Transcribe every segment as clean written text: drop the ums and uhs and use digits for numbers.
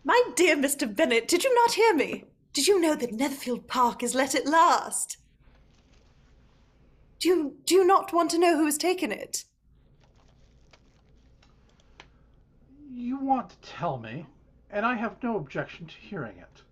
My dear Mr. Bennett, did you not hear me? Did you know that Netherfield Park is let at last? Do you not want to know who has taken it? You want to tell me, and I have no objection to hearing it.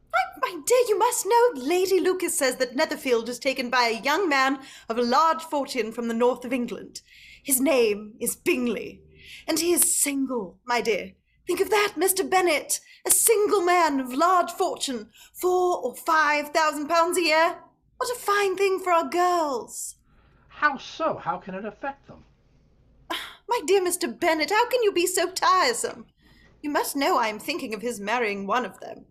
My dear, you must know Lady Lucas says that Netherfield is taken by a young man of a large fortune from the north of England. His name is Bingley, and he is single, my dear. Think of that, Mr. Bennett, a single man of large fortune, 4 or 5 thousand pounds a year. What a fine thing for our girls. How so? How can it affect them? My dear Mr. Bennett, how can you be so tiresome? You must know I am thinking of his marrying one of them.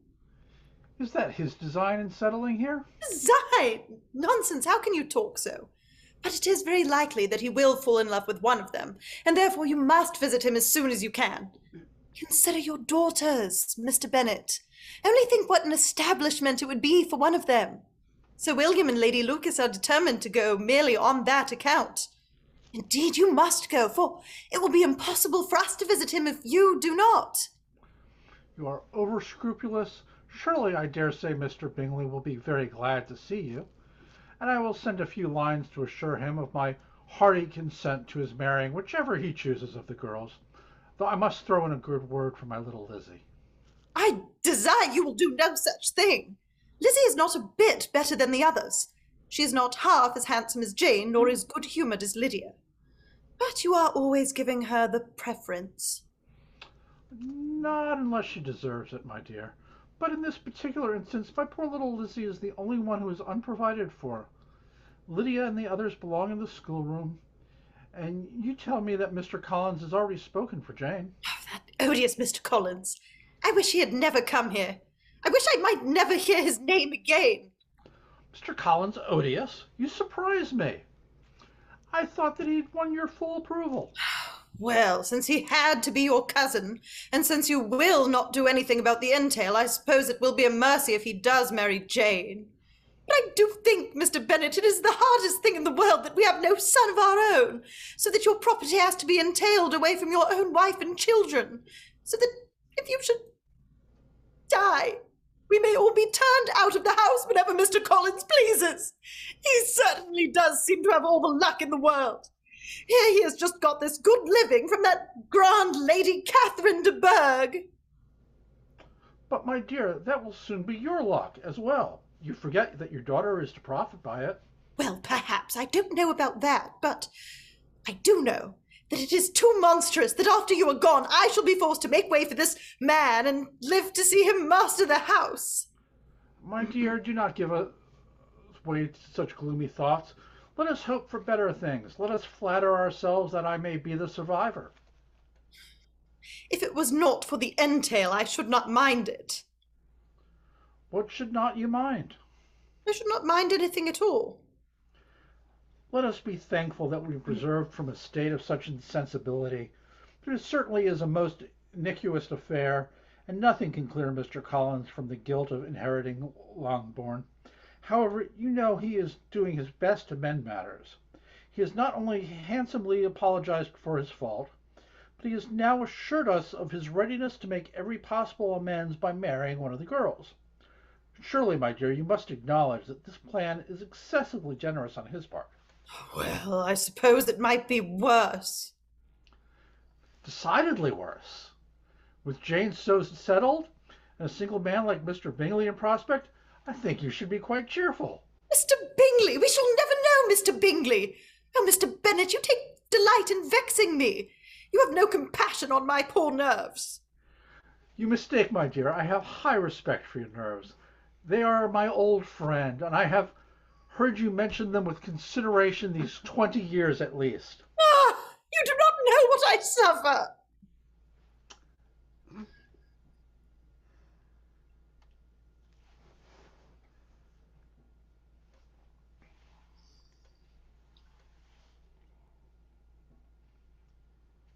Is that his design in settling here? Design! Nonsense, how can you talk so? But it is very likely that he will fall in love with one of them, and therefore you must visit him as soon as you can. Consider your daughters, Mr. Bennett. Only think what an establishment it would be for one of them. Sir William and Lady Lucas are determined to go merely on that account. Indeed, you must go, for it will be impossible for us to visit him if you do not. You are over-scrupulous. Surely I dare say Mr. Bingley will be very glad to see you, and I will send a few lines to assure him of my hearty consent to his marrying whichever he chooses of the girls, though I must throw in a good word for my little Lizzie. I desire you will do no such thing. Lizzie is not a bit better than the others. She is not half as handsome as Jane, nor as good-humoured as Lydia. But you are always giving her the preference. Not unless she deserves it, my dear. But in this particular instance, my poor little Lizzie is the only one who is unprovided for. Lydia and the others belong in the schoolroom, and you tell me that Mr. Collins has already spoken for Jane. Oh, that odious Mr. Collins. I wish he had never come here. I wish I might never hear his name again. Mr. Collins odious? You surprise me. I thought that he'd won your full approval. Well, since he had to be your cousin, and since you will not do anything about the entail, I suppose it will be a mercy if he does marry Jane. But I do think, Mr. Bennett, it is the hardest thing in the world that we have no son of our own, so that your property has to be entailed away from your own wife and children, so that if you should die, we may all be turned out of the house whenever Mr. Collins pleases. He certainly does seem to have all the luck in the world. Here he has just got this good living from that grand Lady Catherine de Bourgh. But, my dear, that will soon be your luck as well. You forget that your daughter is to profit by it. Well, perhaps. I don't know about that, but I do know that it is too monstrous that after you are gone, I shall be forced to make way for this man and live to see him master the house. My dear, do not give way to such gloomy thoughts. Let us hope for better things. Let us flatter ourselves that I may be the survivor. If it was not for the entail, I should not mind it. What should not you mind? I should not mind anything at all. Let us be thankful that we were preserved from a state of such insensibility. It certainly is a most iniquitous affair, and nothing can clear Mr. Collins from the guilt of inheriting Longbourn. However, you know he is doing his best to mend matters. He has not only handsomely apologized for his fault, but he has now assured us of his readiness to make every possible amends by marrying one of the girls. Surely, my dear, you must acknowledge that this plan is excessively generous on his part. Well, I suppose it might be worse. Decidedly worse. With Jane so settled, and a single man like Mr. Bingley in prospect, I think you should be quite cheerful. Mr. Bingley! We shall never know Mr. Bingley! Oh, Mr. Bennett, you take delight in vexing me. You have no compassion on my poor nerves. You mistake, my dear. I have high respect for your nerves. They are my old friend, and I have heard you mention them with consideration these 20 years at least. Ah, you do not know what I suffer.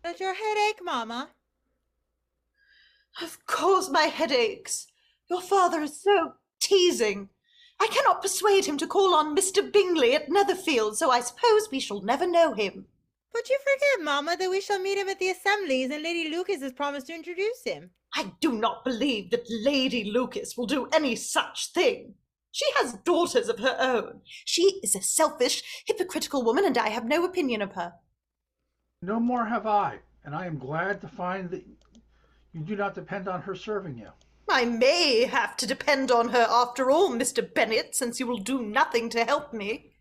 Does your head ache, Mamma? Of course my head aches. Your father is so teasing. I cannot persuade him to call on Mr. Bingley at Netherfield, so I suppose we shall never know him. But you forget, Mama, that we shall meet him at the assemblies, and Lady Lucas has promised to introduce him. I do not believe that Lady Lucas will do any such thing. She has daughters of her own. She is a selfish, hypocritical woman, and I have no opinion of her. No more have I, and I am glad to find that you do not depend on her serving you. I may have to depend on her after all, Mr. Bennett, since you will do nothing to help me.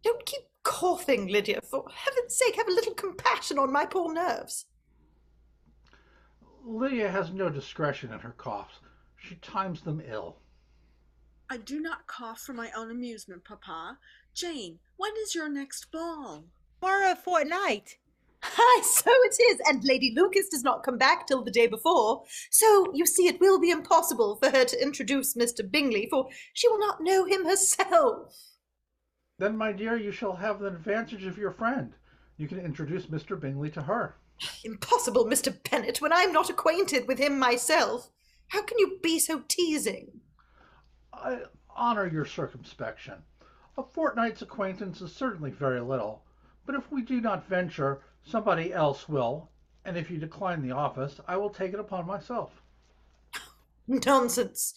Don't keep coughing, Lydia. For heaven's sake, have a little compassion on my poor nerves. Lydia has no discretion in her coughs. She times them ill. I do not cough for my own amusement, Papa. Jane, when is your next ball? Tomorrow fortnight. Aye, so it is, and Lady Lucas does not come back till the day before. So, you see, it will be impossible for her to introduce Mr. Bingley, for she will not know him herself. Then, my dear, you shall have the advantage of your friend. You can introduce Mr. Bingley to her. Impossible, Mr. Bennett, when I am not acquainted with him myself. How can you be so teasing? I honor your circumspection. A fortnight's acquaintance is certainly very little, but if we do not venture, somebody else will, and if you decline the office, I will take it upon myself. Nonsense!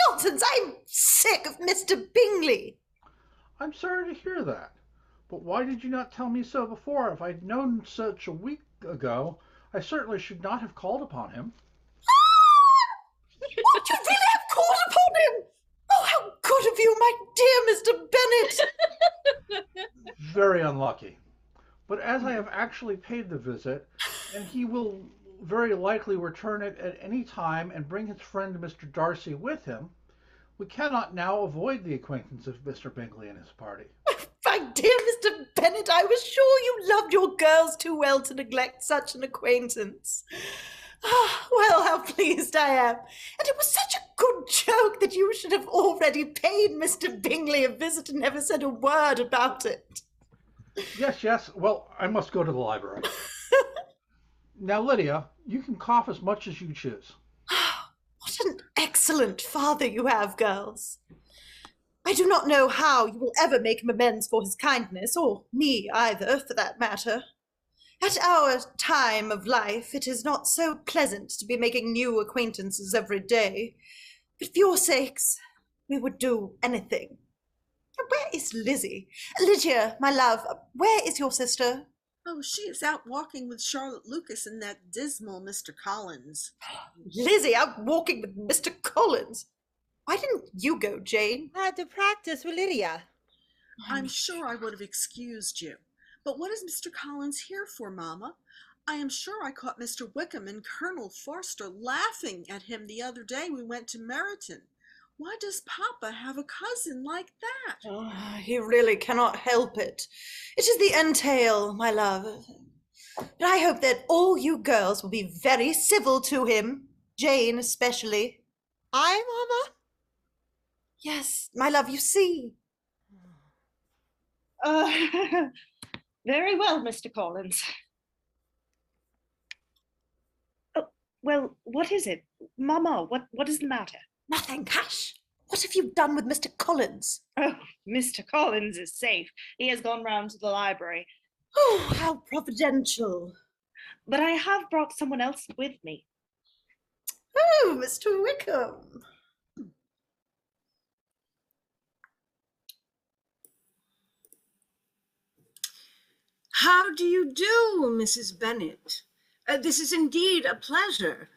Nonsense! I'm sick of Mr. Bingley! I'm sorry to hear that, but why did you not tell me so before? If I'd known such a week ago, I certainly should not have called upon him. What, you really have called upon him? Oh, how good of you, my dear Mr. Bennett! Very unlucky. But as I have actually paid the visit, and he will very likely return it at any time and bring his friend Mr. Darcy with him, we cannot now avoid the acquaintance of Mr. Bingley and his party. My dear Mr. Bennett, I was sure you loved your girls too well to neglect such an acquaintance. Ah, well, how pleased I am. And it was such a good joke that you should have already paid Mr. Bingley a visit and never said a word about it. Yes. Well, I must go to the library. Now, Lydia, you can cough as much as you choose. What an excellent father you have, girls. I do not know how you will ever make him amends for his kindness, or me either, for that matter. At our time of life, it is not so pleasant to be making new acquaintances every day. But for your sakes, we would do anything. Where is Lizzie? Lydia, my love, where is your sister? Oh, she is out walking with Charlotte Lucas and that dismal Mr. Collins. Lizzie out walking with Mr. Collins? Why didn't you go, Jane? I had to practice with Lydia. I'm sure I would have excused you. But what is Mr. Collins here for, Mamma? I am sure I caught Mr. Wickham and Colonel Forster laughing at him the other day we went to Meryton. Why does Papa have a cousin like that? Oh, he really cannot help it. It is the entail, my love. But I hope that all you girls will be very civil to him, Jane especially. I, Mama? Yes, my love, you see. Very well, Mr. Collins. Oh, well, what is it? Mama, what is the matter? Nothing, hush. What have you done with Mr. Collins? Oh, Mr. Collins is safe. He has gone round to the library. Oh, how providential. But I have brought someone else with me. Oh, Mr. Wickham. How do you do, Mrs. Bennett? This is indeed a pleasure.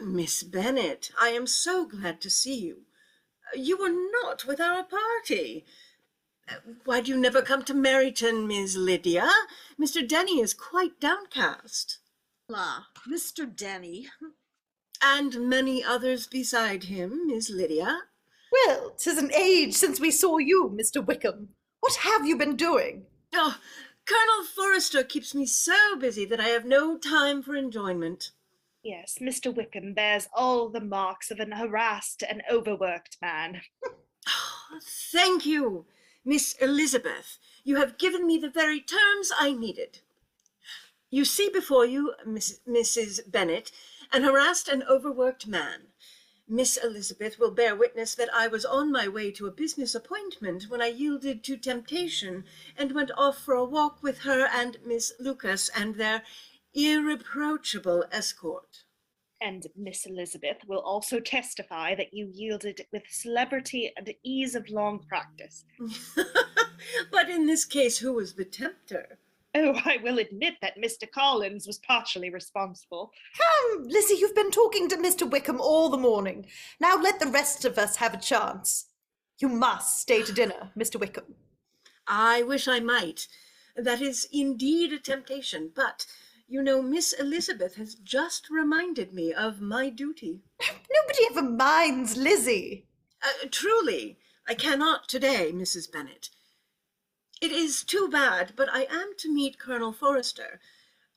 Miss Bennett, I am so glad to see you. You were not with our party. Why do you never come to Meryton, Miss Lydia? Mr. Denny is quite downcast. La, Mr. Denny. And many others beside him, Miss Lydia. Well, 'tis an age since we saw you, Mr. Wickham. What have you been doing? Oh, Colonel Forster keeps me so busy that I have no time for enjoyment. Yes, Mr. Wickham bears all the marks of an harassed and overworked man. Oh, thank you, Miss Elizabeth. You have given me the very terms I needed. You see before you, Mrs. Bennett, an harassed and overworked man. Miss Elizabeth will bear witness that I was on my way to a business appointment when I yielded to temptation and went off for a walk with her and Miss Lucas and their irreproachable escort. And Miss Elizabeth will also testify that you yielded with celebrity and ease of long practice. But in this case, who was the tempter? Oh, I will admit that Mr. Collins was partially responsible. Come, Lizzie, you've been talking to Mr. Wickham all the morning. Now let the rest of us have a chance. You must stay to dinner, Mr. Wickham. I wish I might. That is indeed a temptation, but you know, Miss Elizabeth has just reminded me of my duty. Nobody ever minds Lizzie. Truly, I cannot today, Mrs. Bennet. It is too bad, but I am to meet Colonel Forrester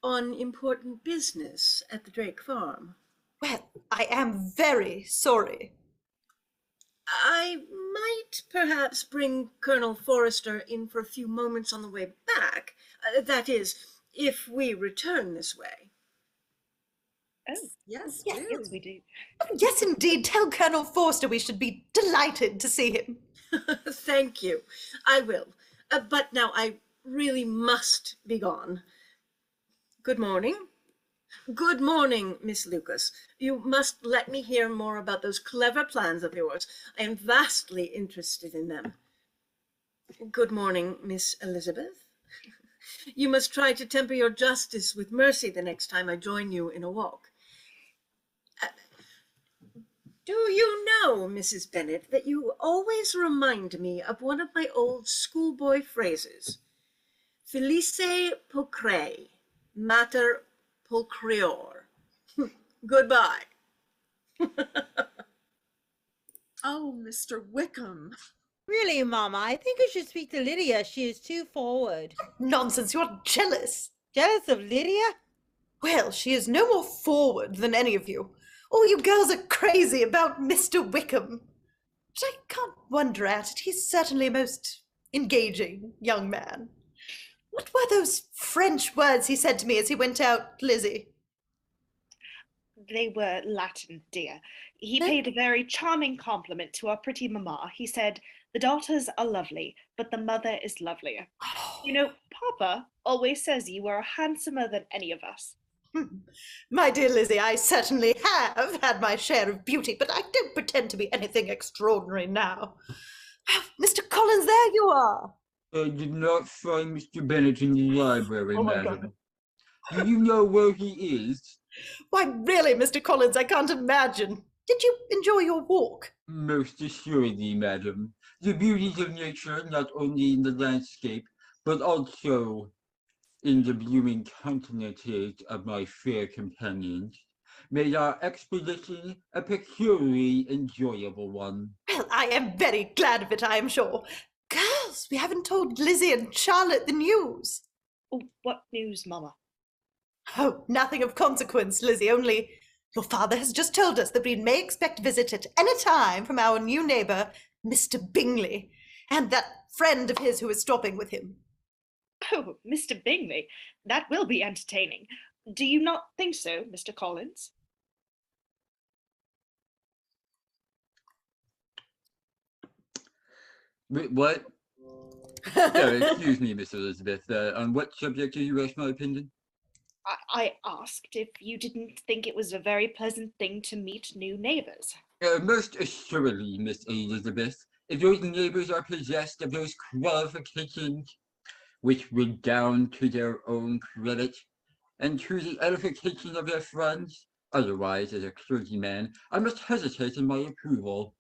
on important business at the Drake farm. Well, I am very sorry. I might perhaps bring Colonel Forrester in for a few moments on the way back. That is, if we return this way. Oh, Yes, Yes, do. yes, we do. Oh, yes, indeed. Tell Colonel Forster we should be delighted to see him. Thank you. I will. But now I really must be gone. Good morning. Good morning, Miss Lucas. You must let me hear more about those clever plans of yours. I am vastly interested in them. Good morning, Miss Elizabeth. You must try to temper your justice with mercy the next time I join you in a walk. Do you know, Mrs. Bennet, that you always remind me of one of my old schoolboy phrases? Felice pulchre, mater pulchrior. Goodbye. Oh, Mr. Wickham. Really, Mama, I think you should speak to Lydia. She is too forward. Nonsense, you're jealous. Jealous of Lydia? Well, she is no more forward than any of you. All you girls are crazy about Mr. Wickham. But I can't wonder at it. He's certainly a most engaging young man. What were those French words he said to me as he went out, Lizzie? They were Latin, dear. He No. paid a very charming compliment to our pretty mamma. He said, "The daughters are lovely, but the mother is lovelier." You know, Papa always says you are handsomer than any of us. My dear Lizzie, I certainly have had my share of beauty, but I don't pretend to be anything extraordinary now. Mr. Collins, there you are. I did not find Mr. Bennett in the library, Oh my madam. Do you know where he is? Why, really, Mr. Collins, I can't imagine. Did you enjoy your walk? Most assuredly, madam. The beauties of nature, not only in the landscape, but also in the blooming countenances of my fair companions, made our expedition a peculiarly enjoyable one. Well, I am very glad of it, I am sure. Girls, we haven't told Lizzie and Charlotte the news. Oh, what news, Mamma? Oh, nothing of consequence, Lizzie, only your father has just told us that we may expect a visit at any time from our new neighbour, Mr. Bingley, and that friend of his who is stopping with him. Oh, Mr. Bingley, that will be entertaining. Do you not think so, Mr. Collins? Wait, what? Excuse me, Miss Elizabeth. On what subject do you ask my opinion? I asked if you didn't think it was a very pleasant thing to meet new neighbors. Most assuredly, Miss Elizabeth. If those neighbors are possessed of those qualifications which redound to their own credit and to the edification of their friends, otherwise, as a clergyman, I must hesitate in my approval.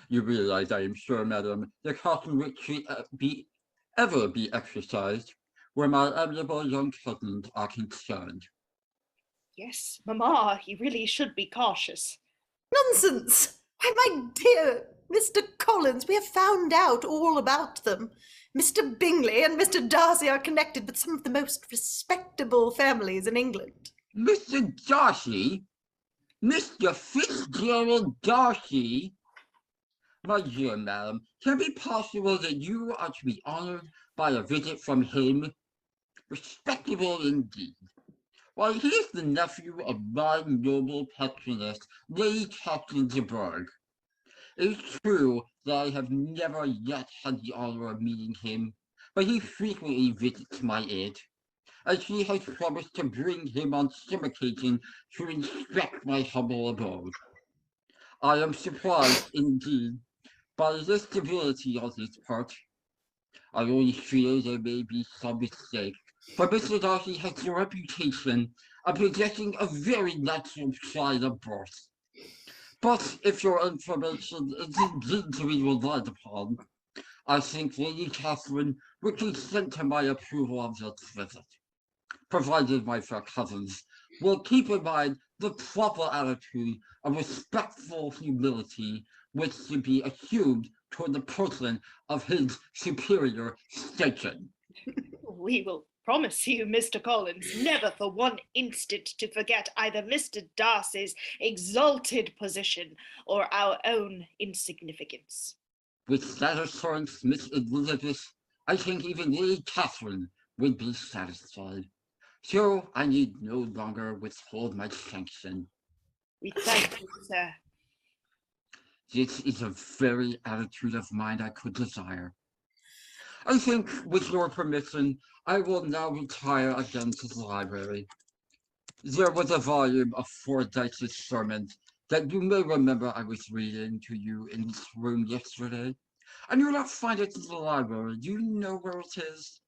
You realize, I am sure, madam, the caution which should ever be exercised where my amiable young cousins are concerned. Yes, Mamma, you really should be cautious. Nonsense! Why, my dear Mr. Collins, we have found out all about them. Mr. Bingley and Mr. Darcy are connected with some of the most respectable families in England. Mr. Darcy? Mr. Fitzgerald Darcy? My dear madam, can it be possible that you are to be honored by a visit from him? Respectable indeed. Why, he is the nephew of my noble patroness, Lady Catherine de Bourgh. It is true that I have never yet had the honor of meeting him, but he frequently visits my aunt, and she has promised to bring him on some occasion to inspect my humble abode. I am surprised, indeed, by the civility on his part. I only fear there may be some mistake, for Mr. Darcy has the reputation of possessing a very natural sign of birth. But if your information is indeed to be relied upon, I think Lady Catherine would consent to my approval of this visit, provided my fair cousins will keep in mind the proper attitude of respectful humility which should be assumed toward the person of his superior station. We will promise you, Mr. Collins, never for one instant to forget either Mr. Darcy's exalted position or our own insignificance. With that assurance, Miss Elizabeth, I think even Lady Catherine would be satisfied. So I need no longer withhold my sanction. We thank you, sir. This is a very attitude of mind I could desire. I think, with your permission, I will now retire again to the library. There was a volume of Fordyce's sermons that you may remember I was reading to you in this room yesterday. I do not find it in the library. Do you know where it is?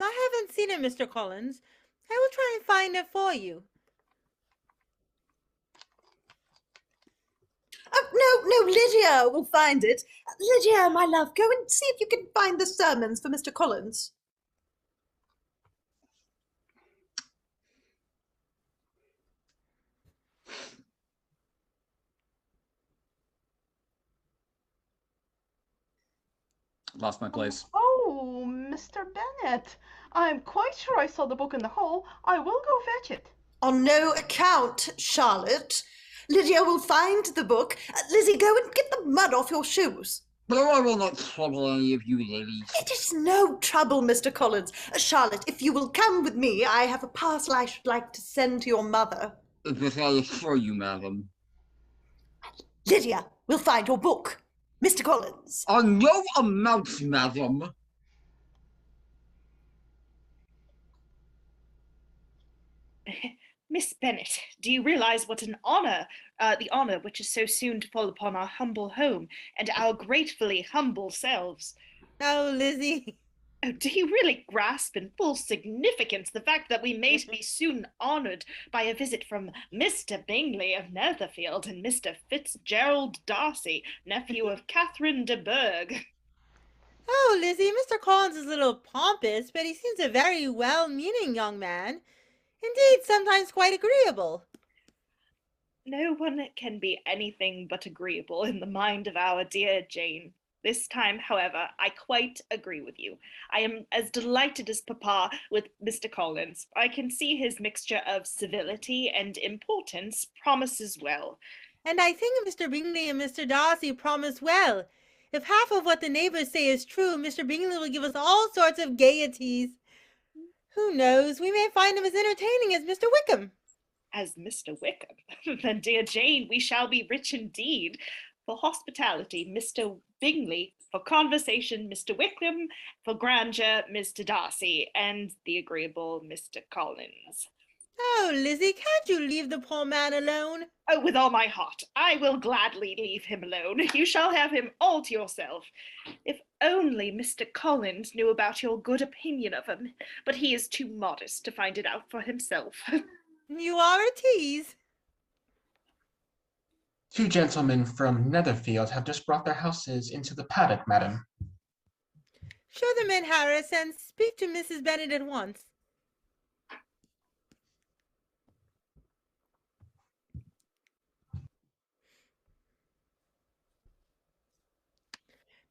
I haven't seen it, Mr. Collins. I will try and find it for you. Oh, no, Lydia will find it. Lydia, my love, go and see if you can find the sermons for Mr. Collins. Lost my place. Oh, Mr. Bennett. I'm quite sure I saw the book in the hall. I will go fetch it. On no account, Charlotte. Lydia will find the book. Lizzie, go and get the mud off your shoes. But I will not trouble any of you ladies. It is no trouble, Mr. Collins. Charlotte, if you will come with me, I have a parcel I should like to send to your mother. But I assure you, madam. Lydia will find your book. Mr. Collins. On no amount, madam. Miss Bennett, do you realize what an honor, the honor which is so soon to fall upon our humble home and our gratefully humble selves? Oh, Lizzie. Oh, do you really grasp in full significance the fact that we may be soon honored by a visit from Mr. Bingley of Netherfield and Mr. Fitzgerald Darcy, nephew of Catherine de Bourgh? Oh, Lizzie, Mr. Collins is a little pompous, but he seems a very well-meaning young man. Indeed, sometimes quite agreeable. No one can be anything but agreeable in the mind of our dear Jane. This time, however, I quite agree with you. I am as delighted as Papa with Mr. Collins. I can see his mixture of civility and importance promises well. And I think Mr. Bingley and Mr. Darcy promise well. If half of what the neighbors say is true, Mr. Bingley will give us all sorts of gaieties. Who knows? We may find him as entertaining as Mr. Wickham. As Mr. Wickham? Then, dear Jane, we shall be rich indeed. For hospitality, Mr. Bingley; for conversation, Mr. Wickham; for grandeur, Mr. Darcy; and the agreeable Mr. Collins. Oh, Lizzie, can't you leave the poor man alone? Oh, with all my heart. I will gladly leave him alone. You shall have him all to yourself. If only Mr. Collins knew about your good opinion of him, but he is too modest to find it out for himself. You are a tease. 2 gentlemen from Netherfield have just brought their houses into the paddock, madam. Show them in, Harris, and speak to Mrs. Bennett at once.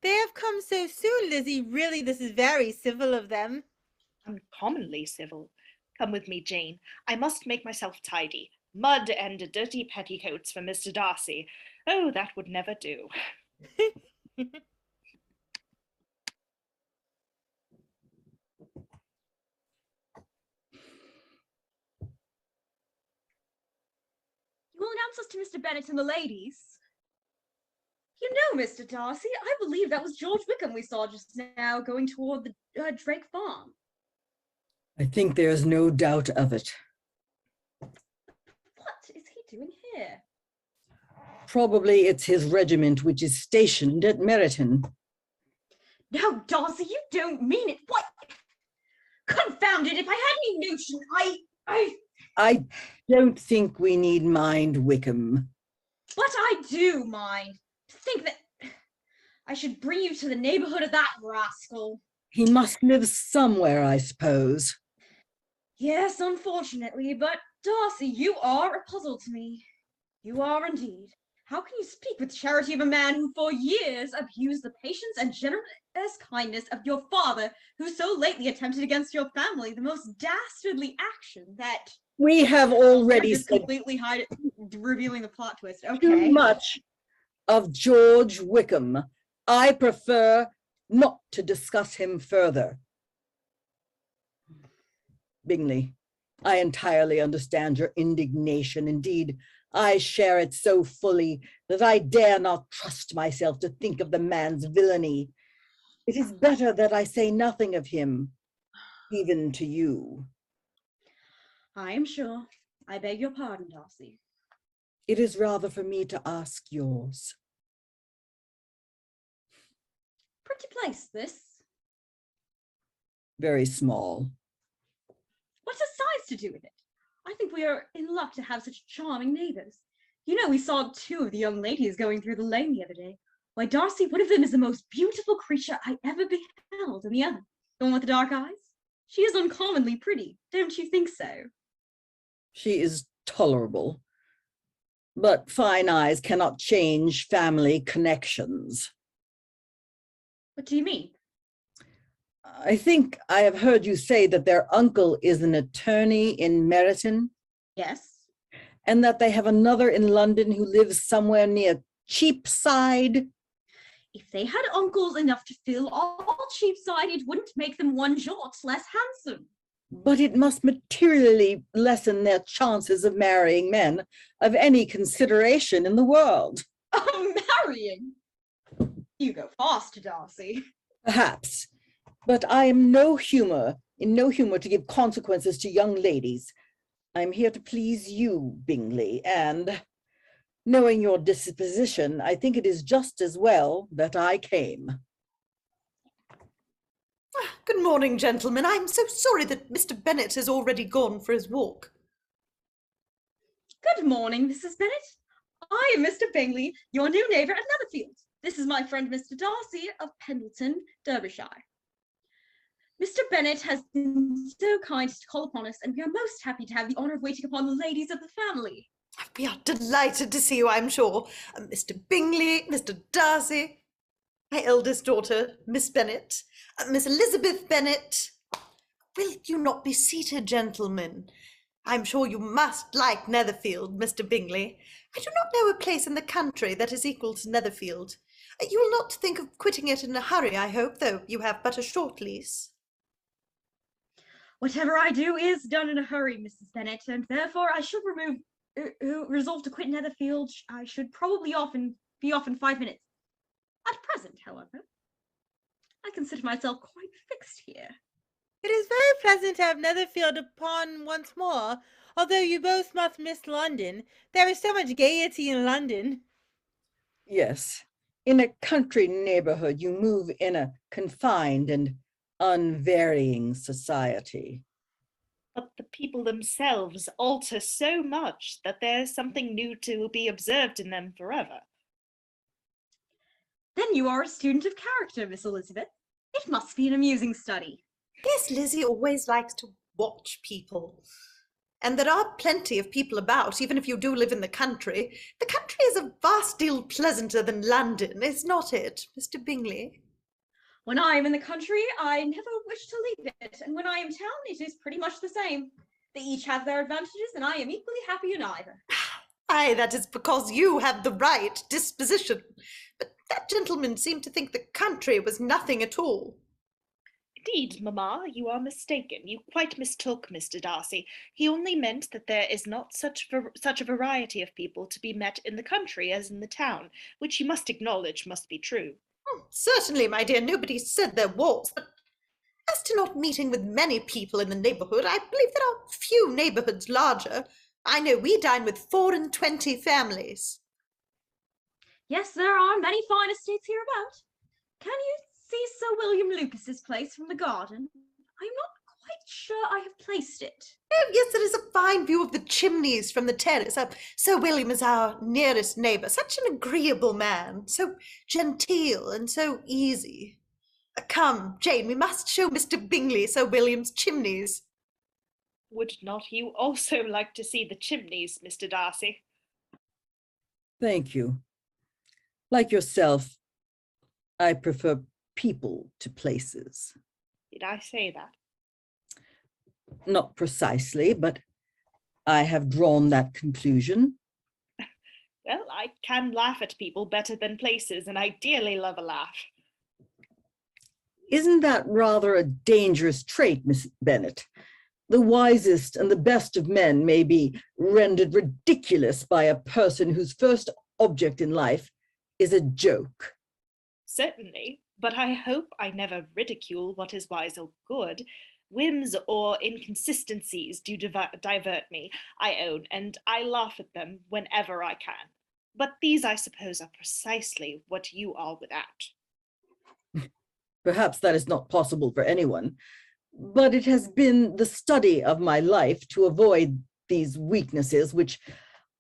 They have come so soon, Lizzie. Really, this is very civil of them. Uncommonly civil. Come with me, Jane. I must make myself tidy. Mud and dirty petticoats for Mr. Darcy. Oh, that would never do. announce us to Mr. Bennett and the ladies. You know, Mr. Darcy, I believe that was George Wickham we saw just now going toward the Drake farm. I think there's no doubt of it. What is he doing here? Probably it's his regiment which is stationed at Meryton. No, Darcy, you don't mean it. What? Confound it, if I had any notion, I don't think we need mind Wickham. But I do mind. To think that I should bring you to the neighborhood of that rascal. He must live somewhere, I suppose. Yes, unfortunately, but Darcy, you are a puzzle to me. You are indeed. How can you speak with charity of a man who for years abused the patience and generous kindness of your father, who so lately attempted against your family the most dastardly action that... We have already said... completely hide it, revealing the plot twist. Okay. Too much of George Wickham. I prefer not to discuss him further. Bingley, I entirely understand your indignation. Indeed, I share it so fully that I dare not trust myself to think of the man's villainy. It is better that I say nothing of him, even to you. I am sure. I beg your pardon, Darcy. It is rather for me to ask yours. Pretty place, this. Very small. What has size to do with it? I think we are in luck to have such charming neighbors. You know, we saw two of the young ladies going through the lane the other day. Why, Darcy, one of them is the most beautiful creature I ever beheld, and the other, the one with the dark eyes, she is uncommonly pretty. Don't you think so? She is tolerable, but fine eyes cannot change family connections. What do you mean? I think I have heard you say that their uncle is an attorney in Meryton. Yes. And that they have another in London who lives somewhere near Cheapside. If they had uncles enough to fill all Cheapside, it wouldn't make them one jot less handsome. But it must materially lessen their chances of marrying men of any consideration in the world. Oh, marrying? You go fast, Darcy. Perhaps, but I am in no humor to give consequences to young ladies. I am here to please you, Bingley, and knowing your disposition, I think it is just as well that I came. Good morning, gentlemen. I'm so sorry that Mr. Bennett has already gone for his walk. Good morning, Mrs. Bennett. I am Mr. Bingley, your new neighbour at Netherfield. This is my friend Mr. Darcy of Pendleton, Derbyshire. Mr. Bennett has been so kind to call upon us, and we are most happy to have the honour of waiting upon the ladies of the family. We are delighted to see you, I'm sure. Mr. Bingley, Mr. Darcy, my eldest daughter, Miss Bennett, Miss Elizabeth Bennett. Will you not be seated, gentlemen? I'm sure you must like Netherfield, Mr. Bingley. I do not know a place in the country that is equal to Netherfield. You will not think of quitting it in a hurry, I hope, though you have but a short lease. Whatever I do is done in a hurry, Mrs. Bennett, and therefore I should resolve to quit Netherfield. I should probably be off in 5 minutes. At present, however, I consider myself quite fixed here. It is very pleasant to have Netherfield upon once more, although you both must miss London. There is so much gaiety in London. Yes, in a country neighborhood, you move in a confined and unvarying society. But the people themselves alter so much that there's something new to be observed in them forever. Then you are a student of character, Miss Elizabeth. It must be an amusing study. Yes, Lizzie always likes to watch people. And there are plenty of people about, even if you do live in the country. The country is a vast deal pleasanter than London, is not it, Mr. Bingley? When I am in the country, I never wish to leave it, and when I am in town, it is pretty much the same. They each have their advantages, and I am equally happy in either. Aye, that is because you have the right disposition. But that gentleman seemed to think the country was nothing at all. Indeed, mamma, you are mistaken. You quite mistook Mr. Darcy. He only meant that there is not such a variety of people to be met in the country as in the town, which you must acknowledge must be true. Certainly, my dear, nobody said there was, but as to not meeting with many people in the neighbourhood, I believe there are few neighbourhoods larger. I know we dine with 24 families. Yes, there are many fine estates hereabout. Can you see Sir William Lucas's place from the garden? I'm not quite sure I have placed it. Oh, yes, there is a fine view of the chimneys from the terrace. Sir William is our nearest neighbour. Such an agreeable man, so genteel and so easy. Come, Jane, we must show Mr. Bingley Sir William's chimneys. Would not you also like to see the chimneys, Mr. Darcy? Thank you. Like yourself, I prefer people to places. Did I say that? Not precisely, but I have drawn that conclusion. Well, I can laugh at people better than places, and I dearly love a laugh. Isn't that rather a dangerous trait, Miss Bennett? The wisest and the best of men may be rendered ridiculous by a person whose first object in life is a joke. Certainly, but I hope I never ridicule what is wise or good. Whims or inconsistencies do divert me, I own, and I laugh at them whenever I can. But these, I suppose, are precisely what you are without. Perhaps that is not possible for anyone, but it has been the study of my life to avoid these weaknesses, which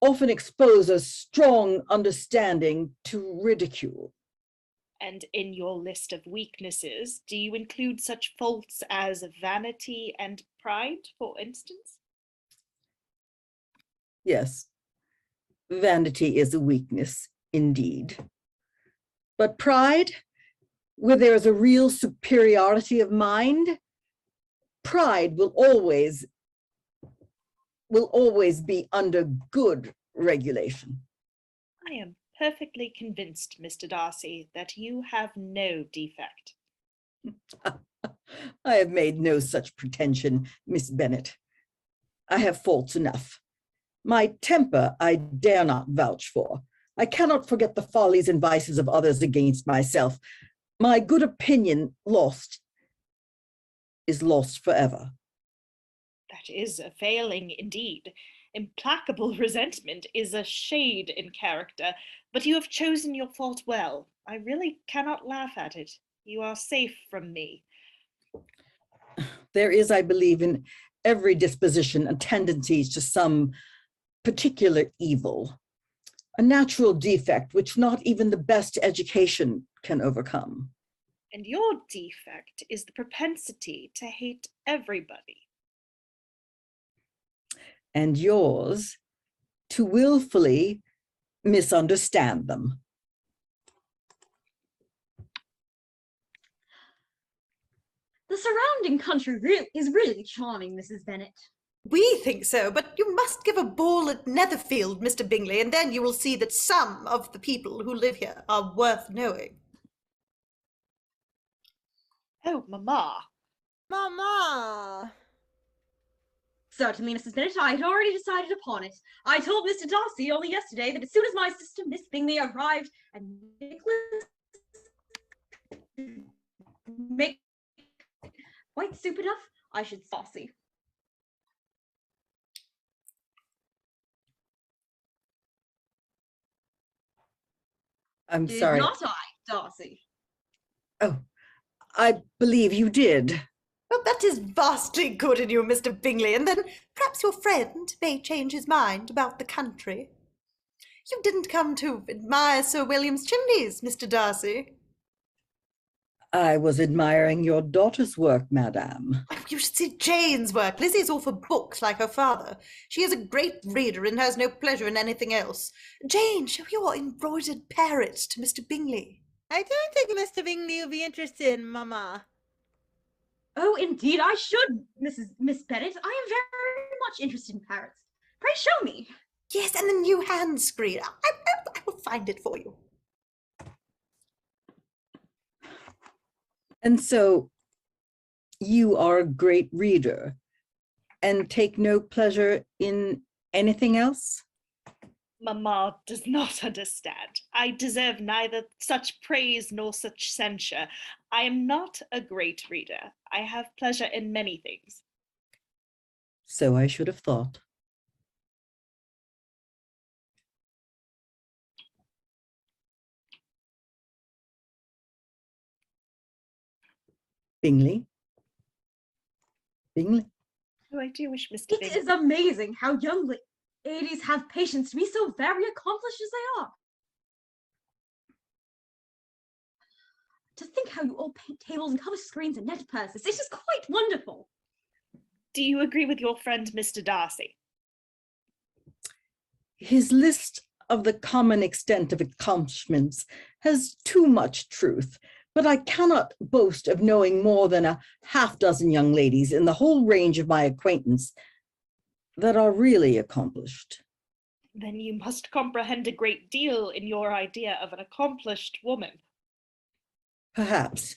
often expose a strong understanding to ridicule. And in your list of weaknesses, do you include such faults as vanity and pride, for instance? Yes, vanity is a weakness indeed. But pride, where there is a real superiority of mind, pride will always be under good regulation. I am perfectly convinced, Mr. Darcy, that you have no defect. I have made no such pretension, Miss Bennett. I have faults enough. My temper I dare not vouch for. I cannot forget the follies and vices of others against myself. My good opinion is lost forever. That is a failing indeed. Implacable resentment is a shade in character, but you have chosen your fault well. I really cannot laugh at it. You are safe from me. There is, I believe, in every disposition a tendency to some particular evil, a natural defect which not even the best education can overcome. And your defect is the propensity to hate everybody. And yours to willfully misunderstand them. The surrounding country is really charming, Mrs. Bennett. We think so, but you must give a ball at Netherfield, Mr. Bingley, and then you will see that some of the people who live here are worth knowing. Oh, Mamma. Mamma! Certainly, Mrs. Bennett, I had already decided upon it. I told Mr. Darcy only yesterday that as soon as my sister, Miss Bingley, arrived and Nicholas make white soup enough, I should saucy. I'm sorry. Did not I, Darcy? Oh, I believe you did. Well, that is vastly good in you, Mr. Bingley, and then perhaps your friend may change his mind about the country. You didn't come to admire Sir William's chimneys, Mr. Darcy. I was admiring your daughter's work, madame. You should see Jane's work. Lizzie's all for books like her father. She is a great reader and has no pleasure in anything else. Jane, show your embroidered parrot to Mr. Bingley. I don't think Mr. Bingley will be interested, Mamma. Oh, indeed I should, Miss Bennett. I am very much interested in parrots. Pray show me. Yes, and the new hand screen. I will find it for you. And so you are a great reader and take no pleasure in anything else? Mamma does not understand. I deserve neither such praise nor such censure. I am not a great reader. I have pleasure in many things. So I should have thought. Bingley? Bingley? Oh, I do wish Mr. It Bingley. is amazing how young ladies have patience to be so very accomplished as they are. To think how you all paint tables and cover screens and net purses. It is quite wonderful. Do you agree with your friend, Mr. Darcy? His list of the common extent of accomplishments has too much truth, but I cannot boast of knowing more than a half-dozen young ladies in the whole range of my acquaintance that are really accomplished. Then you must comprehend a great deal in your idea of an accomplished woman. Perhaps.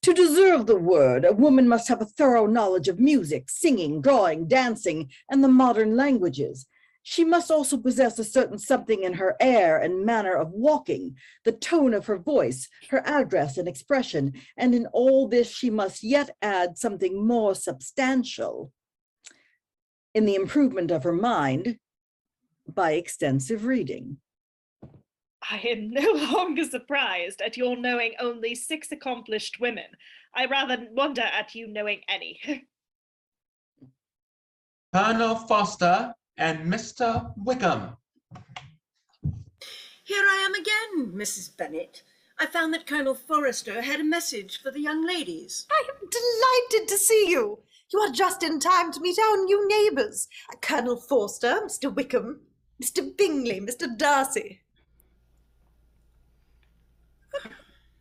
To deserve the word, a woman must have a thorough knowledge of music, singing, drawing, dancing, and the modern languages. She must also possess a certain something in her air and manner of walking, the tone of her voice, her address and expression, and in all this she must yet add something more substantial in the improvement of her mind by extensive reading. I am no longer surprised at your knowing only 6 accomplished women. I rather wonder at you knowing any. Colonel Foster and Mr. Wickham. Here I am again, Mrs. Bennet. I found that Colonel Forrester had a message for the young ladies. I am delighted to see you. You are just in time to meet our new neighbours. Colonel Forster, Mr. Wickham, Mr. Bingley, Mr. Darcy.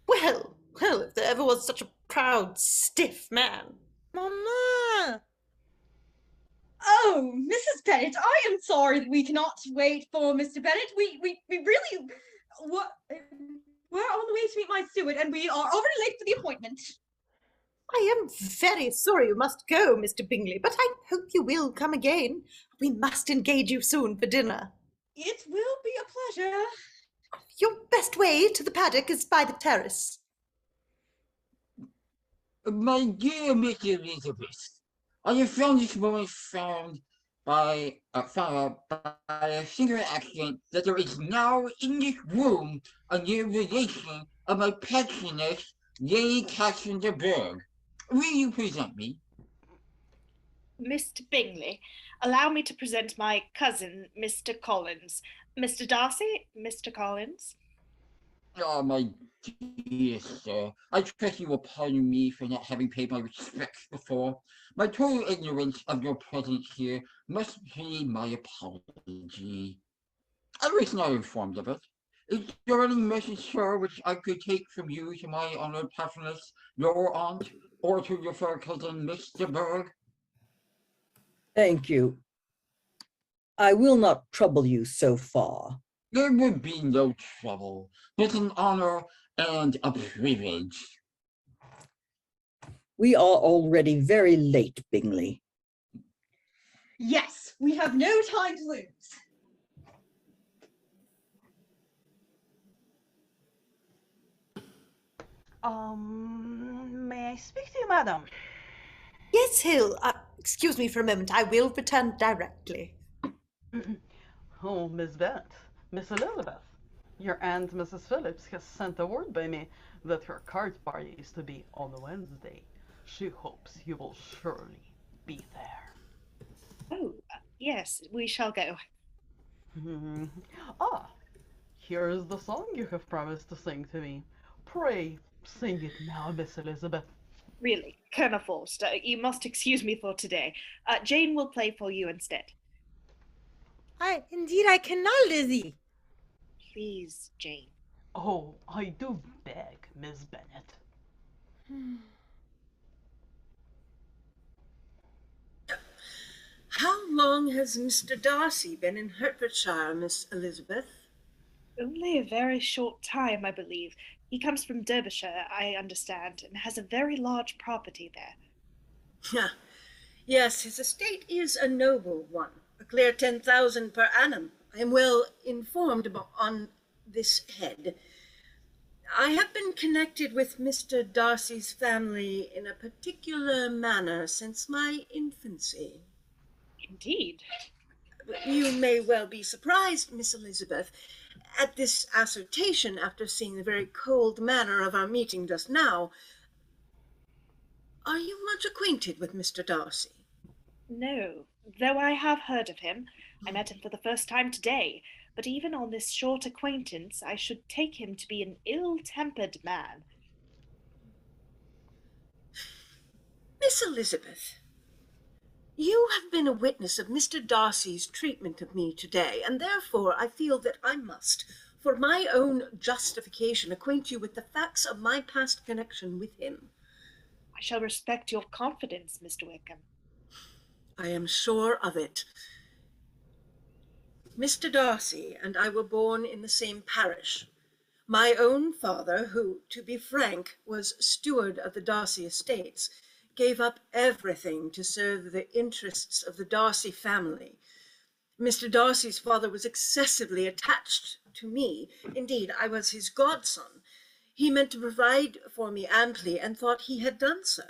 Well, if there ever was such a proud, stiff man. Mama! Oh, Mrs. Bennett, I am sorry that we cannot wait for Mr. Bennett. We really we're on the way to meet my steward, and we are already late for the appointment. I am very sorry you must go, Mr. Bingley, but I hope you will come again. We must engage you soon for dinner. It will be a pleasure. Your best way to the paddock is by the terrace. My dear Miss Elizabeth, I have found this moment found by a singular accident that there is now in this room a near relation of my patroness, Lady Catherine de Bourgh. Will you present me? Mr. Bingley, allow me to present my cousin, Mr. Collins. Mr. Darcy, Mr. Collins. Oh, my dear sir, I trust you will pardon me for not having paid my respects before. My total ignorance of your presence here must be my apology. I was not informed of it. Is there any message, sir, which I could take from you to my honored patroness, your aunt, or to your fair cousin, Miss de Bourgh? Thank you. I will not trouble you so far. There would be no trouble. It's an honor and a privilege. We are already very late, Bingley. Yes, we have no time to lose. May I speak to you, madam? Yes, Hill. Excuse me for a moment. I will return directly. Oh, Miss Bennett, Miss Elizabeth. Your aunt, Mrs. Phillips, has sent a word by me that her card party is to be on Wednesday. She hopes you will surely be there. Oh, yes, we shall go. Here is the song you have promised to sing to me. Pray, sing it now, Miss Elizabeth. Really, Colonel Forster, you must excuse me for today. Jane will play for you instead. Indeed I cannot, Lizzie. Please, Jane. Oh, I do beg, Miss Bennett. How long has Mr. Darcy been in Hertfordshire, Miss Elizabeth? Only a very short time, I believe. He comes from Derbyshire, I understand, and has a very large property there. Yes, his estate is a noble one, a clear 10,000 per annum. I am well informed on this head. I have been connected with Mr. Darcy's family in a particular manner since my infancy. Indeed. You may well be surprised, Miss Elizabeth, at this assertion after seeing the very cold manner of our meeting just now. Are you much acquainted with Mr. Darcy? No, though I have heard of him. I met him for the first time today, but even on this short acquaintance, I should take him to be an ill-tempered man. Miss Elizabeth, you have been a witness of Mr. Darcy's treatment of me today, and therefore I feel that I must, for my own justification, acquaint you with the facts of my past connection with him. I shall respect your confidence, Mr. Wickham. I am sure of it. Mr. Darcy and I were born in the same parish. My own father, who, to be frank, was steward of the Darcy estates, gave up everything to serve the interests of the Darcy family. Mr. Darcy's father was excessively attached to me. Indeed, I was his godson. He meant to provide for me amply and thought he had done so.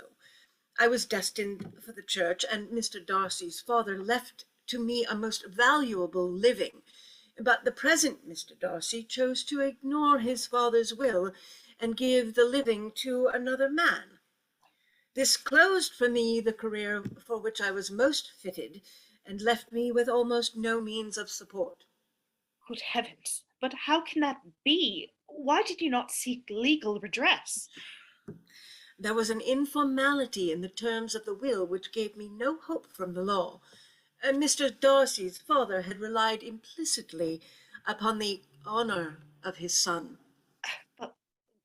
I was destined for the church, and Mr. Darcy's father left to me a most valuable living. But the present Mr. Darcy chose to ignore his father's will and give the living to another man. This closed for me the career for which I was most fitted, and left me with almost no means of support. Good heavens, but how can that be? Why did you not seek legal redress? There was an informality in the terms of the will which gave me no hope from the law. Mr. Darcy's father had relied implicitly upon the honor of his son. But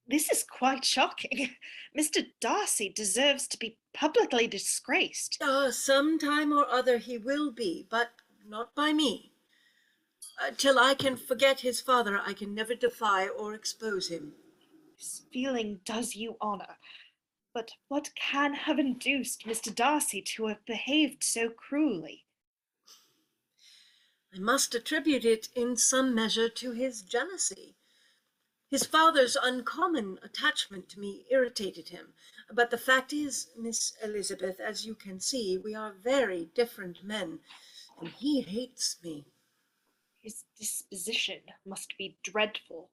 this is quite shocking. Mr. Darcy deserves to be publicly disgraced. Some time or other he will be, but not by me. Till I can forget his father, I can never defy or expose him. This feeling does you honor. But what can have induced Mr. Darcy to have behaved so cruelly? I must attribute it in some measure to his jealousy. His father's uncommon attachment to me irritated him. But the fact is, Miss Elizabeth, as you can see, we are very different men, and he hates me. His disposition must be dreadful.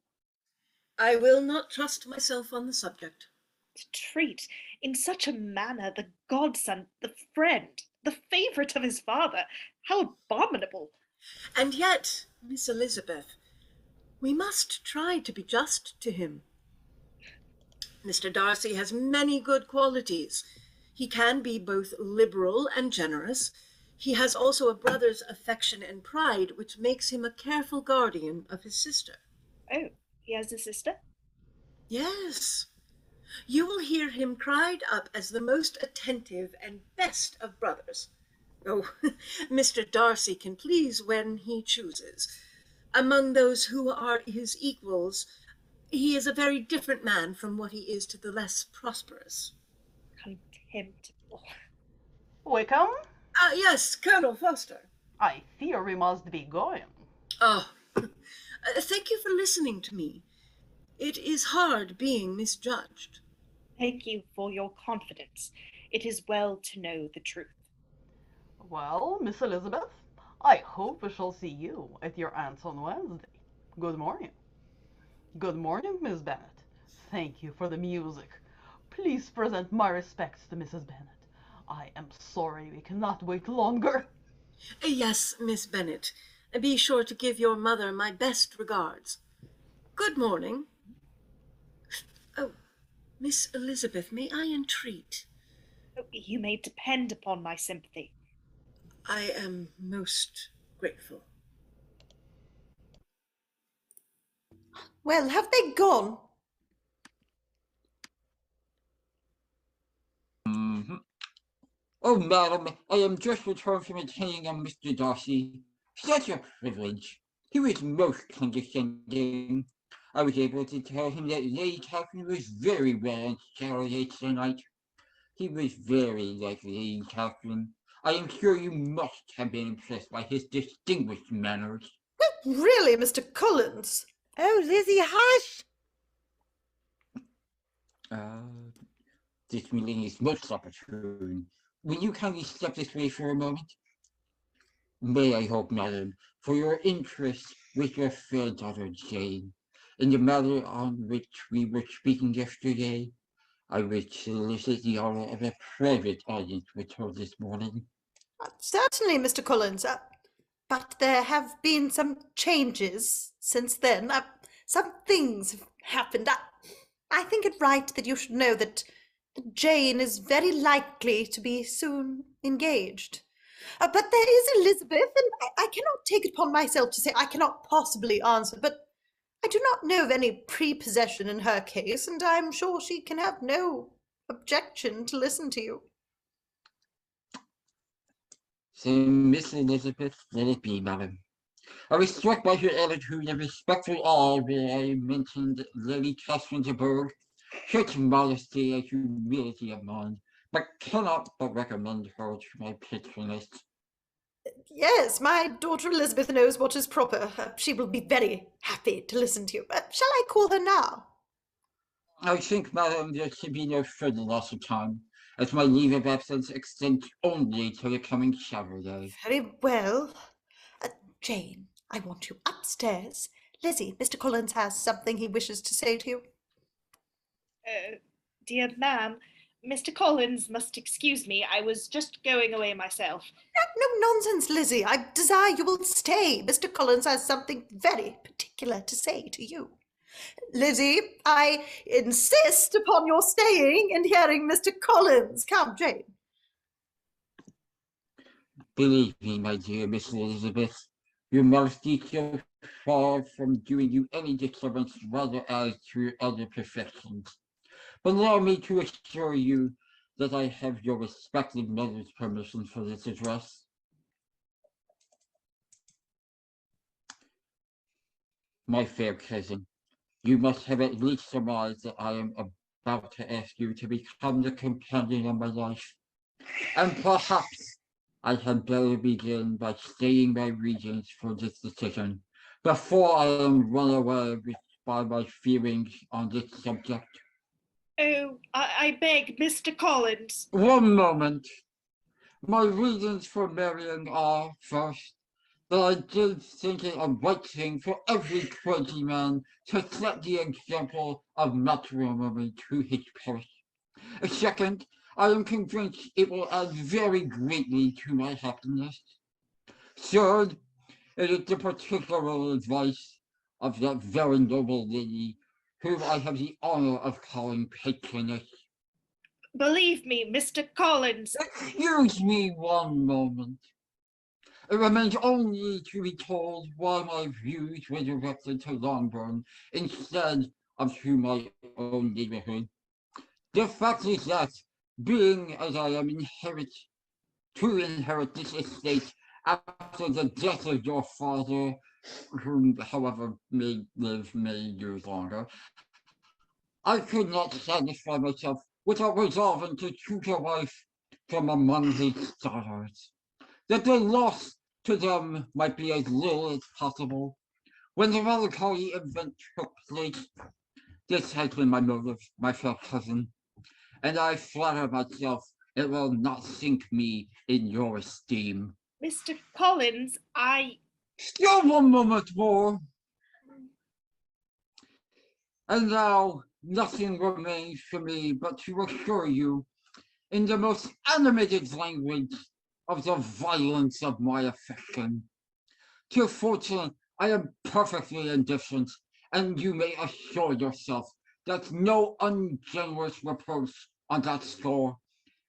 I will not trust myself on the subject. To treat in such a manner the godson, the friend, the favourite of his father, how abominable! And yet, Miss Elizabeth, we must try to be just to him. Mr. Darcy has many good qualities. He can be both liberal and generous. He has also a brother's affection and pride, which makes him a careful guardian of his sister. Oh, he has a sister? Yes. You will hear him cried up as the most attentive and best of brothers. Oh, Mr. Darcy can please when he chooses. Among those who are his equals, he is a very different man from what he is to the less prosperous. Contemptible. Wickham? Yes, Colonel Foster. I fear we must be going. Oh, thank you for listening to me. It is hard being misjudged. Thank you for your confidence. It is well to know the truth. Well, Miss Elizabeth, I hope we shall see you at your aunt's on Wednesday. Good morning. Good morning, Miss Bennett. Thank you for the music. Please present my respects to Mrs. Bennett. I am sorry we cannot wait longer. Yes, Miss Bennett. Be sure to give your mother my best regards. Good morning. Oh, Miss Elizabeth, may I entreat? Oh, you may depend upon my sympathy. I am most grateful. Well, have they gone? Oh, madam, I am just returned from attending on Mr. Darcy. Such a privilege. He was most condescending. I was able to tell him that Lady Catherine was very well on Saturday tonight. He was very likely, Catherine. I am sure you must have been impressed by his distinguished manners. Really, Mr. Collins? Oh, Lizzie, hush! This meeting is most opportune. Will you kindly step this way for a moment? May I hope, madam, for your interest with your fair daughter Jane, in the matter on which we were speaking yesterday, I wish to solicit the honor of a private audience with her this morning. Certainly, Mr. Collins. But there have been some changes since then. Some things have happened. I think it right that you should know that Jane is very likely to be soon engaged. But there is Elizabeth, and I cannot take it upon myself to say I cannot possibly answer, but I do not know of any prepossession in her case, and I'm sure she can have no objection to listen to you. So, Miss Elizabeth, let it be, madam. I was struck by your attitude of respectful awe when I mentioned Lady Catherine de Bourgh. Such modesty and humility of mind, but cannot but recommend her to my patroness. Yes, my daughter Elizabeth knows what is proper. She will be very happy to listen to you. Shall I call her now? I think, madam, there should be no further loss of time, as my leave of absence extends only till the coming Saturday. Very well. Jane, I want you upstairs. Lizzie, Mr. Collins has something he wishes to say to you. Dear ma'am, Mr. Collins must excuse me. I was just going away myself. No nonsense, Lizzie. I desire you will stay. Mr. Collins has something very particular to say to you. Lizzie, I insist upon your staying and hearing Mr. Collins. Come, Jane. Believe me, my dear Miss Elizabeth, your modesty so far from doing you any disturbance rather adds to your other perfections. But allow me to assure you that I have your respected mother's permission for this address. My fair cousin, you must have at least surmised that I am about to ask you to become the companion of my life. And perhaps I had better begin by stating my reasons for this decision, before I am run away by my feelings on this subject. Oh, I beg, Mr. Collins. One moment. My reasons for marrying are, first, that I did think it a right thing for every clergyman to set the example of matrimony to his parish. Second, I am convinced it will add very greatly to my happiness. Third, it is the particular advice of that very noble lady whom I have the honor of calling patroness. Believe me, Mr. Collins. Excuse me one moment. It remains only to be told why my views were directed to Longbourn instead of to my own neighborhood. The fact is that, being as I am to inherit this estate after the death of your father, whom, however, may live many years longer, I could not satisfy myself without resolving to choose a wife from among his daughters, that the loss to them might be as little as possible. When the melancholy event took place, this has been my motive, my fair cousin, and I flatter myself it will not sink me in your esteem. Mr. Collins, Still one moment more. And now nothing remains for me but to assure you, in the most animated language, of the violence of my affection. To fortune, I am perfectly indifferent, and you may assure yourself that no ungenerous reproach on that score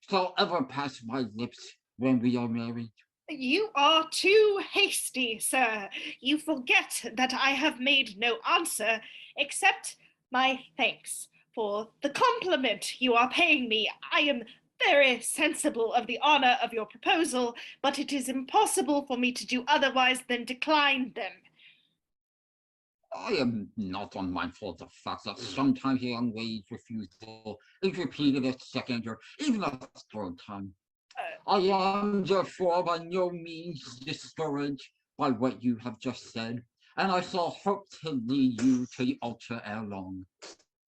shall ever pass my lips when we are married. You are too hasty, sir. You forget that I have made no answer except my thanks for the compliment you are paying me. I am very sensible of the honor of your proposal, but it is impossible for me to do otherwise than decline them. I am not unmindful of the fact that sometimes a young lady's refusal is repeated a second or even a third time. I am therefore by no means discouraged by what you have just said, and I shall hope to lead you to the altar ere long.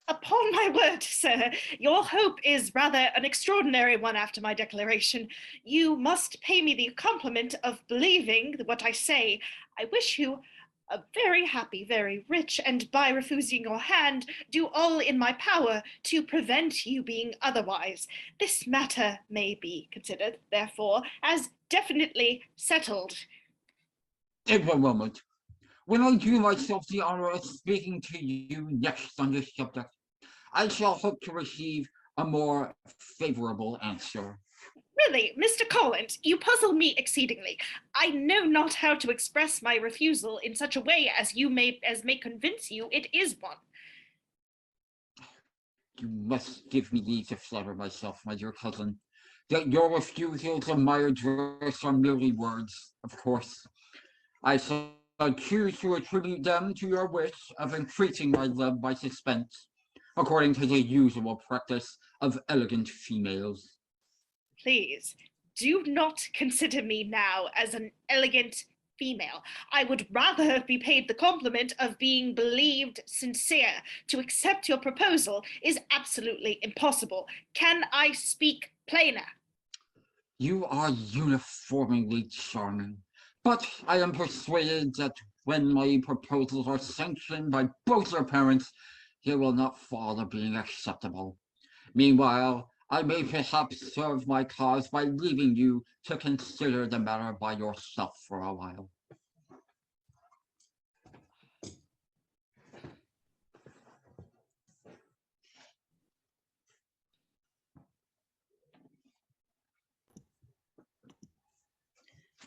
Upon my word, sir, your hope is rather an extraordinary one after my declaration. You must pay me the compliment of believing what I say. I wish you a very happy, very rich, and by refusing your hand, do all in my power to prevent you being otherwise. This matter may be considered, therefore, as definitely settled. In one moment, when I do myself the honor of speaking to you next on this subject, I shall hope to receive a more favorable answer. Really, Mr. Collins, you puzzle me exceedingly. I know not how to express my refusal in such a way as may convince you it is one. You must give me leave to flatter myself, my dear cousin, that your refusals of my address are merely words, of course. I shall choose to attribute them to your wish of increasing my love by suspense, according to the usual practice of elegant females. Please, do not consider me now as an elegant female. I would rather be paid the compliment of being believed sincere. To accept your proposal is absolutely impossible. Can I speak plainer? You are uniformly charming, but I am persuaded that when my proposals are sanctioned by both your parents, they will not fall to being acceptable. Meanwhile, I may perhaps serve my cause by leaving you to consider the matter by yourself for a while.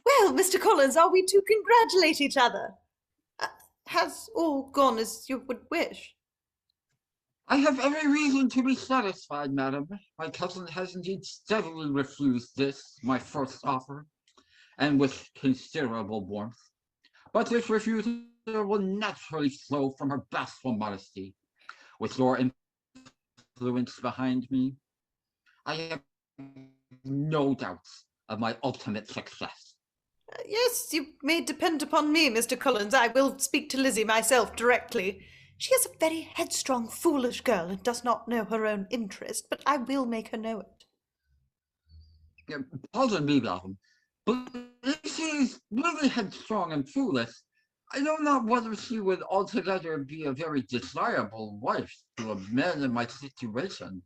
Well, Mr. Collins, are we to congratulate each other? Has all gone as you would wish? I have every reason to be satisfied, madam. My cousin has indeed steadily refused this, my first offer, and with considerable warmth. But this refusal will naturally flow from her bashful modesty. With your influence behind me, I have no doubts of my ultimate success. Yes, you may depend upon me, Mr. Collins. I will speak to Lizzie myself directly. She is a very headstrong, foolish girl and does not know her own interest, but I will make her know it. Pardon me, madam, but if she is really headstrong and foolish, I know not whether she would altogether be a very desirable wife to a man in my situation.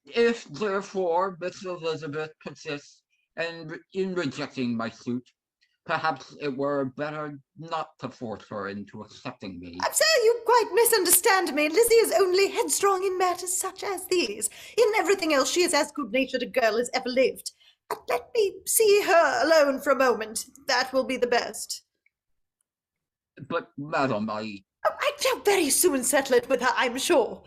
If, therefore, Miss Elizabeth persists in rejecting my suit, perhaps it were better not to force her into accepting me. Sir, you quite misunderstand me. Lizzie is only headstrong in matters such as these. In everything else, she is as good-natured a girl as ever lived. Let me see her alone for a moment. That will be the best. But, madam, I shall very soon settle it with her, I'm sure.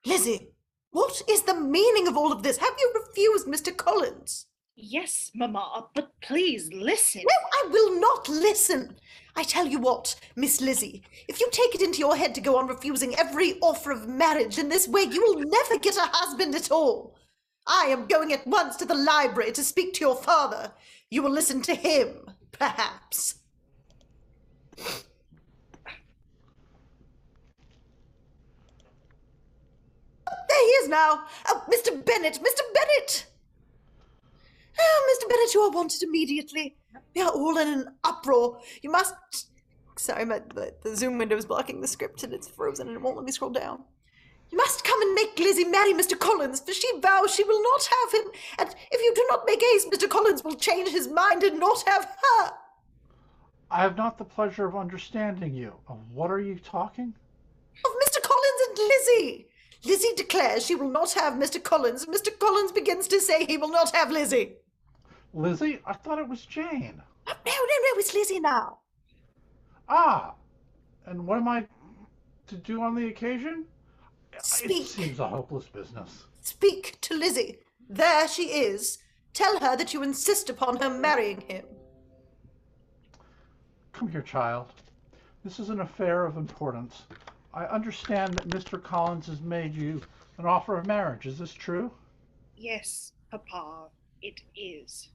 Lizzie, what is the meaning of all of this? Have you refused Mr. Collins? Yes, Mamma, but please listen. No, I will not listen. I tell you what, Miss Lizzie, if you take it into your head to go on refusing every offer of marriage in this way, you will never get a husband at all. I am going at once to the library to speak to your father. You will listen to him, perhaps. There he is now. Oh, Mr. Bennett, Mr. Bennett! Oh, Mr. Bennett, you are wanted immediately. We are all in an uproar. You must... Sorry, the Zoom window is blocking the script and it's frozen and it won't let me scroll down. You must come and make Lizzie marry Mr. Collins, for she vows she will not have him, and if you do not make haste, Mr. Collins will change his mind and not have her. I have not the pleasure of understanding you. Of what are you talking? Of Mr. Collins and Lizzie. Lizzie declares she will not have Mr. Collins, and Mr. Collins begins to say he will not have Lizzie. Lizzie? I thought it was Jane. No, it's Lizzie now. Ah, and what am I to do on the occasion? Speak. It seems a hopeless business. Speak to Lizzie. There she is. Tell her that you insist upon her marrying him. Come here, child. This is an affair of importance. I understand that Mr. Collins has made you an offer of marriage. Is this true? Yes, Papa, it is.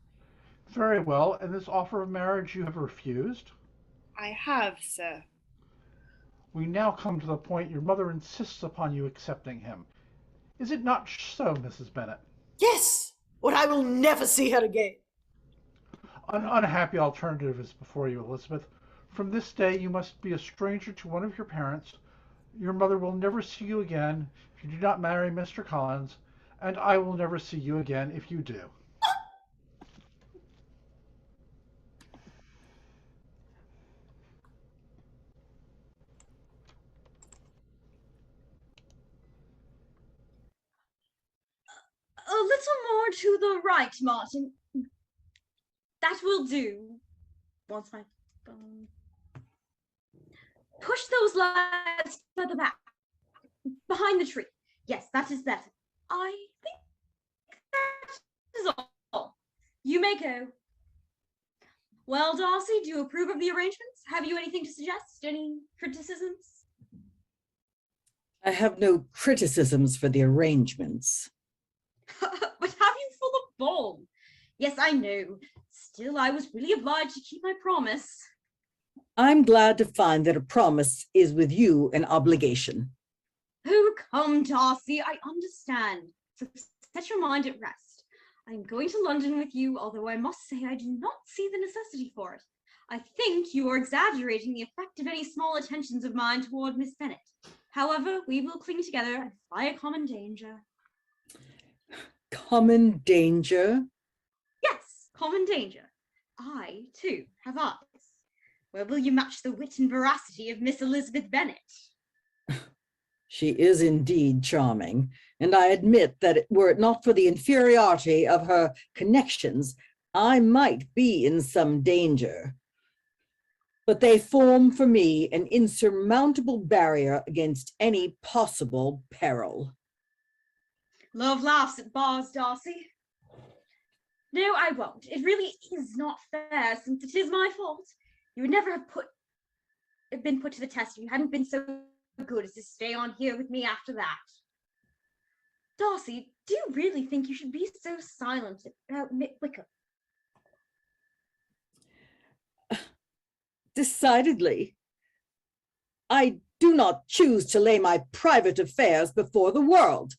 Very well. And this offer of marriage you have refused? I have, sir. We now come to the point your mother insists upon you accepting him. Is it not so, Mrs. Bennet? Yes, or I will never see her again. An unhappy alternative is before you, Elizabeth. From this day you must be a stranger to one of your parents. Your mother will never see you again if you do not marry Mr. Collins, and I will never see you again if you do. A little more to the right, Martin. That will do. Once I push those lights further back, behind the tree. Yes, that is better. I think that is all. You may go. Well, Darcy, do you approve of the arrangements? Have you anything to suggest? Any criticisms? I have no criticisms for the arrangements. But have you full of ball? Yes, I know. Still, I was really obliged to keep my promise. I'm glad to find that a promise is with you an obligation. Oh, come, Darcy, I understand. So set your mind at rest. I'm going to London with you, although I must say I do not see the necessity for it. I think you are exaggerating the effect of any small attentions of mine toward Miss Bennet. However, we will cling together and fly a common danger. Common danger? Yes, common danger. I, too, have eyes. Where will you match the wit and veracity of Miss Elizabeth Bennet? She is indeed charming, and I admit that were it not for the inferiority of her connections, I might be in some danger. But they form for me an insurmountable barrier against any possible peril. Love laughs at bars, Darcy. No, I won't. It really is not fair, since it is my fault. You would never have been put to the test if you hadn't been so good as to stay on here with me after that. Darcy, do you really think you should be so silent about Wickham? Decidedly. I do not choose to lay my private affairs before the world.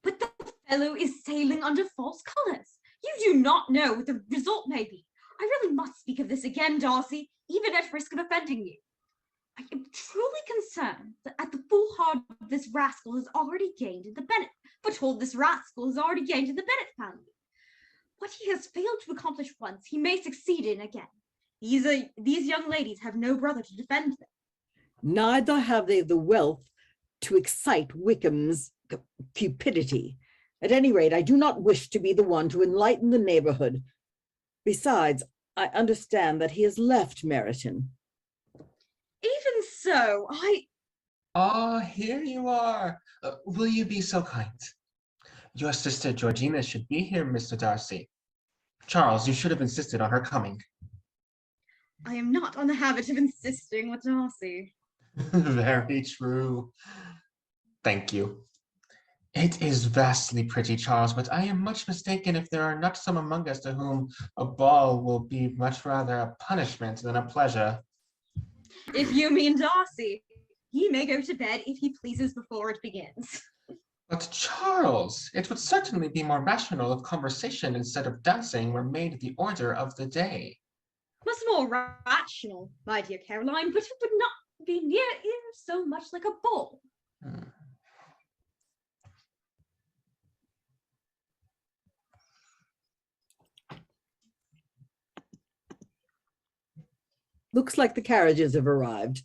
But the fellow is sailing under false colours. You do not know what the result may be. I really must speak of this again, Darcy, even at risk of offending you. I am truly concerned that at the foolhardy this rascal has already gained in the Bennett, but told this rascal has already gained in the Bennett family. What he has failed to accomplish once, he may succeed in again. These young ladies have no brother to defend them. Neither have they the wealth to excite Wickham's cupidity. At any rate, I do not wish to be the one to enlighten the neighborhood. Besides, I understand that he has left Meryton. Even so, Ah, here you are. Will you be so kind? Your sister Georgina should be here, Mr. Darcy. Charles, you should have insisted on her coming. I am not on the habit of insisting with Darcy. Very true. Thank you. It is vastly pretty, Charles, but I am much mistaken if there are not some among us to whom a ball will be much rather a punishment than a pleasure. If you mean Darcy, he may go to bed if he pleases before it begins. But Charles, it would certainly be more rational if conversation instead of dancing were made the order of the day. Much more rational, my dear Caroline, but it would not be near so much like a ball. Looks like the carriages have arrived.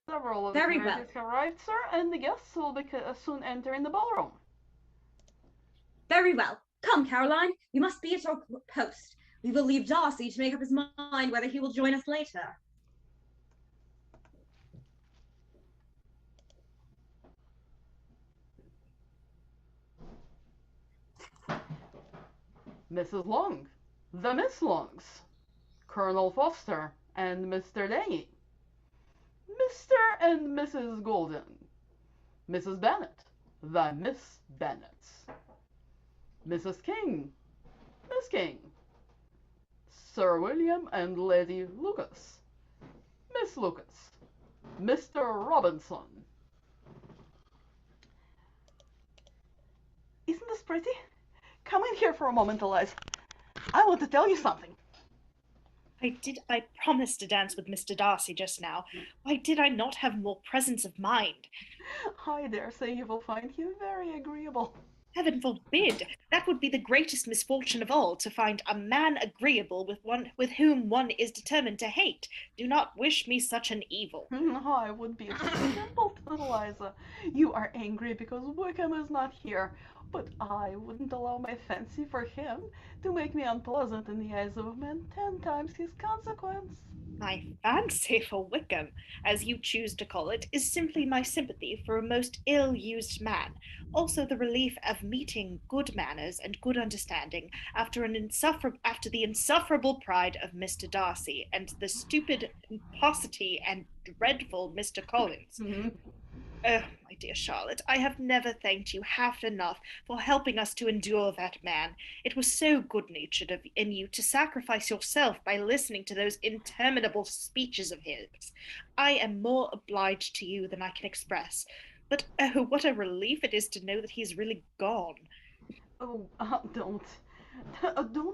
Several of the Very carriages have arrived, sir, and the guests will be soon entering the ballroom. Very well. Come, Caroline, we must be at our post. We will leave Darcy to make up his mind whether he will join us later. Mrs. Long, the Miss Longs. Colonel Foster and Mr. Denny, Mr. and Mrs. Golden, Mrs. Bennett, the Miss Bennets, Mrs. King, Miss King, Sir William and Lady Lucas, Miss Lucas, Mr. Robinson. Isn't this pretty? Come in here for a moment, Eliza. I want to tell you something. I promised to dance with Mr. Darcy just now. Why did I not have more presence of mind? I dare say you will find him very agreeable. Heaven forbid! That would be the greatest misfortune of all, to find a man agreeable with whom one is determined to hate. Do not wish me such an evil. I would be simple, Eliza. You are angry because Wickham is not here, but I wouldn't allow my fancy for him to make me unpleasant in the eyes of a man 10 times his consequence. My fancy for Wickham, as you choose to call it, is simply my sympathy for a most ill-used man, also the relief of meeting good manners and good understanding after the insufferable pride of Mr. Darcy and the stupid pomposity and dreadful Mr. Collins. Oh, my dear Charlotte, I have never thanked you half enough for helping us to endure that man. It was so good-natured in you to sacrifice yourself by listening to those interminable speeches of his. I am more obliged to you than I can express. But oh, what a relief it is to know that he's really gone. Oh, don't,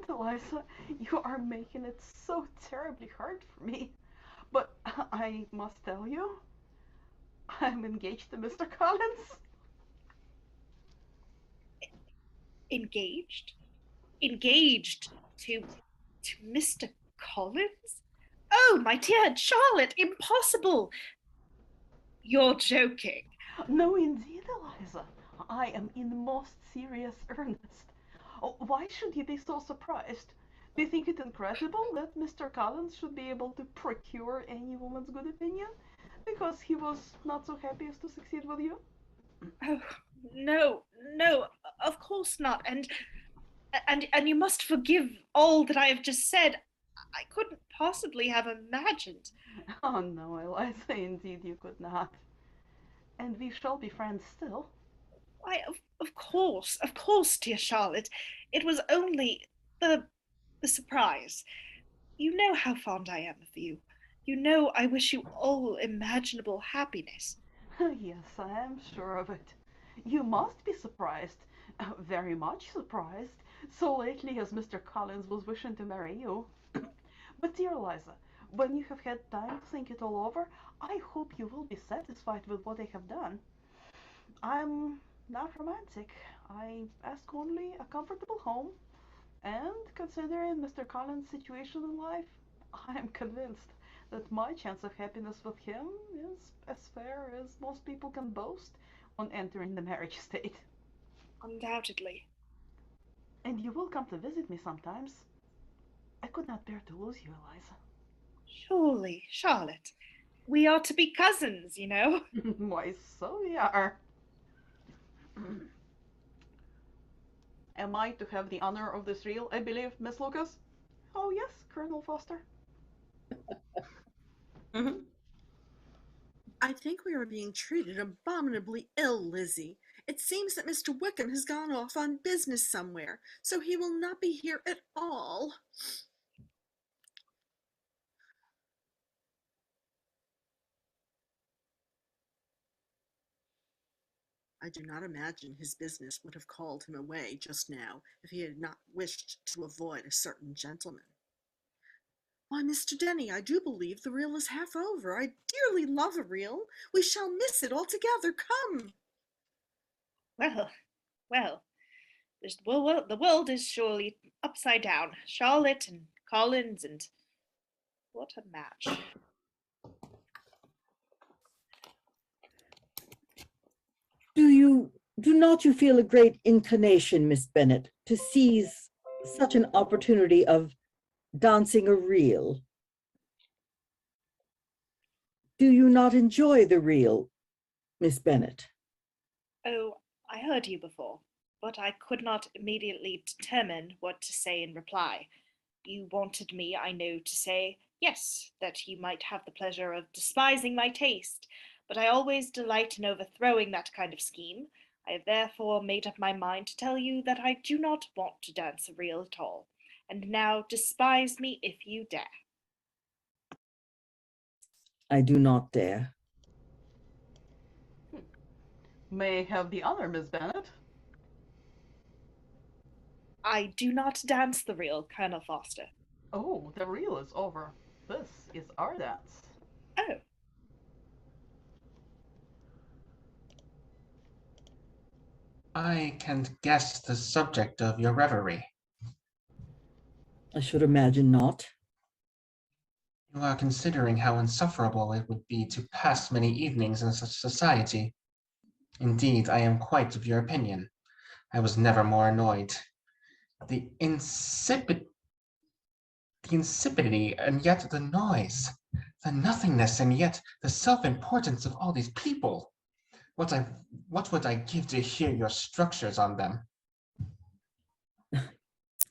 Eliza. You are making it so terribly hard for me. But I must tell you, I'm engaged to Mr. Collins. Engaged? Engaged to Mr. Collins? Oh, my dear Charlotte, impossible! You're joking. No, indeed, Eliza. I am in most serious earnest. Oh, why should you be so surprised? Do you think it incredible that Mr. Collins should be able to procure any woman's good opinion because he was not so happy as to succeed with you? Oh, no, of course not. And you must forgive all that I have just said. I couldn't possibly have imagined. Oh, no, Eliza, indeed you could not. And we shall be friends still. Why, of course, dear Charlotte. It was only the surprise. You know how fond I am of you. You know I wish you all imaginable happiness. Yes, I am sure of it. You must be surprised, very much surprised, so lately as Mr. Collins was wishing to marry you. But dear Eliza, when you have had time to think it all over, I hope you will be satisfied with what I have done. I'm not romantic. I ask only a comfortable home, and considering Mr. Collins' situation in life, I am convinced that my chance of happiness with him is as fair as most people can boast on entering the marriage state. Undoubtedly. And you will come to visit me sometimes. I could not bear to lose you, Eliza. Surely, Charlotte. We are to be cousins, you know. Why, so we are. Am I to have the honor of this reel, I believe, Miss Lucas? Oh, yes, Colonel Foster. I think we are being treated abominably ill, Lizzie. It seems that Mr. Wickham has gone off on business somewhere, so he will not be here at all. I do not imagine his business would have called him away just now if he had not wished to avoid a certain gentleman. Why, Mr. Denny, I do believe the reel is half over. I dearly love a reel. We shall miss it altogether. Come. Well, the world is surely upside down. Charlotte and Collins and what a match. Do not you feel a great inclination, Miss Bennett, to seize such an opportunity of dancing a reel? Do you not enjoy the reel, Miss Bennett? Oh, I heard you before, but I could not immediately determine what to say in reply. You wanted me, I know, to say, yes, that you might have the pleasure of despising my taste, but I always delight in overthrowing that kind of scheme. I have therefore made up my mind to tell you that I do not want to dance a reel at all, and now despise me if you dare. I do not dare. May I have the honor, Miss Bennett? I do not dance the reel, Colonel Foster. Oh, the reel is over. This is our dance. Oh. I can guess the subject of your reverie. I should imagine not. You are considering how insufferable it would be to pass many evenings in such society. Indeed, I am quite of your opinion. I was never more annoyed. The insipidity and yet the noise, the nothingness and yet the self-importance of all these people. What would I give to hear your structures on them?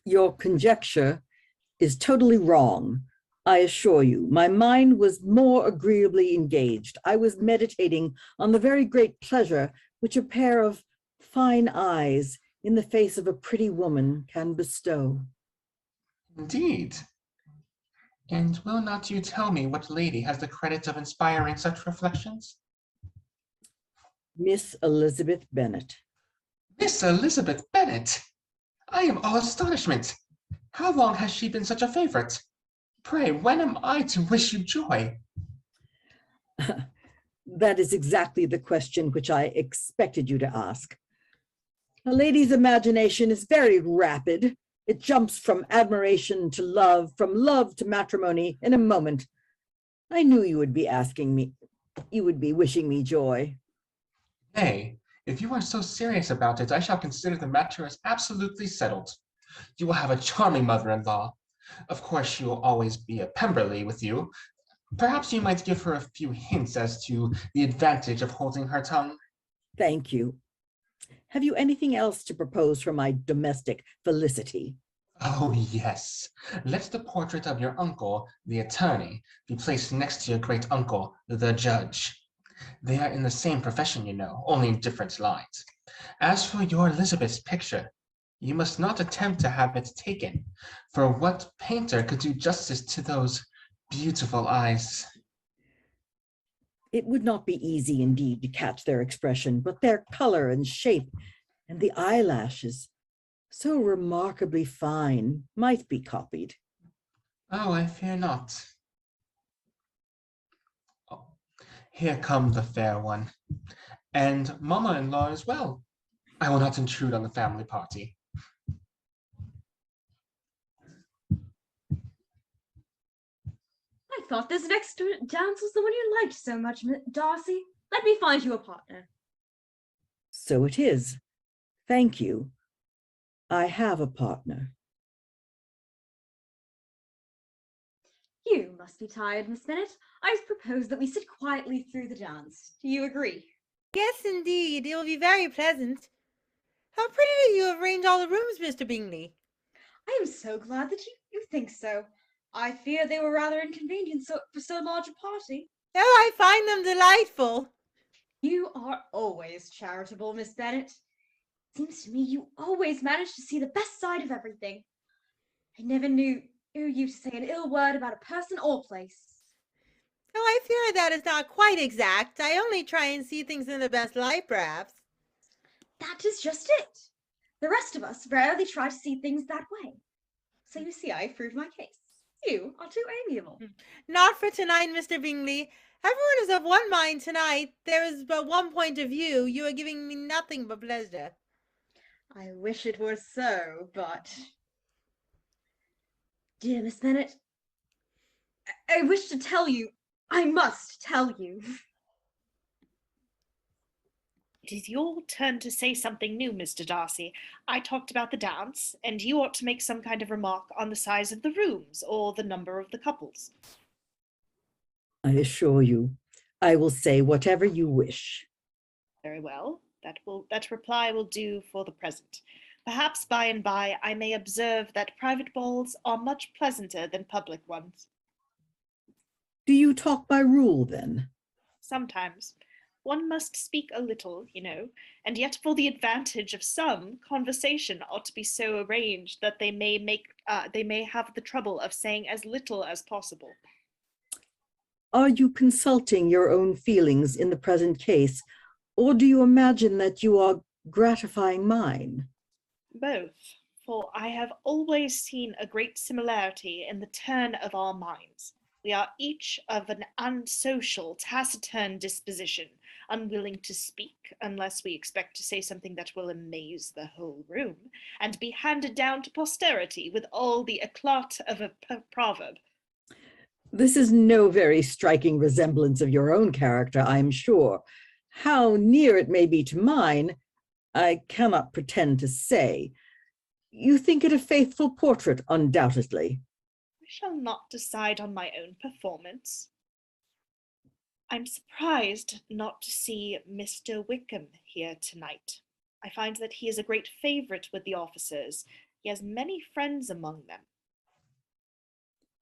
Your conjecture is totally wrong. I assure you, my mind was more agreeably engaged. I was meditating on the very great pleasure which a pair of fine eyes in the face of a pretty woman can bestow. Indeed. And will not you tell me what lady has the credit of inspiring such reflections? Miss Elizabeth Bennett. Miss Elizabeth Bennett! I am all astonishment. How long has she been such a favorite? Pray, when am I to wish you joy? That is exactly the question which I expected you to ask. A lady's imagination is very rapid. It jumps from admiration to love, from love to matrimony in a moment. I knew you would be asking me, you would be wishing me joy. Nay, if you are so serious about it, I shall consider the matter as absolutely settled. You will have a charming mother-in-law. Of course, she will always be a Pemberley with you. Perhaps you might give her a few hints as to the advantage of holding her tongue. Thank you. Have you anything else to propose for my domestic felicity? Oh, yes. Let the portrait of your uncle, the attorney, be placed next to your great uncle, the judge. They are in the same profession, you know, only in different lines. As for your Elizabeth's picture, you must not attempt to have it taken, for what painter could do justice to those beautiful eyes? It would not be easy indeed to catch their expression, but their color and shape and the eyelashes, so remarkably fine, might be copied. Oh, I fear not. Oh, here come the fair one, and mamma-in-law as well. I will not intrude on the family party. I thought this next dance was the one you liked so much, Darcy. Let me find you a partner. So it is. Thank you. I have a partner. You must be tired, Miss Bennett. I propose that we sit quietly through the dance. Do you agree? Yes, indeed. It will be very pleasant. How prettily you have arranged all the rooms, Mr. Bingley. I am so glad that you think so. I fear they were rather inconvenient for so large a party. Oh, I find them delightful. You are always charitable, Miss Bennett. Seems to me you always manage to see the best side of everything. I never knew you to say an ill word about a person or place. Oh, I fear that is not quite exact. I only try and see things in the best light, perhaps. That is just it. The rest of us rarely try to see things that way. So you see, I proved my case. You are too amiable. Not for tonight, Mr. Bingley. Everyone is of one mind tonight. There is but one point of view. You are giving me nothing but pleasure. I wish it were so, but... Dear Miss Bennett, I wish to tell you, I must tell you. It is your turn to say something new, Mr. Darcy. I talked about the dance, and you ought to make some kind of remark on the size of the rooms or the number of the couples. I assure you, I will say whatever you wish. Very well. That reply will do for the present. Perhaps by and by I may observe that private balls are much pleasanter than public ones. Do you talk by rule then? Sometimes. One must speak a little, you know, and yet for the advantage of some, conversation ought to be so arranged that they may have the trouble of saying as little as possible. Are you consulting your own feelings in the present case, or do you imagine that you are gratifying mine? Both, for I have always seen a great similarity in the turn of our minds. We are each of an unsocial, taciturn disposition, unwilling to speak unless we expect to say something that will amaze the whole room, and be handed down to posterity with all the eclat of a proverb. This is no very striking resemblance of your own character, I am sure. How near it may be to mine, I cannot pretend to say. You think it a faithful portrait, undoubtedly. I shall not decide on my own performance. I'm surprised not to see Mr. Wickham here tonight. I find that he is a great favourite with the officers. He has many friends among them.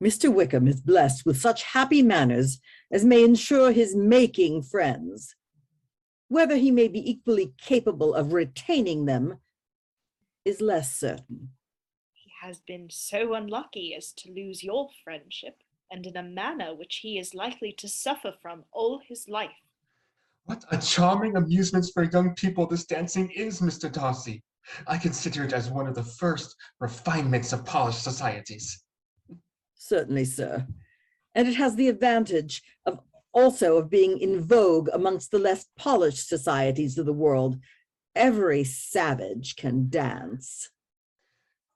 Mr. Wickham is blessed with such happy manners as may ensure his making friends. Whether he may be equally capable of retaining them is less certain. He has been so unlucky as to lose your friendship, and in a manner which he is likely to suffer from all his life. What a charming amusement for young people this dancing is, Mr. Darcy. I consider it as one of the first refinements of polished societies. Certainly, sir. And it has the advantage of also of being in vogue amongst the less polished societies of the world. Every savage can dance.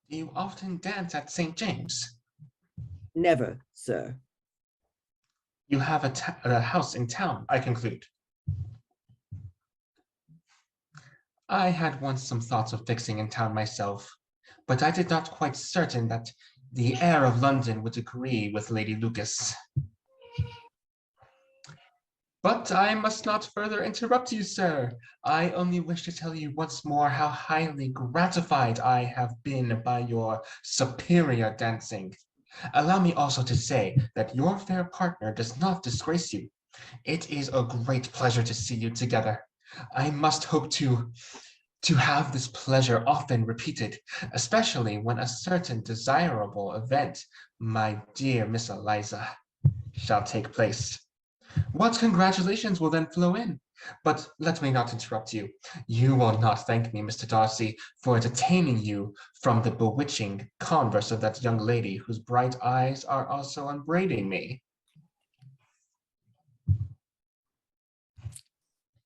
Do you often dance at St. James? Never, sir. You have a house in town, I conclude. I had once some thoughts of fixing in town myself, but I did not quite certain that the air of London would agree with Lady Lucas. But I must not further interrupt you, sir. I only wish to tell you once more how highly gratified I have been by your superior dancing. Allow me also to say that your fair partner does not disgrace you. It is a great pleasure to see you together. I must hope to have this pleasure often repeated, especially when a certain desirable event, my dear Miss Eliza, shall take place. What congratulations will then flow in? But let me not interrupt you. You will not thank me, Mr. Darcy, for detaining you from the bewitching converse of that young lady whose bright eyes are also upbraiding me.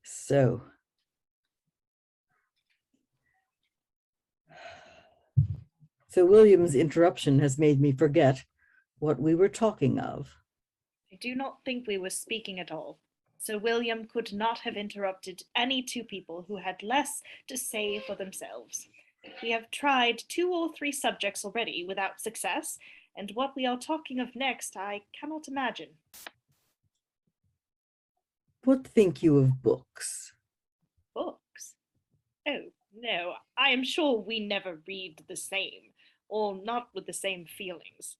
So, Sir William's interruption has made me forget what we were talking of. I do not think we were speaking at all. Sir William could not have interrupted any two people who had less to say for themselves. We have tried 2 or 3 subjects already without success, and what we are talking of next I cannot imagine. What think you of books? Books? Oh, no, I am sure we never read the same, or not with the same feelings.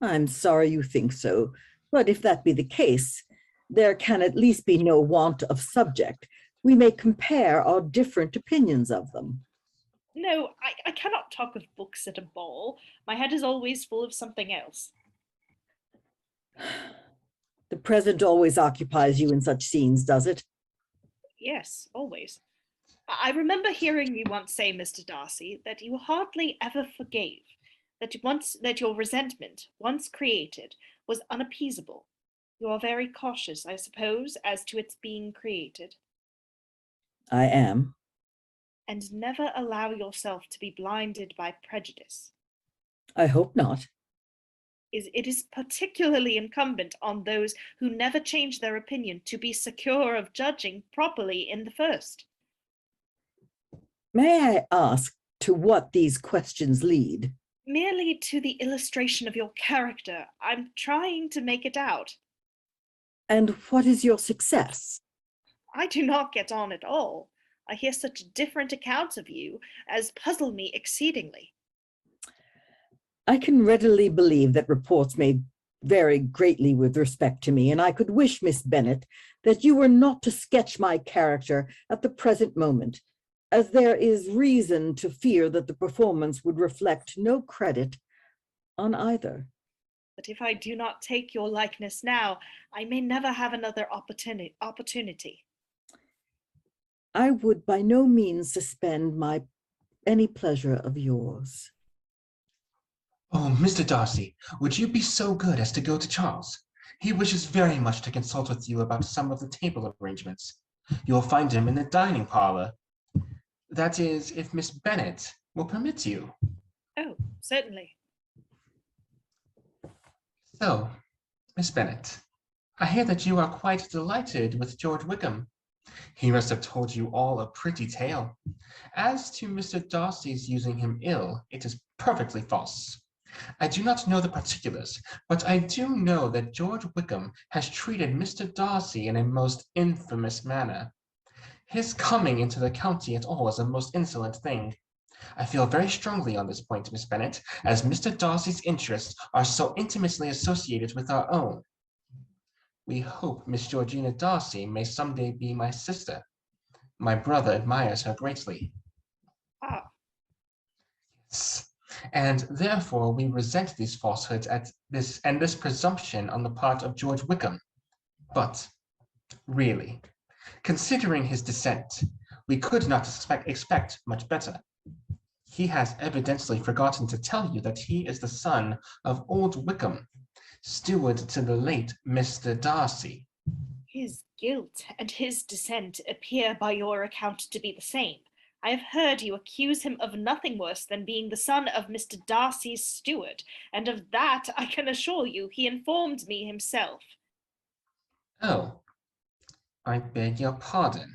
I'm sorry you think so, but if that be the case, there can at least be no want of subject. We may compare our different opinions of them. No, I cannot talk of books at a ball. My head is always full of something else. The present always occupies you in such scenes, does it? Yes, always. I remember hearing you once say, Mr. Darcy, that you hardly ever forgave, that your resentment, once created, was unappeasable. You are very cautious, I suppose, as to its being created. I am. And never allow yourself to be blinded by prejudice. I hope not. It is particularly incumbent on those who never change their opinion to be secure of judging properly in the first. May I ask to what these questions lead? Merely to the illustration of your character. I'm trying to make it out. And what is your success? I do not get on at all. I hear such different accounts of you as puzzle me exceedingly. I can readily believe that reports may vary greatly with respect to me, and I could wish, Miss Bennet, that you were not to sketch my character at the present moment, as there is reason to fear that the performance would reflect no credit on either. But if I do not take your likeness now, I may never have another opportunity. I would by no means suspend any pleasure of yours. Oh, Mr. Darcy, would you be so good as to go to Charles? He wishes very much to consult with you about some of the table arrangements. You will find him in the dining parlor. That is, if Miss Bennet will permit you. Oh, certainly. So, Miss Bennet, I hear that you are quite delighted with George Wickham. He must have told you all a pretty tale. As to Mr. Darcy's using him ill, it is perfectly false. I do not know the particulars, but I do know that George Wickham has treated Mr. Darcy in a most infamous manner. His coming into the county at all is a most insolent thing. I feel very strongly on this point, Miss Bennet, as Mr. Darcy's interests are so intimately associated with our own. We hope Miss Georgina Darcy may someday be my sister. My brother admires her greatly. Ah. Yes. And therefore we resent these falsehoods and this presumption on the part of George Wickham. But really, considering his descent, we could not expect much better. He has evidently forgotten to tell you that he is the son of old Wickham, steward to the late Mr. Darcy. His guilt and his descent appear by your account to be the same. I have heard you accuse him of nothing worse than being the son of Mr. Darcy's steward, and of that I can assure you he informed me himself. Oh, I beg your pardon.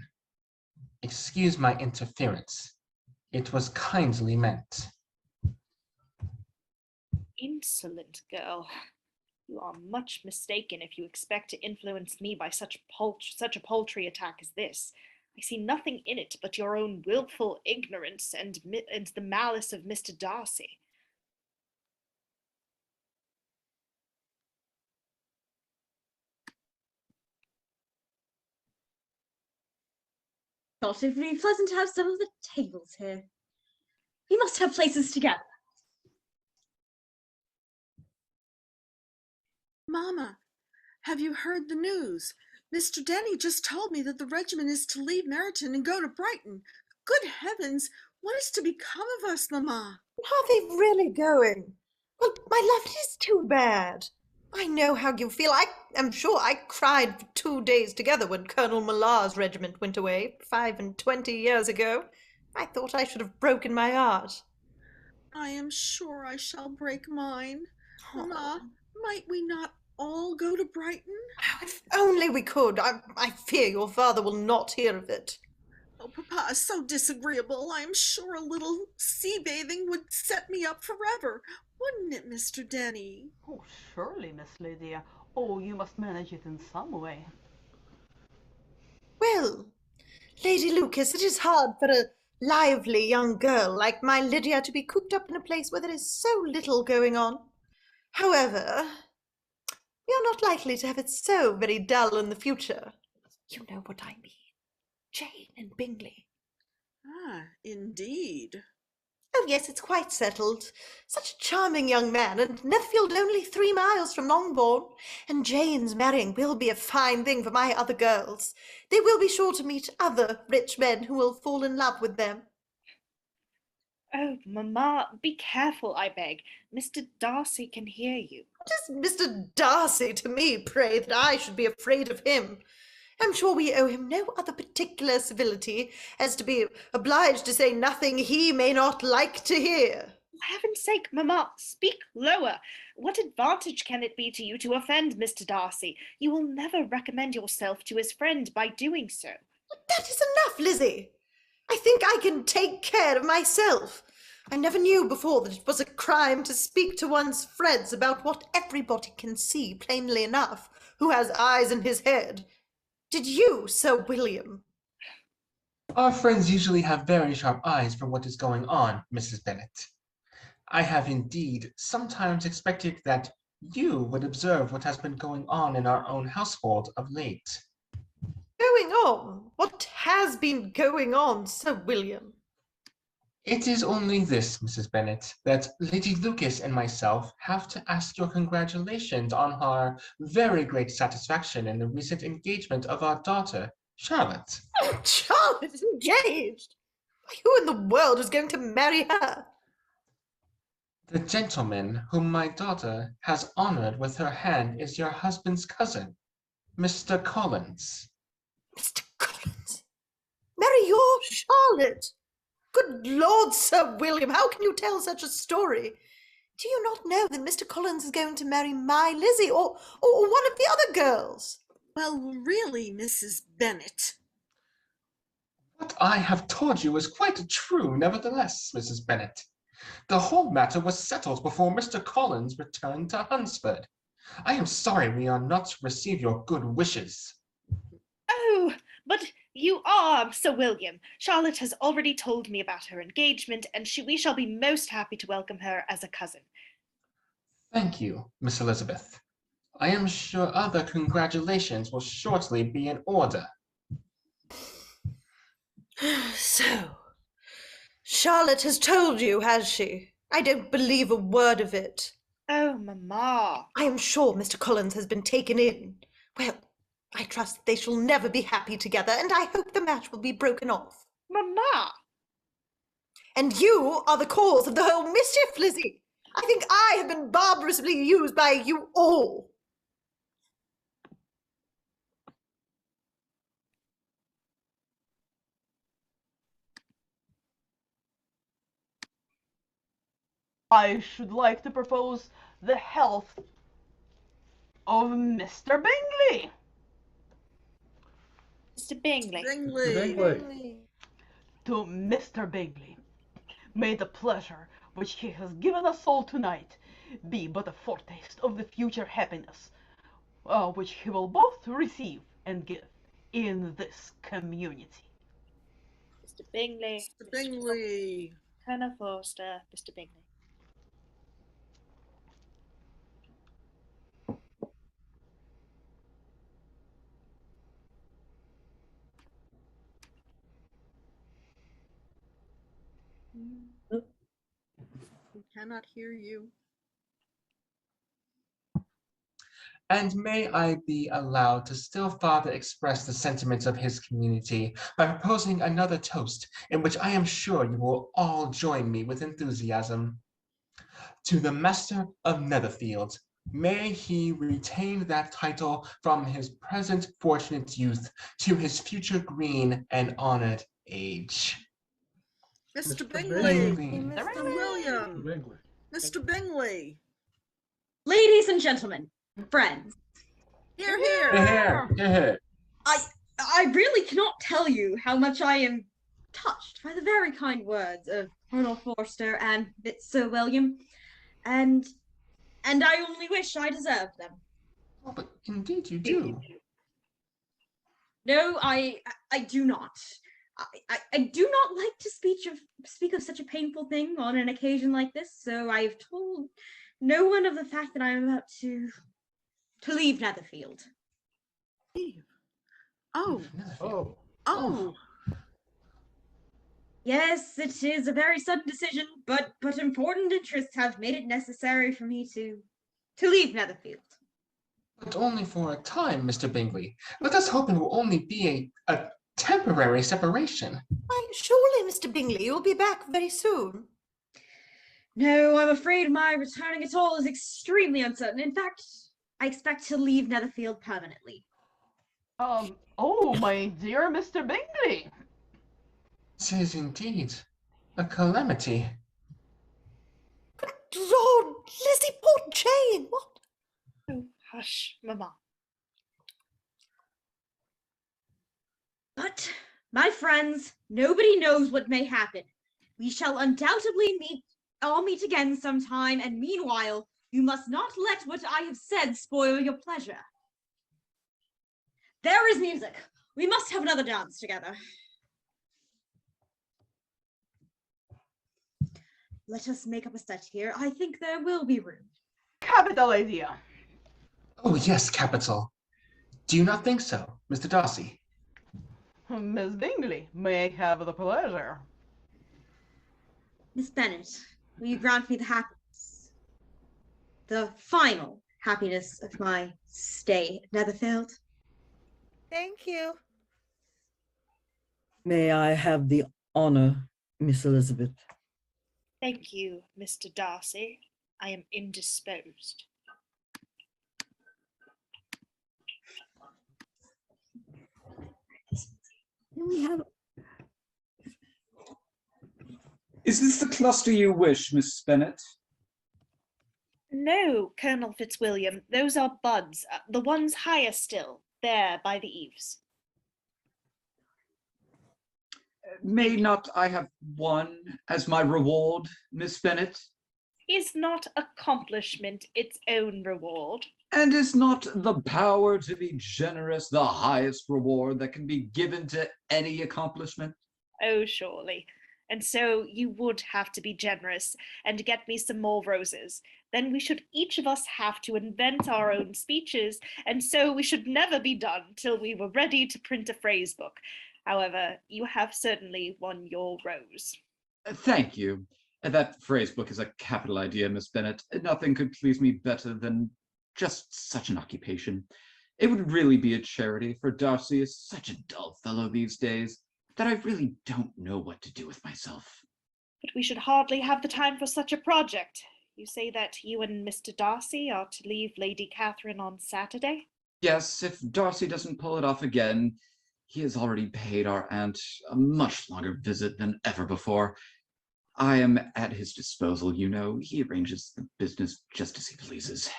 Excuse my interference. It was kindly meant. Insolent girl. You are much mistaken if you expect to influence me by such a paltry attack as this. I see nothing in it but your own wilful ignorance and the malice of Mr. Darcy. Thought it would be pleasant to have some of the tables here. We must have places together. Mama, have you heard the news? Mr. Denny just told me that the regiment is to leave Meryton and go to Brighton. Good heavens, what is to become of us, Mamma? Are they really going? Well, my love, it is too bad. I know how you feel. I am sure I cried for 2 days together when Colonel Millar's regiment went away 25 years ago. I thought I should have broken my heart. I am sure I shall break mine. Mamma, might we not all go to Brighton? Oh, if only we could. I fear your father will not hear of it. Oh, Papa is so disagreeable. I am sure a little sea bathing would set me up forever. Wouldn't it, Mr. Denny? Oh, surely, Miss Lydia. Oh, you must manage it in some way. Well, Lady Lucas, it is hard for a lively young girl like my Lydia to be cooped up in a place where there is so little going on. However, we are not likely to have it so very dull in the future. You know what I mean. Jane and Bingley. Ah, indeed. Oh, yes, it's quite settled. Such a charming young man, and Netherfield only 3 miles from Longbourn. And Jane's marrying will be a fine thing for my other girls. They will be sure to meet other rich men who will fall in love with them. Oh, Mamma, be careful, I beg. Mr. Darcy can hear you. What is Mr. Darcy to me, pray, that I should be afraid of him? I'm sure we owe him no other particular civility as to be obliged to say nothing he may not like to hear. For heaven's sake, Mamma, speak lower. What advantage can it be to you to offend Mr. Darcy? You will never recommend yourself to his friend by doing so. That is enough, Lizzie. I think I can take care of myself. I never knew before that it was a crime to speak to one's friends about what everybody can see plainly enough, who has eyes in his head. Did you, Sir William? Our friends usually have very sharp eyes for what is going on, Mrs. Bennet. I have indeed sometimes expected that you would observe what has been going on in our own household of late. Going on? What has been going on, Sir William? It is only this, Mrs. Bennet, that Lady Lucas and myself have to ask your congratulations on our very great satisfaction in the recent engagement of our daughter, Charlotte. Oh, Charlotte is engaged! Why, who in the world is going to marry her? The gentleman whom my daughter has honored with her hand is your husband's cousin, Mr. Collins. Mr. Collins? Marry your Charlotte? Good Lord, Sir William, how can you tell such a story? Do you not know that Mr. Collins is going to marry my Lizzie or one of the other girls? Well, really, Mrs. Bennet. What I have told you is quite true, nevertheless, Mrs. Bennet. The whole matter was settled before Mr. Collins returned to Hunsford. I am sorry we are not to receive your good wishes. Oh, but you are, Sir William. Charlotte has already told me about her engagement, and we shall be most happy to welcome her as a cousin. Thank you, Miss Elizabeth. I am sure other congratulations will shortly be in order. So, Charlotte has told you, has she? I don't believe a word of it. Oh, Mamma. I am sure Mr. Collins has been taken in. Well, I trust that they shall never be happy together, and I hope the match will be broken off. Mamma! And you are the cause of the whole mischief, Lizzie. I think I have been barbarously used by you all. I should like to propose the health of Mr. Bingley. Mr. Bingley. Bingley. To Mr. Bingley, may the pleasure which he has given us all tonight be but a foretaste of the future happiness which he will both receive and give in this community. Mr. Bingley. Mr. Bingley. Colonel Forster, Mr. Bingley. We cannot hear you. And may I be allowed to still farther express the sentiments of his community by proposing another toast in which I am sure you will all join me with enthusiasm. To the Master of Netherfield, may he retain that title from his present fortunate youth to his future green and honored age. Mr. Bingley. Mr. William. Bingley. Mr. Bingley. Ladies and gentlemen, friends, Here, here. Here. I really cannot tell you how much I am touched by the very kind words of Colonel Forster and Sir William, and I only wish I deserved them. Oh, but indeed you do. No, I do not. I do not like to speak of such a painful thing on an occasion like this, so I have told no one of the fact that I am about to leave Netherfield. Leave. Oh. Oh. Oh. Yes, it is a very sudden decision, but important interests have made it necessary for me to leave Netherfield. But only for a time, Mr. Bingley. Let us hope it will only be a temporary separation. Why, surely, Mr. Bingley, you'll be back very soon. No, I'm afraid my returning at all is extremely uncertain. In fact, I expect to leave Netherfield permanently. Oh, my dear Mr. Bingley. It is indeed a calamity. Good Lord, Lizzie, poor Jane, what? Oh, hush, Mamma. But, my friends, nobody knows what may happen. We shall undoubtedly all meet again sometime, and meanwhile, you must not let what I have said spoil your pleasure. There is music. We must have another dance together. Let us make up a set here. I think there will be room. Capital idea. Oh, yes, capital. Do you not think so, Mr. Darcy? Miss Bingley, may I have the pleasure? Miss Bennett, will you grant me the happiness, the final happiness of my stay at Netherfield? Thank you. May I have the honor, Miss Elizabeth? Thank you, Mr. Darcy. I am indisposed. Is this the cluster you wish, Miss Bennett? No, Colonel Fitzwilliam, those are buds, the ones higher still, there by the eaves. May not I have one as my reward, Miss Bennett? Is not accomplishment its own reward? And is not the power to be generous the highest reward that can be given to any accomplishment? Oh, surely. And so you would have to be generous and get me some more roses. Then we should each of us have to invent our own speeches, and so we should never be done till we were ready to print a phrase book. However, you have certainly won your rose. Thank you. That phrase book is a capital idea, Miss Bennett. Nothing could please me better than just such an occupation. It would really be a charity, for Darcy is such a dull fellow these days that I really don't know what to do with myself. But we should hardly have the time for such a project. You say that you and Mr. Darcy are to leave Lady Catherine on Saturday? Yes, if Darcy doesn't pull it off again, he has already paid our aunt a much longer visit than ever before. I am at his disposal, you know. He arranges the business just as he pleases.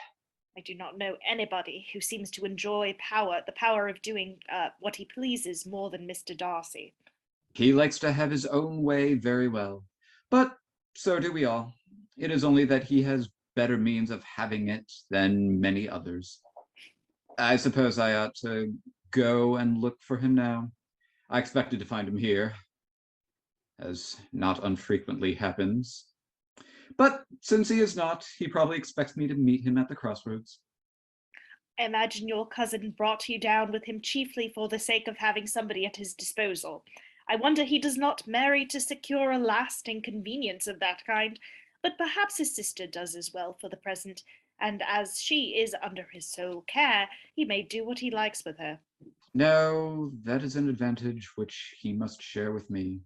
I do not know anybody who seems to enjoy power, the power of doing what he pleases more than Mr. Darcy. He likes to have his own way very well, but so do we all. It is only that he has better means of having it than many others. I suppose I ought to go and look for him now. I expected to find him here, as not unfrequently happens. But since he is not, he probably expects me to meet him at the crossroads. I imagine your cousin brought you down with him chiefly for the sake of having somebody at his disposal. I wonder he does not marry to secure a lasting convenience of that kind, but perhaps his sister does as well for the present, and as she is under his sole care, he may do what he likes with her. No, that is an advantage which he must share with me.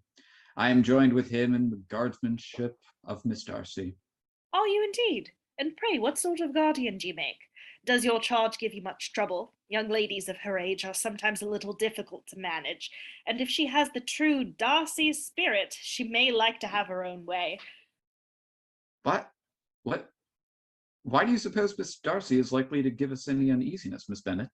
I am joined with him in the guardsmanship of Miss Darcy. Are you indeed? And pray, what sort of guardian do you make? Does your charge give you much trouble? Young ladies of her age are sometimes a little difficult to manage, and if she has the true Darcy spirit, she may like to have her own way. What? Why do you suppose Miss Darcy is likely to give us any uneasiness, Miss Bennet?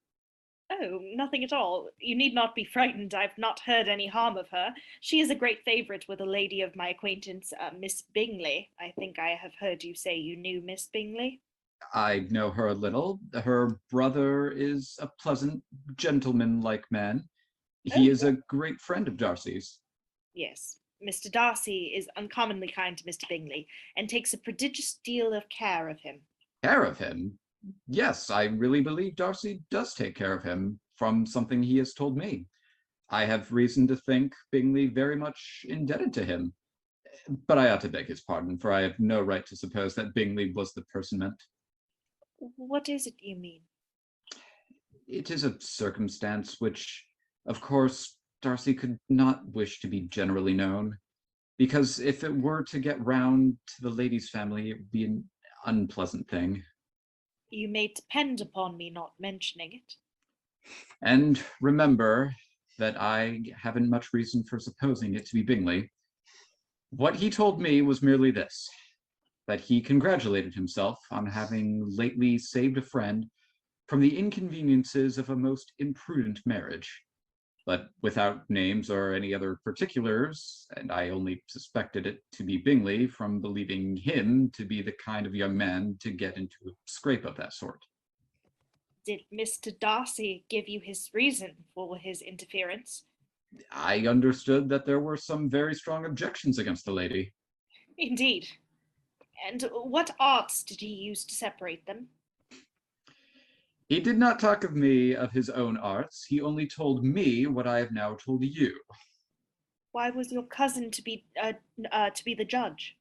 Oh, nothing at all. You need not be frightened. I've not heard any harm of her. She is a great favourite with a lady of my acquaintance, Miss Bingley. I think I have heard you say you knew Miss Bingley. I know her a little. Her brother is a pleasant, gentleman-like man. He is a great friend of Darcy's. Yes. Mr. Darcy is uncommonly kind to Mr. Bingley, and takes a prodigious deal of care of him. Care of him? Yes, I really believe Darcy does take care of him, from something he has told me. I have reason to think Bingley very much indebted to him. But I ought to beg his pardon, for I have no right to suppose that Bingley was the person meant. What is it you mean? It is a circumstance which, of course, Darcy could not wish to be generally known, because if it were to get round to the lady's family, it would be an unpleasant thing. You may depend upon me not mentioning it. And remember that I haven't much reason for supposing it to be Bingley. What he told me was merely this, that he congratulated himself on having lately saved a friend from the inconveniences of a most imprudent marriage, but without names or any other particulars, and I only suspected it to be Bingley from believing him to be the kind of young man to get into a scrape of that sort. Did Mr. Darcy give you his reason for his interference? I understood that there were some very strong objections against the lady. Indeed. And what arts did he use to separate them? He did not talk of me of his own arts. He only told me what I have now told you. Why was your cousin to be the judge?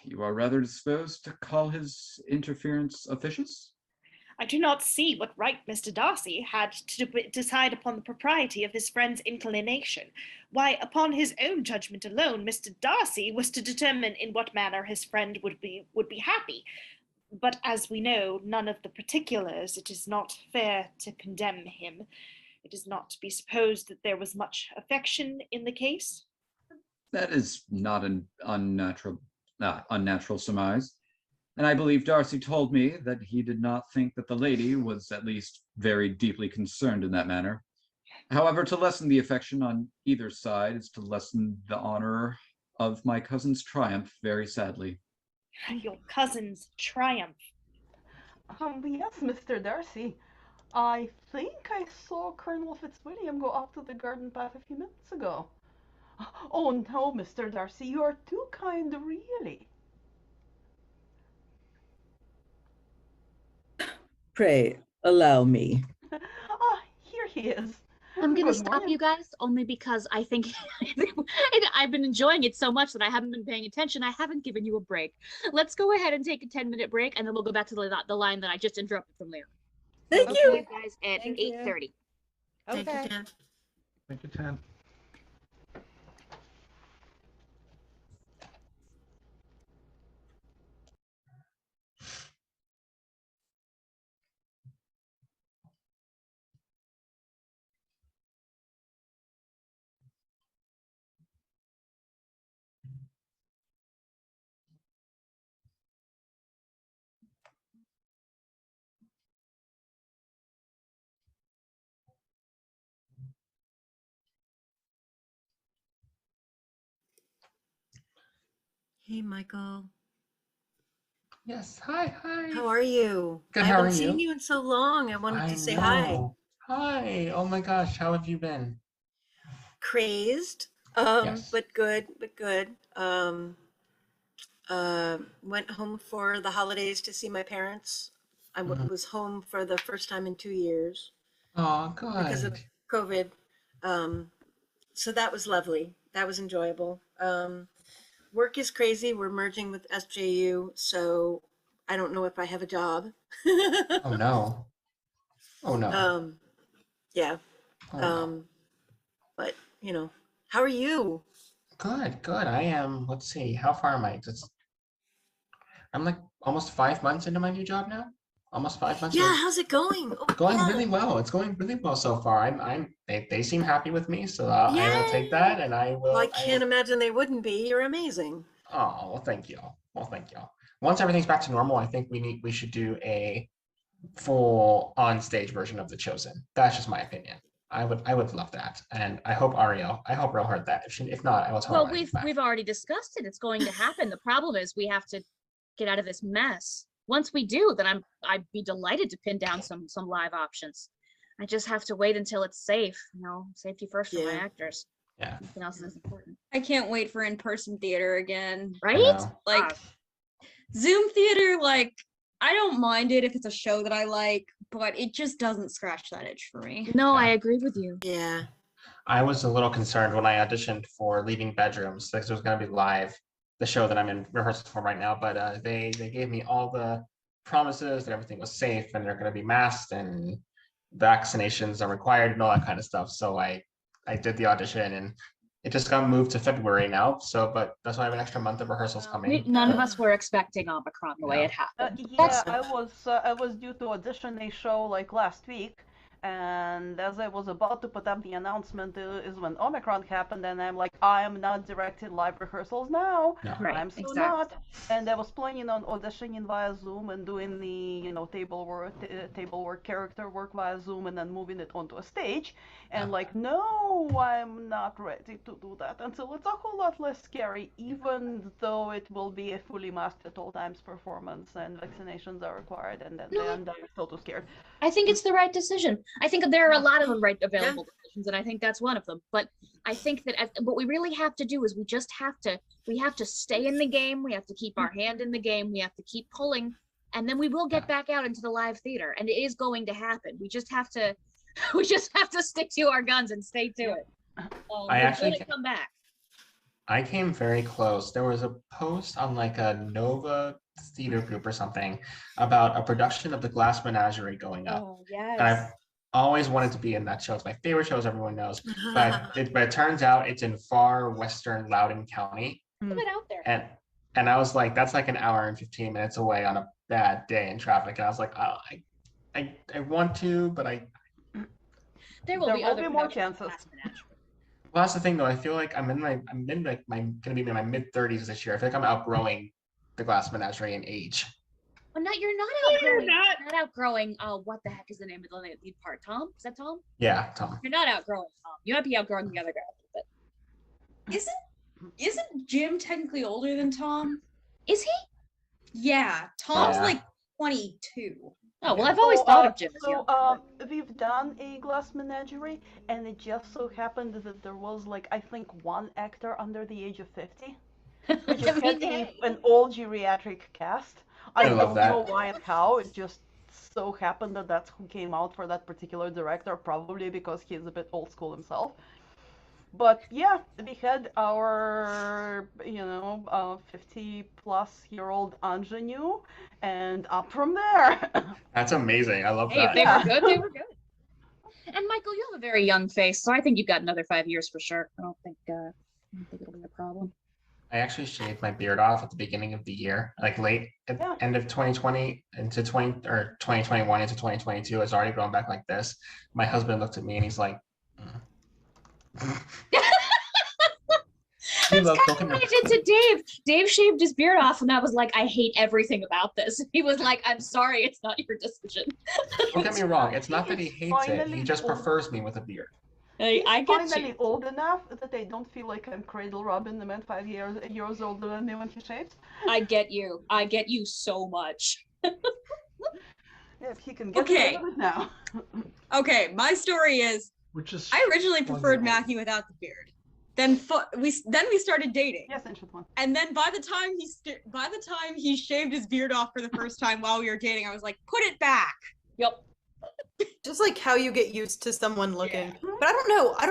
You are rather disposed to call his interference officious? I do not see what right Mr. Darcy had to decide upon the propriety of his friend's inclination. Why, upon his own judgment alone, Mr. Darcy was to determine in what manner his friend would be happy. But as we know none of the particulars, it is not fair to condemn him. It is not to be supposed that there was much affection in the case. That is not an unnatural surmise. And I believe Darcy told me that he did not think that the lady was at least very deeply concerned in that manner. However, to lessen the affection on either side is to lessen the honor of my cousin's triumph, very sadly. Your cousin's triumph. Yes, Mr. Darcy. I think I saw Colonel Fitzwilliam go off to the garden path a few minutes ago. Oh no, Mr. Darcy, you are too kind, really. Pray, allow me. Here he is. I'm gonna Good stop morning. you guys only because I think I've been enjoying it so much that I haven't been paying attention. I haven't given you a break. Let's go ahead and take a 10-minute break, and then we'll go back to the line that I just interrupted from Leon. Thank Okay, you. you guys, at Thank you. 8:30. Thank you, Okay. Dan. Thank you, Tan. Hey, Michael. Yes. Hi. How are you? Good, I how haven't are seen you? you in so long. I wanted I to say hi. know. Hi. Oh my gosh. How have you been? Crazed, Yes. but good, went home for the holidays to see my parents. I Mhm. was home for the first time in 2 years Oh, because of good. COVID. So that was lovely. That was enjoyable. Work is crazy. We're merging with SJU, so I don't know if I have a job. Oh no. Oh no. Yeah. Oh no. But how are you? Good. I am. Let's see. How far am I? I'm like almost 5 months into my new job now. Almost 5 months. Yeah, how's it going? Oh, Going yeah. really well. It's going really well so far. They seem happy with me, so I will take that, and I will. Well, I I will. can't imagine they wouldn't be. You're amazing. Oh, well, thank you. Once everything's back to normal, I think we should do a full on-stage version of The Chosen. That's just my opinion. I would love that, and I hope Ariel heard that. If not, I will tell her. Well, when I get back. we've already discussed it. It's going to happen. The problem is we have to get out of this mess. Once we do, then I'd be delighted to pin down some live options. I just have to wait until it's safe. Safety first for my actors. Yeah. Nothing else is important. I can't wait for in-person theater again. Right? know. Like Zoom theater, like I don't mind it if it's a show that I like, but it just doesn't scratch that itch for me. No, Yeah. I agree with you. Yeah. I was a little concerned when I auditioned for Leaving Bedrooms because it was going to be live, the show that I'm in rehearsal for right now. But they gave me all the promises that everything was safe and they're going to be masked and vaccinations are required and all that kind of stuff. So I did the audition and it just got moved to February now. So, but that's why I have an extra month of rehearsals coming. None of us were expecting Omicron the way it happened. Yeah, I was due to audition a show like last week, and as I was about to put up the announcement is when Omicron happened, and I'm like, I am not directing live rehearsals now. No. Right, I'm so exactly. not. And I was planning on auditioning via Zoom and doing the table work, character work via Zoom, and then moving it onto a stage. And like, no, I'm not ready to do that until it's a whole lot less scary, even though it will be a fully masked at all times performance and vaccinations are required, and then I'm still too scared. I think it's the right decision. I think there are a lot of right available decisions, and I think that's one of them. But I think that what we really have to do is we have to stay in the game. We have to keep our hand in the game. We have to keep pulling, and then we will get back out into the live theater, and it is going to happen. We just have to stick to our guns and stay to it. I actually going to come back. I came very close. There was a post on like a Nova theater group or something about a production of the Glass Menagerie going up. Oh, yes. And I've always wanted to be in that show. It's my favorite show, as everyone knows. But it turns out it's in far western Loudoun County. Put it out there. And I was like, that's like an hour and 15 minutes away on a bad day in traffic. And I was like, oh, I want to, but there will be more chances. Well, that's the thing, though. I feel like I'm gonna be in my mid-30s this year. I feel like I'm outgrowing the Glass Menagerie in age. Well, you're not outgrowing. You're not outgrowing. What the heck is the name of the lead part? Tom? Is that Tom? Yeah, Tom. You're not outgrowing Tom. You might be outgrowing the other guy a little bit. Isn't Jim technically older than Tom? Is he? Yeah, Tom's like 22. Oh, well, I've always thought of Jim as young. We've done a Glass Menagerie, and it just so happened that there was, like, I think one actor under the age of 50. We just had an all geriatric cast. I don't know why and how, it just so happened that that's who came out for that particular director, probably because he's a bit old school himself. But yeah, we had our, 50-plus-year-old ingenue, and up from there. That's amazing. I love that. If they were good, they were good. And Michael, you have a very young face, so I think you've got another 5 years for sure. I don't think it'll be a problem. I actually shaved my beard off at the beginning of the year, like late at the end of 2020 into 2021 into 2022. It's already grown back like this. My husband looked at me and he's like, That's kind of what I did to Dave. Dave shaved his beard off, and I was like, I hate everything about this. He was like, I'm sorry, it's not your decision. Don't get me wrong. It's not that he hates it. He just prefers me with a beard. I get finally old enough that I don't feel like I'm cradle robbing the man 5 years older than me when he shaves. I get you. I get you so much. If he can get rid of it now. Okay, my story is, I originally preferred Matthew without the beard. Then we started dating. Yes, ancient one. And then by the time he shaved his beard off for the first time while we were dating, I was like, put it back. Yep. Just like how you get used to someone looking. Yeah. But I don't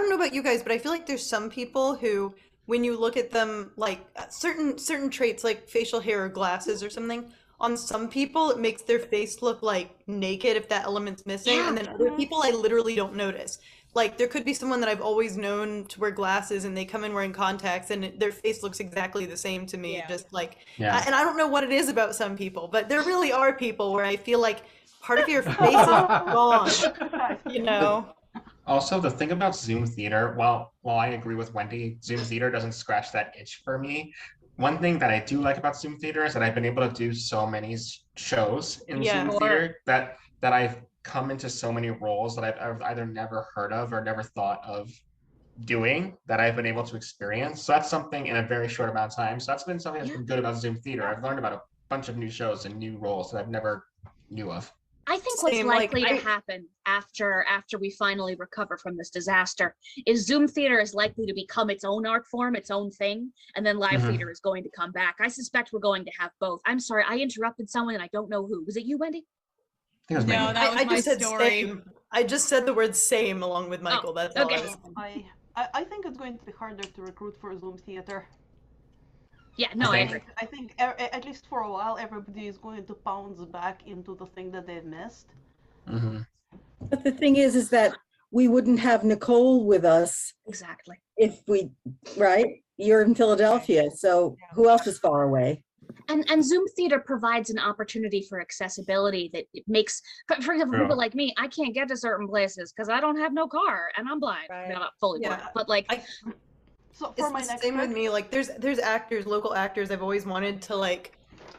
know about you guys, but I feel like there's some people who, when you look at them, like certain traits like facial hair or glasses or something, on some people it makes their face look like naked if that element's missing. Yeah. And then other people I literally don't notice. Like there could be someone that I've always known to wear glasses and they come in wearing contacts and their face looks exactly the same to me. Just like, and I don't know what it is about some people, but there really are people where I feel like part of your face is gone, Also, the thing about Zoom theater, while I agree with Wendy, Zoom theater doesn't scratch that itch for me. One thing that I do like about Zoom theater is that I've been able to do so many shows in Zoom theater that I've come into so many roles that I've either never heard of or never thought of doing that I've been able to experience. So that's something in a very short amount of time. So that's been something that's been good about Zoom theater. I've learned about a bunch of new shows and new roles that I've never knew of. I think what's likely to happen after we finally recover from this disaster is Zoom theater is likely to become its own art form, its own thing, and then live theater is going to come back. I suspect we're going to have both. I'm sorry, I interrupted someone and I don't know who. Was it you, Wendy? No, that was my story. Same. I just said the word same along with Michael. That's all I think it's going to be harder to recruit for Zoom theater. Yeah, no, I agree. I think at least for a while, everybody is going to bounce back into the thing that they've missed. Mm-hmm. But the thing is that we wouldn't have Nicole with us. Exactly. If you're in Philadelphia, so who else is far away? And Zoom theater provides an opportunity for accessibility that it makes, for example, people like me, I can't get to certain places because I don't have no car and I'm blind. Right. Not fully blind, but like. So for my next same with me, like there's actors, local actors I've always wanted to like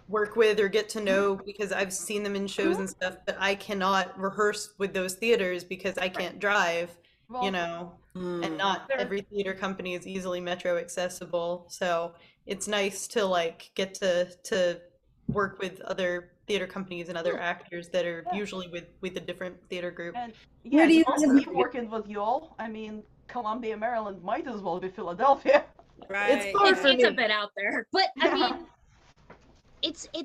work with or get to know because I've seen them in shows and stuff, but I cannot rehearse with those theaters because I can't drive, and not every theater company is easily metro accessible. So it's nice to like get to work with other theater companies and other actors that are usually with a different theater group. And Where do you also live? working with you all. I mean, Columbia, Maryland might as well be Philadelphia. Right. It's far from It's a me. bit out there, but I mean,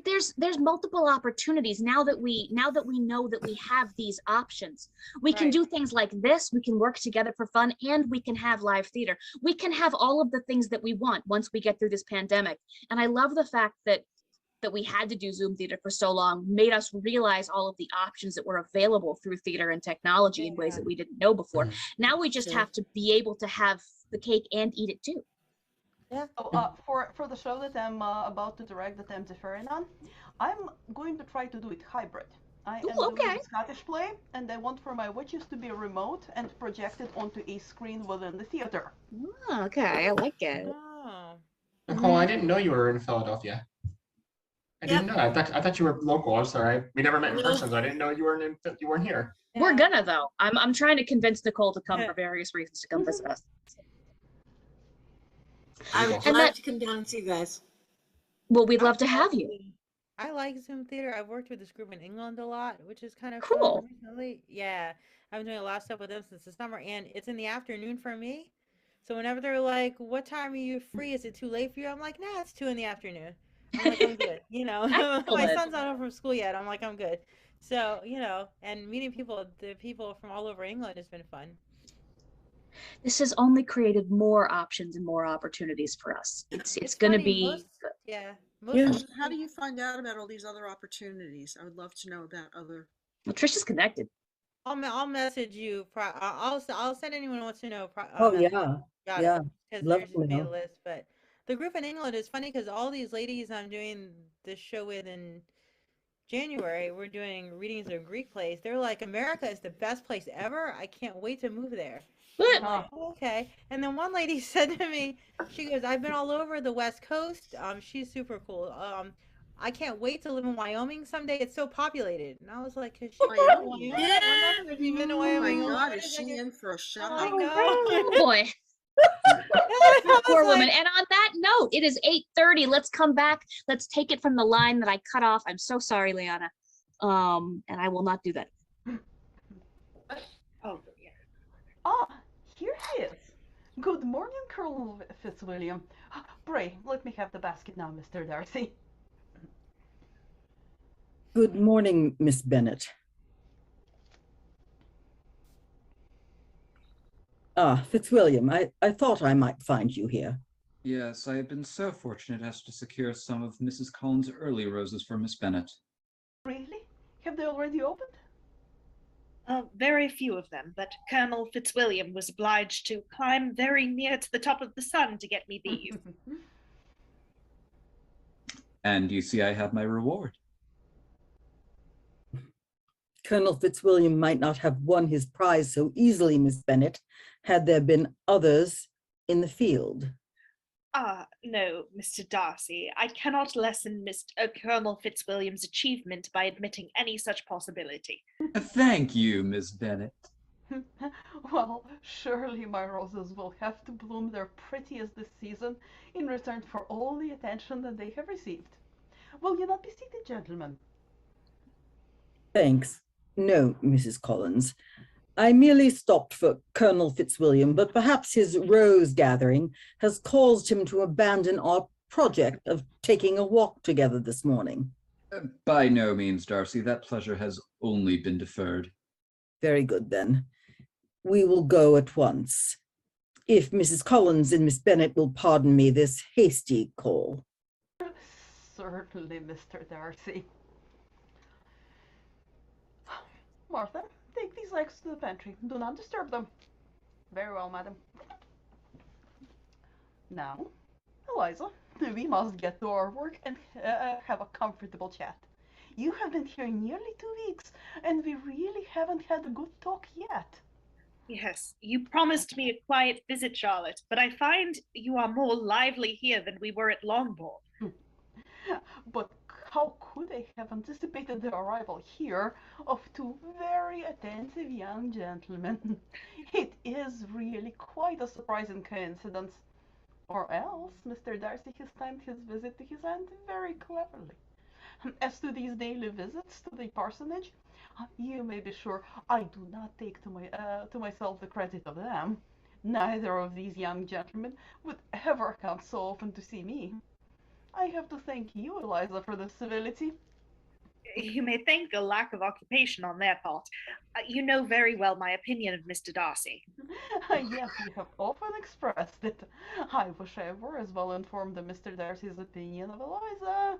there's multiple opportunities now that we know that we have these options. We can Right. do things like this, we can work together for fun, and we can have live theater. We can have all of the things that we want once we get through this pandemic. And I love the fact that we had to do Zoom theater for so long, made us realize all of the options that were available through theater and technology in ways that we didn't know before. Now we just have to be able to have the cake and eat it too. Yeah. So, for the show that I'm about to direct, that I'm deferring on, I'm going to try to do it hybrid. I am doing a Scottish play, and I want for my witches to be remote and projected onto a screen within the theater. Oh, okay, I like it. Oh. Nicole, I didn't know you were in Philadelphia. I didn't know. I thought you were local. I'm sorry. We never met in person, so I didn't know you weren't here. We're gonna though. I'm trying to convince Nicole to come for various reasons to come visit us. I would love to come down and see you guys. Well, we'd love to have you. I like Zoom theater. I've worked with this group in England a lot, which is kind of Cool. fun recently. Yeah, I've been doing a lot of stuff with them since the summer, and it's in the afternoon for me. So whenever they're like, "What time are you free? Is it too late for you?" I'm like, "Nah, it's 2 in the afternoon." I'm like, "I'm good." You know, my Excellent. son's not home from school yet. I'm like, "I'm good." So and meeting the people from all over England has been fun. This has only created more options and more opportunities for us. It's going to funny, be How do you find out about all these other opportunities? I would love to know about other. Well, Trisha's connected. I'll message you. I'll send anyone who wants to know. Oh, message yeah. about Yeah. it, because Love there's to just made a know. list. But the group in England is funny because all these ladies I'm doing this show with in January, we're doing readings of Greek plays. They're like, America is the best place ever. I can't wait to move there. I'm like, "Oh, okay." And then one lady said to me, she goes, "I've been all over the West Coast." She's super cool. I can't wait to live in Wyoming someday. It's so populated. And I was like, "Has she been to Wyoming? I wonder if you've been to Oh my Wyoming. God, is she in for a shock? I know. Oh boy. Poor woman. And on that note, it is 8:30. Let's come back. Let's take it from the line that I cut off. I'm so sorry, Liana. And I will not do that. Oh, yeah. Ah, here he is. Good morning, Colonel Fitzwilliam. Pray, let me have the basket now, Mr. Darcy. Good morning, Miss Bennett. Ah, Fitzwilliam, I thought I might find you here. Yes, I have been so fortunate as to secure some of Mrs. Collins' early roses for Miss Bennett. Really? Have they already opened? Very few of them, but Colonel Fitzwilliam was obliged to climb very near to the top of the sun to get me these. And you see I have my reward. Colonel Fitzwilliam might not have won his prize so easily, Miss Bennett, had there been others in the field. No, Mr. Darcy, I cannot lessen Colonel Fitzwilliam's achievement by admitting any such possibility. Thank you, Miss Bennett. Well, surely my roses will have to bloom their prettiest this season in return for all the attention that they have received. Will you not be seated, gentlemen? Thanks. No, Mrs. Collins. I merely stopped for Colonel Fitzwilliam, but perhaps his rose gathering has caused him to abandon our project of taking a walk together this morning. By no means, Darcy. That pleasure has only been deferred. Very good, then. We will go at once. If Mrs. Collins and Miss Bennett will pardon me this hasty call. Certainly, Mr. Darcy. Martha, take these eggs to the pantry. Do not disturb them. Very well, madam. Now, Eliza, we must get to our work and have a comfortable chat. You have been here nearly 2 weeks, and we really haven't had a good talk yet. Yes, you promised me a quiet visit, Charlotte, but I find you are more lively here than we were at Longbourn. But how could I have anticipated the arrival here of 2 very attentive young gentlemen? It is really quite a surprising coincidence. Or else Mr. Darcy has timed his visit to his aunt very cleverly. As to these daily visits to the parsonage, you may be sure I do not take to myself the credit of them. Neither of these young gentlemen would ever come so often to see me. I have to thank you, Eliza, for the civility. You may thank a lack of occupation on their part. You know very well my opinion of Mr. Darcy. Yes, you have often expressed it. I wish I were as well informed of Mr. Darcy's opinion of Eliza.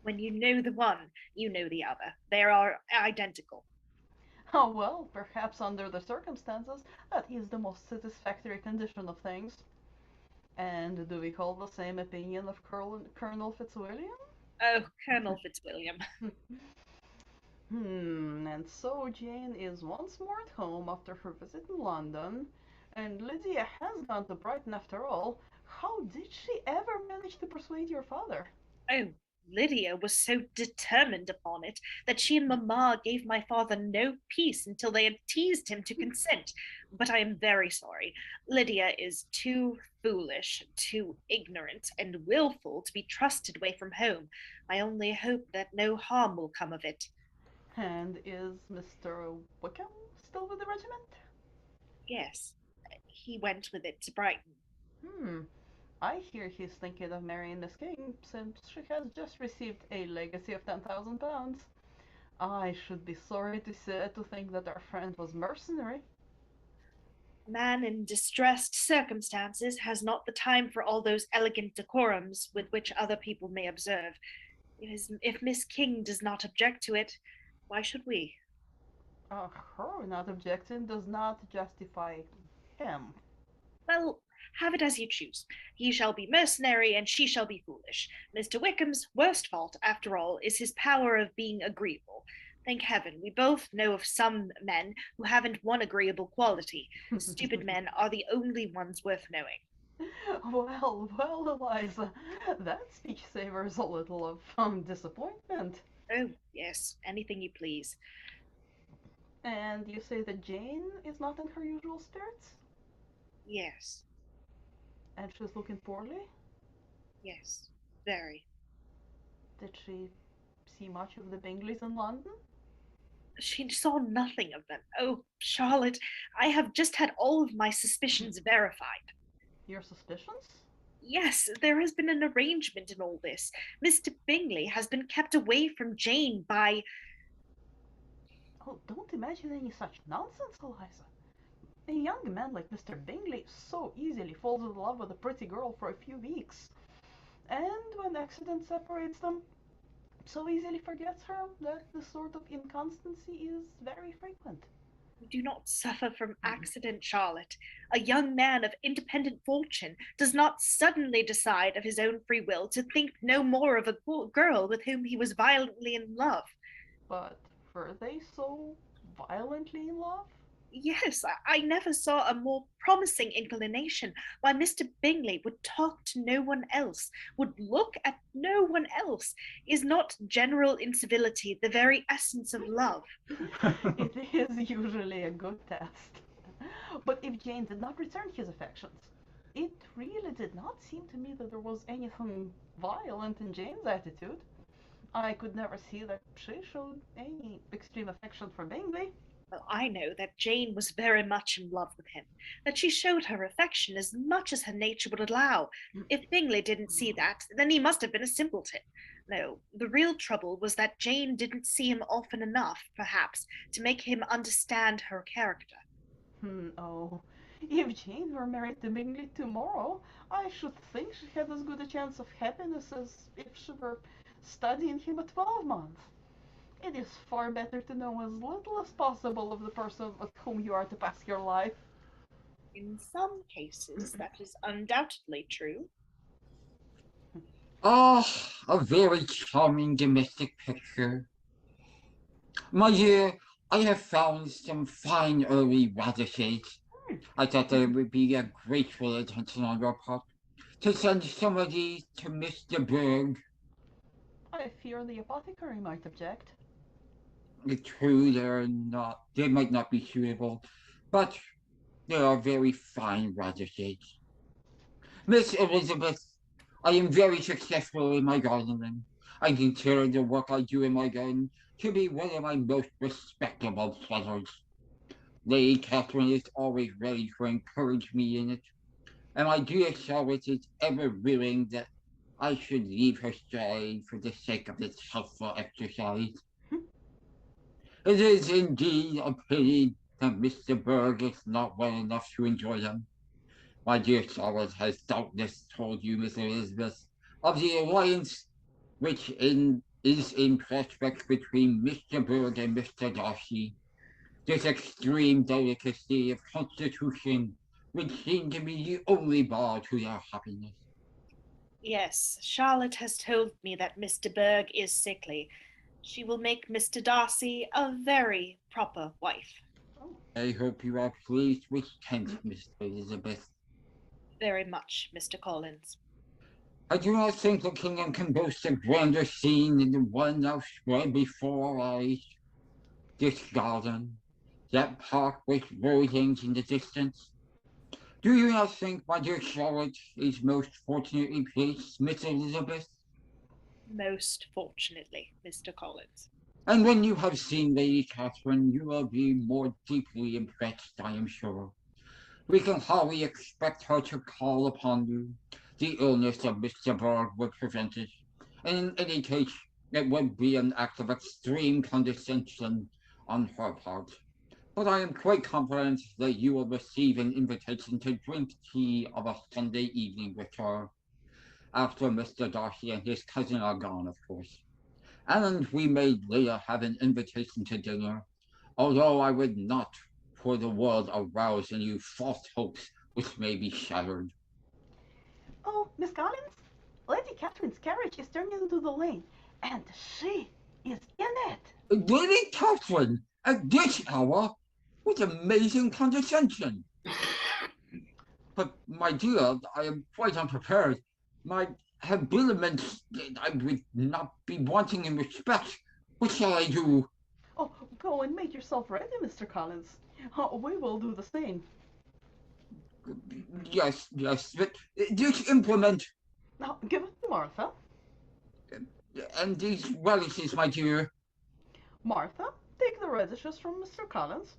When you know the one, you know the other. They are identical. Oh, well, perhaps under the circumstances, that is the most satisfactory condition of things. And do we hold the same opinion of Colonel Fitzwilliam? Oh, Colonel Fitzwilliam. And so Jane is once more at home after her visit in London, and Lydia has gone to Brighton after all. How did she ever manage to persuade your father? Oh, Lydia was so determined upon it that she and Mamma gave my father no peace until they had teased him to consent. But I am very sorry. Lydia is too foolish, too ignorant, and willful to be trusted away from home. I only hope that no harm will come of it. And is Mr. Wickham still with the regiment? Yes, he went with it to Brighton. I hear he's thinking of marrying Miss King, since she has just received a legacy of £10,000. I should be sorry to think that our friend was mercenary. A man in distressed circumstances has not the time for all those elegant decorums with which other people may observe. If Miss King does not object to it, why should we? Her not objecting does not justify him. Well, have it as you choose. He shall be mercenary and she shall be foolish. Mr. Wickham's worst fault, after all, is his power of being agreeable. Thank heaven, we both know of some men who haven't one agreeable quality. Stupid men are the only ones worth knowing. Well, Eliza, that speech savors a little of disappointment. Oh, yes, anything you please. And you say that Jane is not in her usual spirits? Yes. And she's looking poorly? Yes, very. Did she see much of the Bingleys in London? She saw nothing of them. Oh, Charlotte, I have just had all of my suspicions verified. Your suspicions? Yes, there has been an arrangement in all this. Mr. Bingley has been kept away from Jane by... Oh, don't imagine any such nonsense, Eliza. A young man like Mr. Bingley so easily falls in love with a pretty girl for a few weeks. And when accident separates them, so easily forgets her that this sort of inconstancy is very frequent. We do not suffer from accident, Charlotte. A young man of independent fortune does not suddenly decide of his own free will to think no more of a girl with whom he was violently in love. But were they so violently in love? Yes, I never saw a more promising inclination. Why Mr. Bingley would talk to no one else, would look at no one else. Is not general incivility the very essence of love? It is usually a good test. But if Jane did not return his affections, it really did not seem to me that there was anything violent in Jane's attitude. I could never see that she showed any extreme affection for Bingley. Well, I know that Jane was very much in love with him, that she showed her affection as much as her nature would allow. If Bingley didn't see that, then he must have been a simpleton. No, the real trouble was that Jane didn't see him often enough, perhaps, to make him understand her character. Oh, if Jane were married to Bingley tomorrow, I should think she had as good a chance of happiness as if she were studying him a 12-month. It is far better to know as little as possible of the person with whom you are to pass your life. In some cases, that is undoubtedly true. Ah, a very charming domestic picture. My dear, I have found some fine early radishes. I thought that it would be a grateful attention on your part to send some of these to Mr. Berg. I fear the apothecary might object. It's true, they might not be suitable, but they are very fine radishes. Miss Elizabeth, I am very successful in my gardening. I consider the work I do in my garden to be one of my most respectable pleasures. Lady Catherine is always ready to encourage me in it, and my dear Charlotte is ever willing that I should leave her side for the sake of its healthful exercise. It is indeed a pity that Mr. Berg is not well enough to enjoy them. My dear Charlotte has doubtless told you, Miss Elizabeth, of the alliance which is in prospect between Mr. Berg and Mr. Darcy. This extreme delicacy of constitution would seem to be the only bar to their happiness. Yes, Charlotte has told me that Mr. Berg is sickly. She will make Mr. Darcy a very proper wife. I hope you are pleased with Kent, Miss Elizabeth. Very much, Mr. Collins. I do not think the kingdom can boast a grander scene than the one now spread before our eyes. This garden, that park with roses in the distance. Do you not think, my dear Charlotte, is most fortunately placed, Miss Elizabeth? Most fortunately, Mr. Collins. And when you have seen Lady Catherine, you will be more deeply impressed, I am sure. We can hardly expect her to call upon you. The illness of Mr. Berg would prevent it, and in any case, it would be an act of extreme condescension on her part. But I am quite confident that you will receive an invitation to drink tea of a Sunday evening with her, after Mr. Darcy and his cousin are gone, of course. And we may later have an invitation to dinner, although I would not for the world arouse in you false hopes which may be shattered. Oh, Miss Collins, Lady Catherine's carriage is turning into the lane, and she is in it. Lady Catherine, at this hour? What amazing condescension! But, my dear, I am quite unprepared. My habiliments, I would not be wanting in respect. What shall I do? Oh, go and make yourself ready, Mr. Collins. We will do the same. Yes, but this implement... Now, give it to Martha. And these relishes, my dear. Martha, take the radishes from Mr. Collins.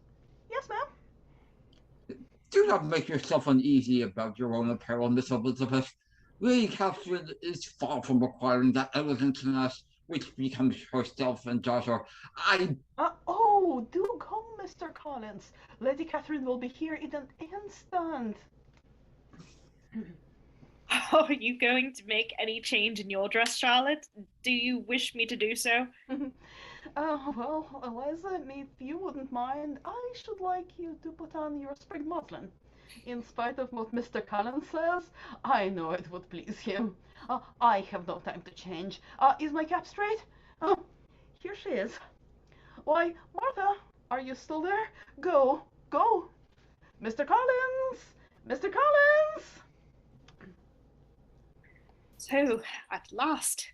Yes, ma'am. Do not make yourself uneasy about your own apparel, Miss Elizabeth. Lady Catherine is far from requiring that elegance in us which becomes herself and daughter. Oh, do go, Mr. Collins. Lady Catherine will be here in an instant. Are you going to make any change in your dress, Charlotte? Do you wish me to do so? Well, Eliza, if you wouldn't mind, I should like you to put on your sprigged muslin. In spite of what Mr. Collins says, I know it would please him. I have no time to change. Is my cap straight? Oh, here she is. Why, Martha, are you still there? Go, go. Mr. Collins! Mr. Collins! So, at last,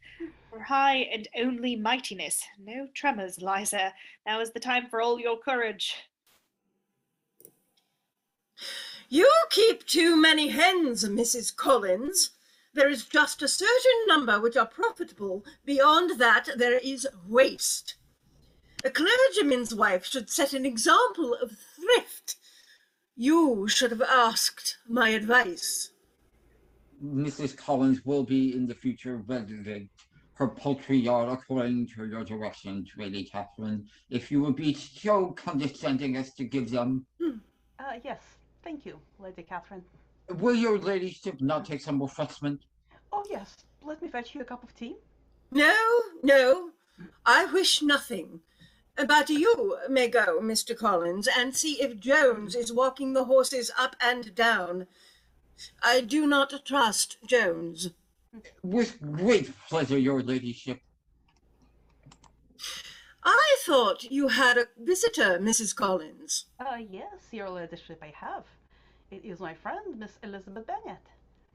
for high and only mightiness. No tremors, Liza. Now is the time for all your courage. You keep too many hens, Mrs. Collins. There is just a certain number which are profitable. Beyond that, there is waste. A clergyman's wife should set an example of thrift. You should have asked my advice. Mrs. Collins will be in the future resident her poultry yard according to your directions, Lady Catherine, if you would be so condescending as to give them. Yes, thank you, Lady Catherine. Will your ladyship not take some refreshment? Oh, yes, let me fetch you a cup of tea. No, I wish nothing. But you may go, Mr. Collins, and see if Jones is walking the horses up and down. I do not trust Jones. With great pleasure, your ladyship. I thought you had a visitor, Mrs. Collins. Yes, your ladyship, I have. It is my friend, Miss Elizabeth Bennett.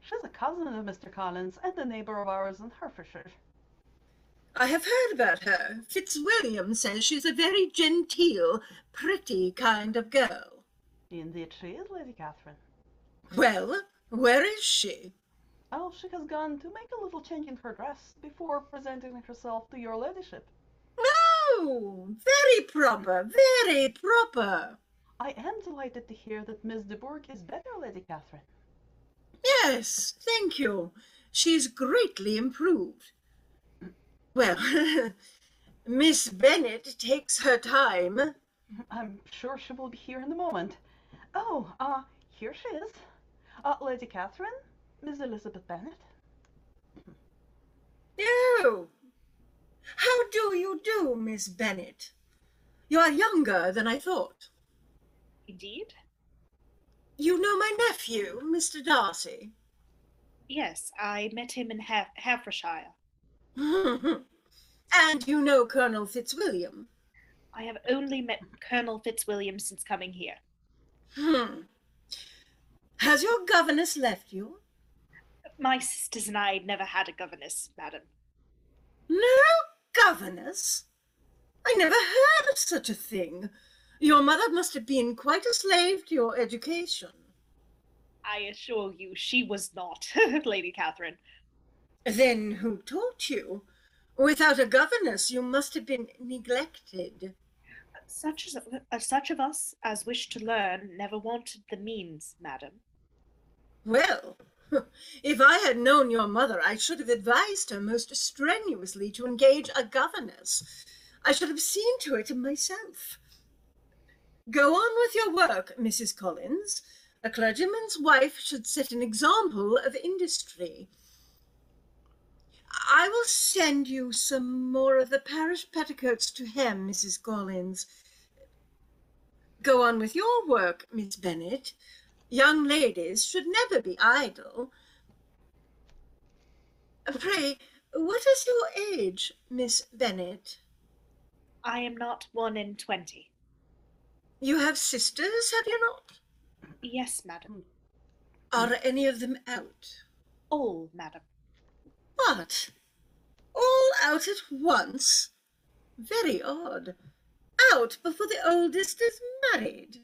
She's a cousin of Mr. Collins and a neighbor of ours in Herefordshire. I have heard about her. Fitzwilliam says she's a very genteel, pretty kind of girl. Indeed she is, Lady Catherine. Well, where is she? Oh, she has gone to make a little change in her dress before presenting herself to your ladyship. Oh, very proper, very proper. I am delighted to hear that Miss de Bourgh is better, Lady Catherine. Yes, thank you. She's greatly improved. Well, Miss Bennett takes her time. I'm sure she will be here in a moment. Oh, here she is. Lady Catherine, Miss Elizabeth Bennet. Oh, how do you do, Miss Bennett? You are younger than I thought. Indeed? You know my nephew, Mr. Darcy? Yes, I met him in Hertfordshire. And you know Colonel Fitzwilliam? I have only met Colonel Fitzwilliam since coming here. Has your governess left you? My sisters and I never had a governess, madam. No governess? I never heard of such a thing. Your mother must have been quite a slave to your education. I assure you she was not, Lady Catherine. Then who taught you? Without a governess, you must have been neglected. Such of us as wish to learn never wanted the means, madam. Well, if I had known your mother, I should have advised her most strenuously to engage a governess. I should have seen to it myself. Go on with your work, Mrs. Collins. A clergyman's wife should set an example of industry. I will send you some more of the parish petticoats to hem, Mrs. Collins. Go on with your work, Miss Bennet. Young ladies should never be idle. Pray, what is your age, Miss Bennet? I am not 1 in 20. You have sisters, have you not? Yes, madam. Are any of them out? All, madam. What? All out at once? Very odd. Out before the oldest is married.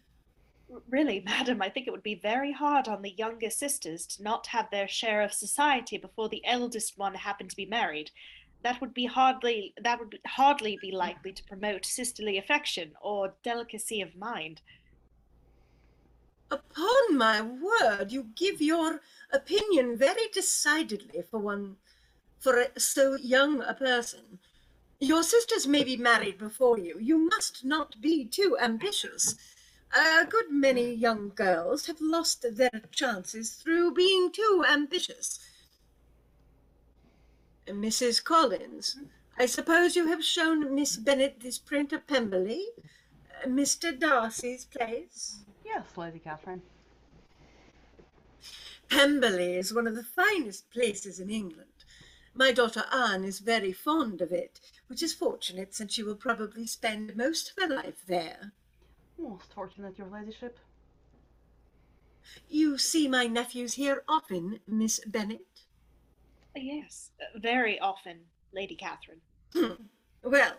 Really, madam, I think it would be very hard on the younger sisters to not have their share of society before the eldest one happened to be married. That would hardly be likely to promote sisterly affection or delicacy of mind. Upon my word, you give your opinion very decidedly for so young a person. Your sisters may be married before you. You must not be too ambitious. A good many young girls have lost their chances through being too ambitious. Mrs. Collins, I suppose you have shown Miss Bennet this print of Pemberley, Mr. Darcy's place? Yes, Lady Catherine. Pemberley is one of the finest places in England. My daughter Anne is very fond of it, which is fortunate, since she will probably spend most of her life there. Most fortunate, your ladyship. You see my nephews here often, Miss Bennet? Yes, very often, Lady Catherine. Well,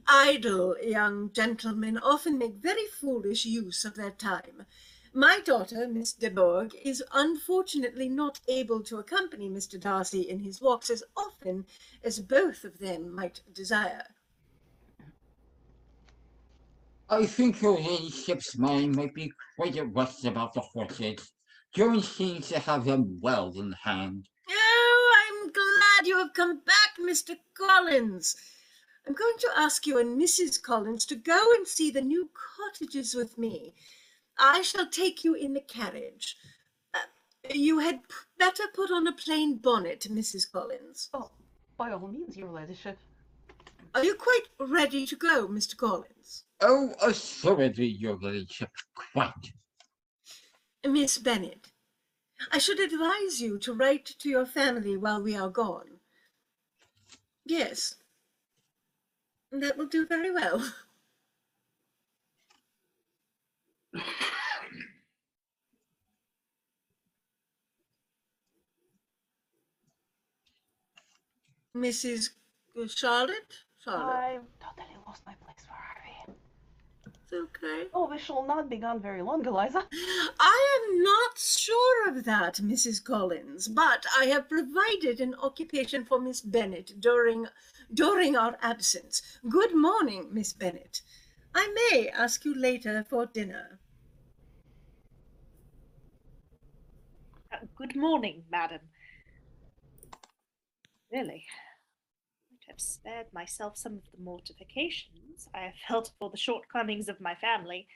idle young gentlemen often make very foolish use of their time. My daughter, Miss de Bourgh, is unfortunately not able to accompany Mr. Darcy in his walks as often as both of them might desire. I think your ladyship's mind might be quite at rest about the horses. Jones seems to have them well in hand. Oh, I'm glad you have come back, Mr. Collins. I'm going to ask you and Mrs. Collins to go and see the new cottages with me. I shall take you in the carriage. You had better put on a plain bonnet, Mrs. Collins. Oh, by all means, your ladyship. Are you quite ready to go, Mr. Collins? Oh, assuredly, your ladyship, quite. Miss Bennet, I should advise you to write to your family while we are gone. Yes, that will do very well. Mrs. Charlotte? I've totally lost my place. Where are we? okay. Oh, we shall not be gone very long, Eliza. I am not sure of that, Mrs. Collins, but I have provided an occupation for Miss Bennett during our absence. Good morning, Miss Bennett. I may ask you later for dinner. Good morning, madam. Really, I might have spared myself some of the mortifications I have felt for the shortcomings of my family.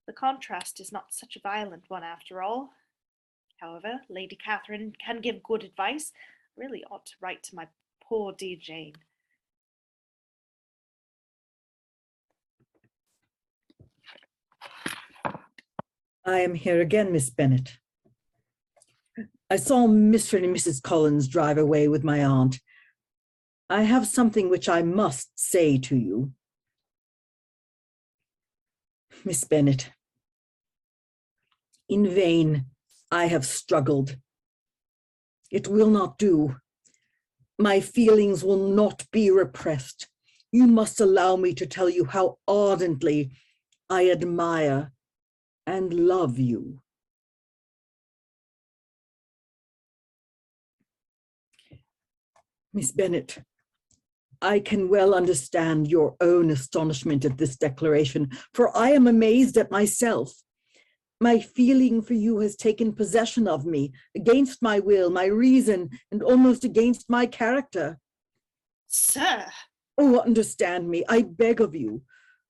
The contrast is not such a violent one after all. However, Lady Catherine can give good advice. I really ought to write to my poor dear Jane. I am here again, Miss Bennett. I saw Mr. and Mrs. Collins drive away with my aunt. I have something which I must say to you. Miss Bennett, in vain I have struggled. It will not do. My feelings will not be repressed. You must allow me to tell you how ardently I admire and love you. Miss Bennett, I can well understand your own astonishment at this declaration, for I am amazed at myself. My feeling for you has taken possession of me, against my will, my reason, and almost against my character. Sir! Oh, understand me, I beg of you.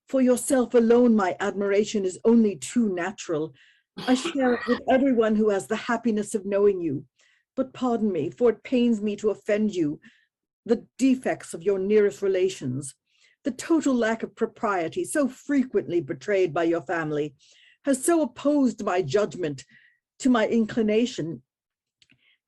For yourself alone, my admiration is only too natural. I share it with everyone who has the happiness of knowing you. But pardon me, for it pains me to offend you. The defects of your nearest relations, the total lack of propriety so frequently betrayed by your family, has so opposed my judgment to my inclination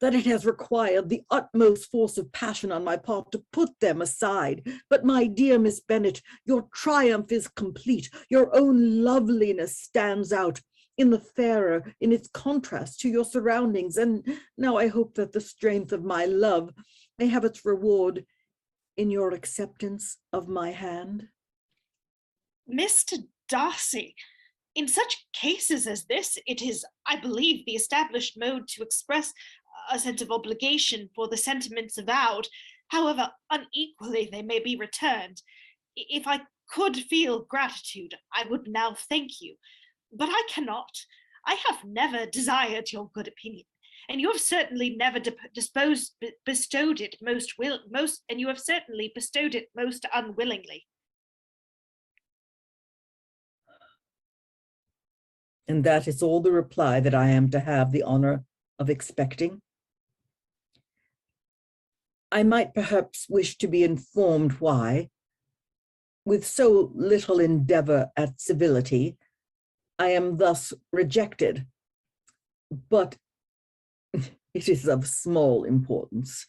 that it has required the utmost force of passion on my part to put them aside. But my dear Miss Bennett, your triumph is complete. Your own loveliness stands out in the fairer in its contrast to your surroundings. And now I hope that the strength of my love may have its reward in your acceptance of my hand. Mr. Darcy, in such cases as this, it is, I believe, the established mode to express a sense of obligation for the sentiments avowed, however unequally they may be returned. If I could feel gratitude, I would now thank you, but I cannot. I have never desired your good opinion, and you have certainly never bestowed it and you have certainly bestowed it most unwillingly. And that is all the reply that I am to have the honor of expecting? I might perhaps wish to be informed why, with so little endeavor at civility, I am thus rejected, but it is of small importance.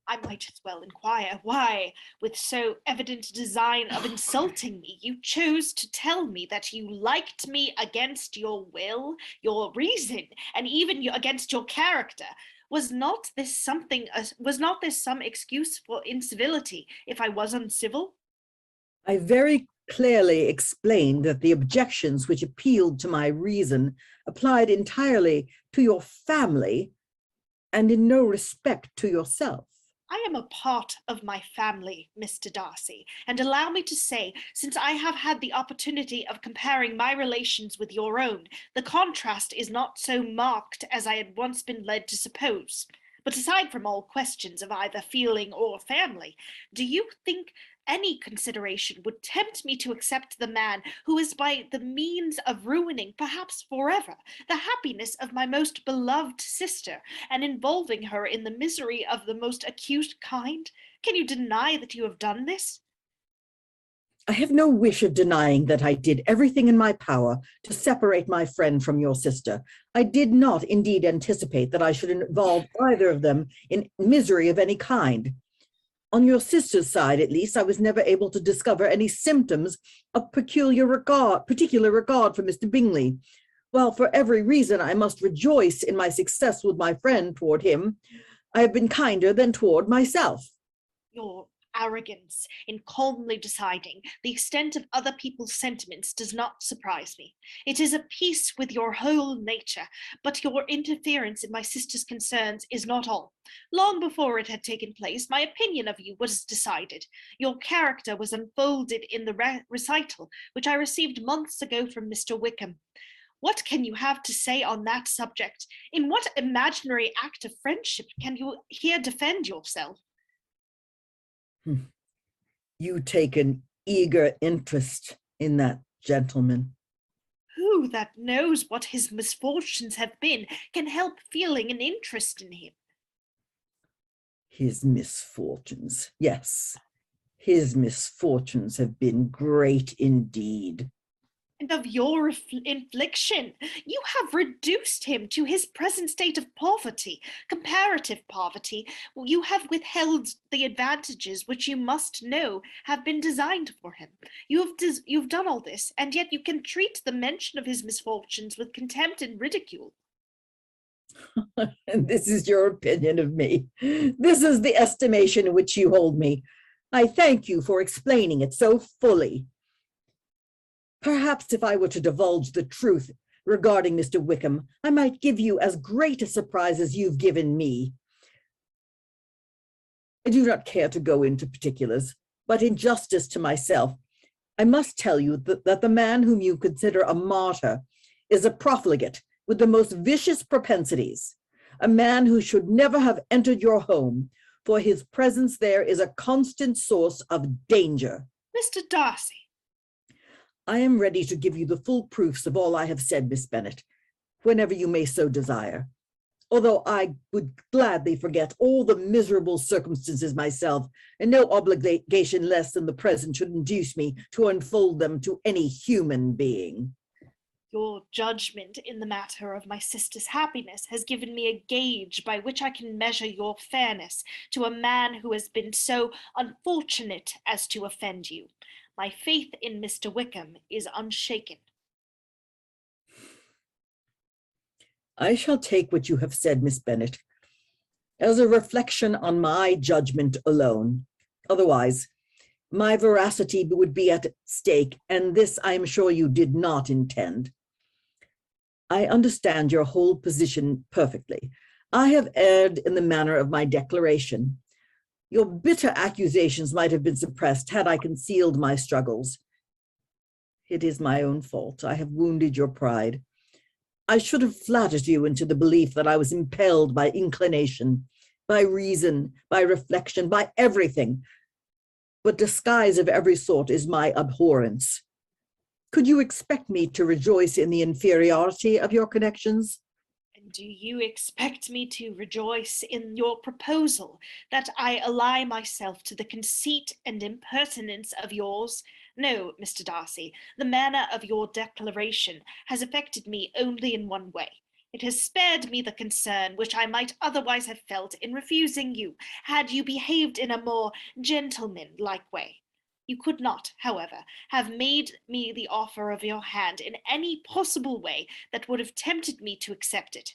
I might as well inquire why, with so evident a design of insulting me, you chose to tell me that you liked me against your will, your reason, and even against your character. Was not this some excuse for incivility if I was uncivil? I very clearly explained that the objections which appealed to my reason applied entirely to your family and in no respect to yourself. I am a part of my family, Mr. Darcy, and allow me to say, since I have had the opportunity of comparing my relations with your own, the contrast is not so marked as I had once been led to suppose. But aside from all questions of either feeling or family, do you think any consideration would tempt me to accept the man who is by the means of ruining, perhaps forever, the happiness of my most beloved sister, and involving her in the misery of the most acute kind? Can you deny that you have done this? I have no wish of denying that I did everything in my power to separate my friend from your sister. I did not indeed anticipate that I should involve either of them in misery of any kind. On your sister's side, at least, I was never able to discover any symptoms of particular regard for Mr. Bingley. While for every reason I must rejoice in my success with my friend toward him, I have been kinder than toward myself. Your arrogance in calmly deciding the extent of other people's sentiments does not surprise me. It is of peace with your whole nature, but your interference in my sister's concerns is not all. Long before it had taken place, my opinion of you was decided. Your character was unfolded in the recital, which I received months ago from Mr. Wickham. What can you have to say on that subject? In what imaginary act of friendship can you here defend yourself? You take an eager interest in that gentleman. Who that knows what his misfortunes have been can help feeling an interest in him? His misfortunes, yes. His misfortunes have been great indeed. And of your infliction, you have reduced him to his present state of poverty, comparative poverty. You have withheld the advantages which you must know have been designed for him. You've done all this, and yet you can treat the mention of his misfortunes with contempt and ridicule. And this is your opinion of me. This is the estimation in which you hold me. I thank you for explaining it so fully. Perhaps if I were to divulge the truth regarding Mr. Wickham, I might give you as great a surprise as you've given me. I do not care to go into particulars, but in justice to myself, I must tell you that the man whom you consider a martyr is a profligate with the most vicious propensities, a man who should never have entered your home, for his presence there is a constant source of danger. Mr. Darcy. I am ready to give you the full proofs of all I have said, Miss Bennett, whenever you may so desire, although I would gladly forget all the miserable circumstances myself, and no obligation less than the present should induce me to unfold them to any human being. Your judgment in the matter of my sister's happiness has given me a gauge by which I can measure your fairness to a man who has been so unfortunate as to offend you. My faith in Mr. Wickham is unshaken. I shall take what you have said, Miss Bennett, as a reflection on my judgment alone. Otherwise, my veracity would be at stake, and this I am sure you did not intend. I understand your whole position perfectly. I have erred in the manner of my declaration. Your bitter accusations might have been suppressed had I concealed my struggles. It is my own fault. I have wounded your pride. I should have flattered you into the belief that I was impelled by inclination, by reason, by reflection, by everything. But disguise of every sort is my abhorrence. Could you expect me to rejoice in the inferiority of your connections? And do you expect me to rejoice in your proposal that I ally myself to the conceit and impertinence of yours? No, Mr. Darcy, the manner of your declaration has affected me only in one way. It has spared me the concern which I might otherwise have felt in refusing you, had you behaved in a more gentleman-like way. You could not, however, have made me the offer of your hand in any possible way that would have tempted me to accept it.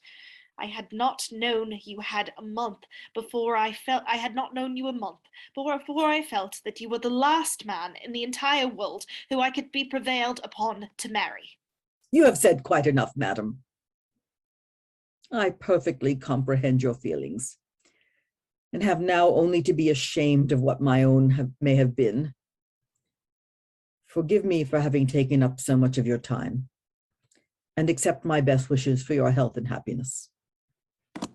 I had not known you had a month before I felt I had not known you a month before I felt that you were the last man in the entire world who I could be prevailed upon to marry. You have said quite enough, madam. I perfectly comprehend your feelings, and have now only to be ashamed of what my own may have been. Forgive me for having taken up so much of your time, and accept my best wishes for your health and happiness. To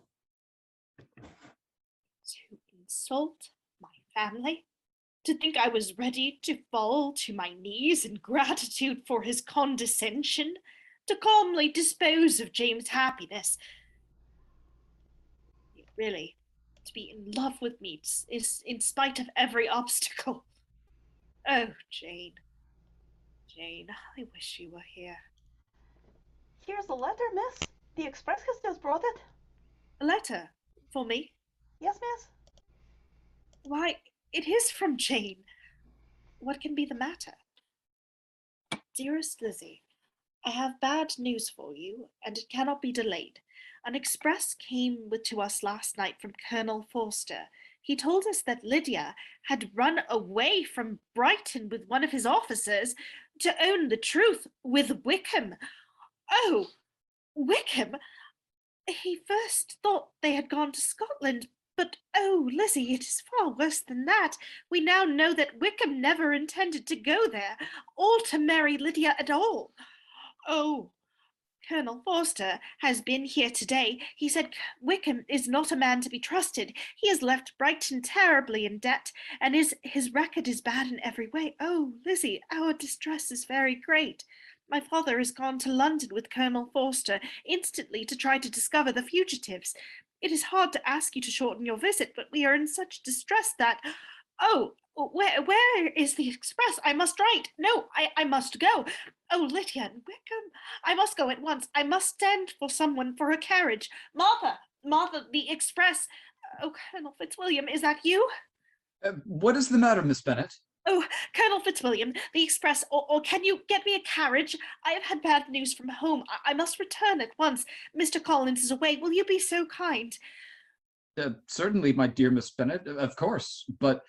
insult my family? To think I was ready to fall to my knees in gratitude for his condescension? To calmly dispose of James' happiness? Really, to be in love with me is in spite of every obstacle. Oh, Jane. Jane, I wish you were here. Here's the letter, miss. The express has just brought it. A letter? For me? Yes, miss. Why, it is from Jane. What can be the matter? Dearest Lizzie, I have bad news for you, and it cannot be delayed. An express came to us last night from Colonel Forster. He told us that Lydia had run away from Brighton with one of his officers to own the truth with Wickham. Oh, Wickham! He first thought they had gone to Scotland, but oh, Lizzie, it is far worse than that. We now know that Wickham never intended to go there, or to marry Lydia at all. Oh, Colonel Forster has been here today. He said Wickham is not a man to be trusted. He has left Brighton terribly in debt, and his record is bad in every way. Oh, Lizzie, our distress is very great. My father has gone to London with Colonel Forster instantly to try to discover the fugitives. It is hard to ask you to shorten your visit, but we are in such distress that... Oh, where is the express? I must write. No, I must go. Oh, Lydia and Wickham, I must go at once. I must send for someone for a carriage. Martha, the express. Oh, Colonel Fitzwilliam, is that you? What is the matter, Miss Bennett? Oh, Colonel Fitzwilliam, the express, or can you get me a carriage? I have had bad news from home. I must return at once. Mr. Collins is away. Will you be so kind? Certainly, my dear Miss Bennett, of course. But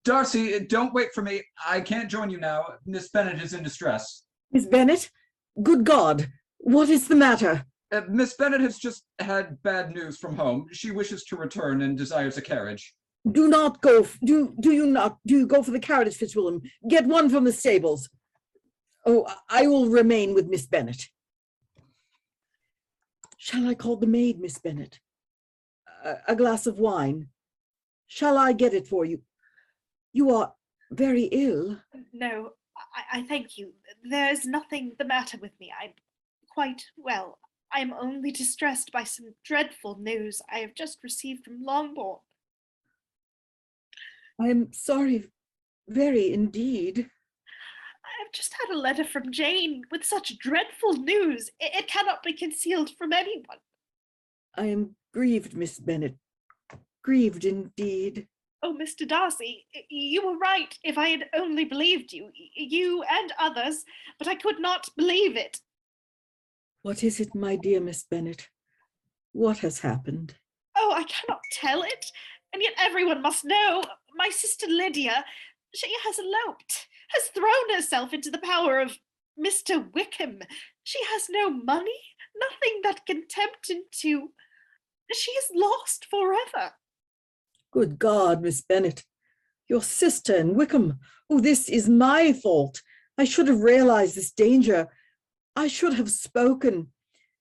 Darcy, don't wait for me. I can't join you now. Miss Bennett is in distress. Miss Bennett? Good God, what is the matter? Miss Bennett has just had bad news from home. She wishes to return and desires a carriage. Do not go. Do you go for the carriage, Fitzwilliam? Get one from the stables. Oh, I will remain with Miss Bennett. Shall I call the maid, Miss Bennett? A glass of wine. Shall I get it for you? You are very ill. No, I thank you. There is nothing the matter with me. I'm quite well. I am only distressed by some dreadful news I have just received from Longbourn. I am sorry, very indeed. I have just had a letter from Jane with such dreadful news. It cannot be concealed from anyone. I am grieved, Miss Bennett. Grieved indeed. Oh, Mr. Darcy, you were right if I had only believed you, you and others, but I could not believe it. What is it, my dear Miss Bennett? What has happened? Oh, I cannot tell it, and yet everyone must know. My sister Lydia, she has eloped, has thrown herself into the power of Mr. Wickham. She has no money, nothing that can tempt him to... She is lost forever. Good God, Miss Bennett. Your sister and Wickham. Oh, this is my fault. I should have realized this danger. I should have spoken.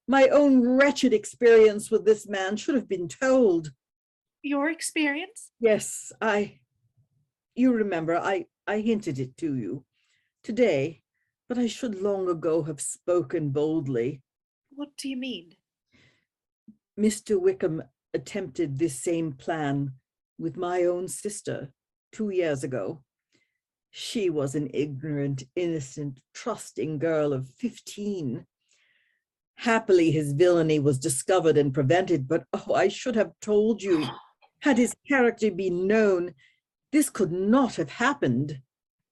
My own wretched experience with this man should have been told. Your experience? Yes, you remember, I hinted it to you today, but I should long ago have spoken boldly. What do you mean? Mr. Wickham attempted this same plan with my own sister 2 years ago. She was an ignorant, innocent, trusting girl of 15. Happily, his villainy was discovered and prevented, but oh, I should have told you. Had his character been known, this could not have happened.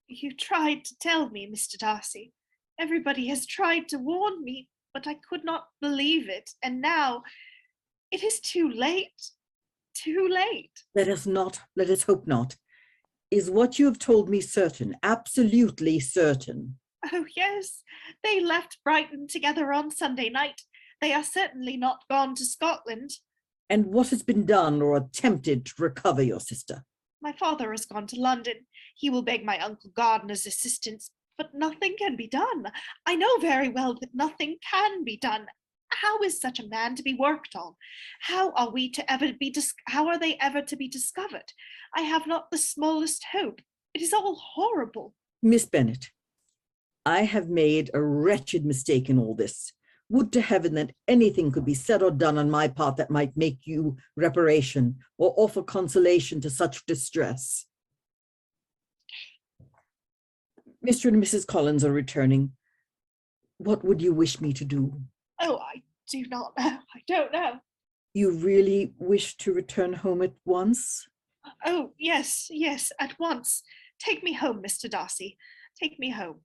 You tried to tell me, Mr. Darcy. Everybody has tried to warn me, but I could not believe it. And now it is too late. Too late. Let us hope not. Is what you have told me certain, absolutely certain? Oh, yes. They left Brighton together on Sunday night. They are certainly not gone to Scotland. And what has been done or attempted to recover your sister? My father has gone to London. He will beg my Uncle Gardiner's assistance, but nothing can be done. I know very well that nothing can be done. How is such a man to be worked on? How are they ever to be discovered? I have not the smallest hope. It is all horrible. Miss Bennett, I have made a wretched mistake in all this. Would to heaven that anything could be said or done on my part that might make you reparation or offer consolation to such distress. Mr. and Mrs. Collins are returning. What would you wish me to do? Oh, I do not know. I don't know. You really wish to return home at once? Oh, yes, at once. Take me home, Mr. Darcy. Take me home.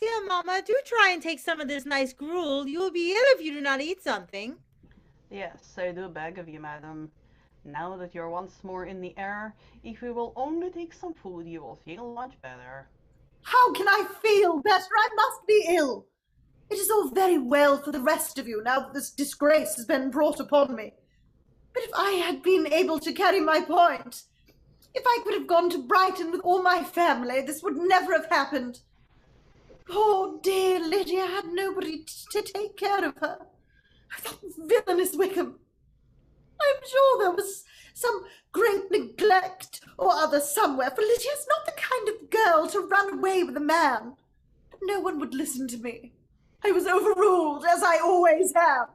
Dear Mamma, do try and take some of this nice gruel. You will be ill if you do not eat something. Yes, I do beg of you, madam. Now that you're once more in the air, if you will only take some food, you will feel much better. How can I feel better? I must be ill. It is all very well for the rest of you now that this disgrace has been brought upon me. But if I had been able to carry my point, if I could have gone to Brighton with all my family, this would never have happened. Poor dear Lydia had nobody to take care of her. That villainous Wickham. I'm sure there was some great neglect or other somewhere, for Lydia's not the kind of girl to run away with a man. But no one would listen to me. I was overruled, as I always am.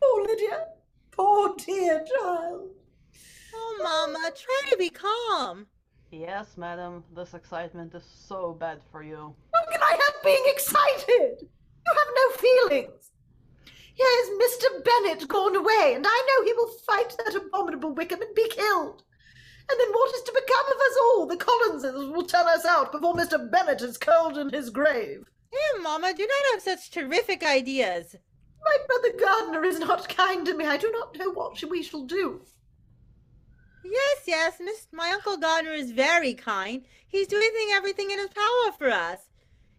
Poor Lydia. Poor dear child. Oh, Mamma, try to be calm. Yes, madam, this excitement is so bad for you. How can I help being excited? You have no feelings. Here is Mr. Bennett gone away, and I know he will fight that abominable Wickham and be killed. And then what is to become of us all? The Collinses will turn us out before Mr. Bennett is cold in his grave. Dear Mamma, do not have such terrific ideas. My brother Gardiner is not kind to me. I do not know what we shall do. Yes, my Uncle Gardiner is very kind. He's doing everything in his power for us.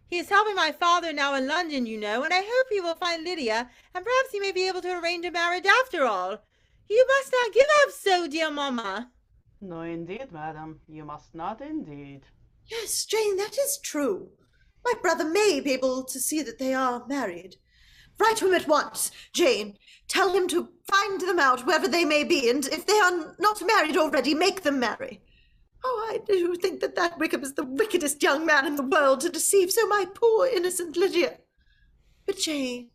He is helping my father now in London, you know, and I hope he will find Lydia, and perhaps he may be able to arrange a marriage after all. You must not give up so, dear Mamma. No, indeed, madam, you must not indeed. Yes, Jane, that is true. My brother may be able to see that they are married. Write to him at once, Jane. Tell him to find them out wherever they may be, and if they are not married already, make them marry. Oh, I do think that Wickham is the wickedest young man in the world to deceive so my poor innocent Lydia. But Jane,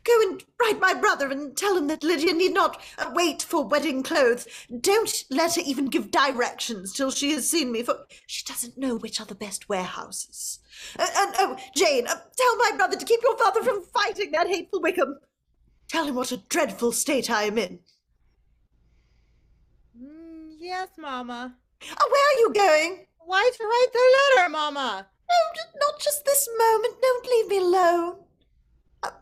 go and write my brother and tell him that Lydia need not wait for wedding clothes. Don't let her even give directions till she has seen me, for she doesn't know which are the best warehouses. Oh, Jane, tell my brother to keep your father from fighting that hateful Wickham. Tell him what a dreadful state I am in. Yes, Mamma. Oh, where are you going? Why to write the letter, Mamma? No, not just this moment. Don't leave me alone.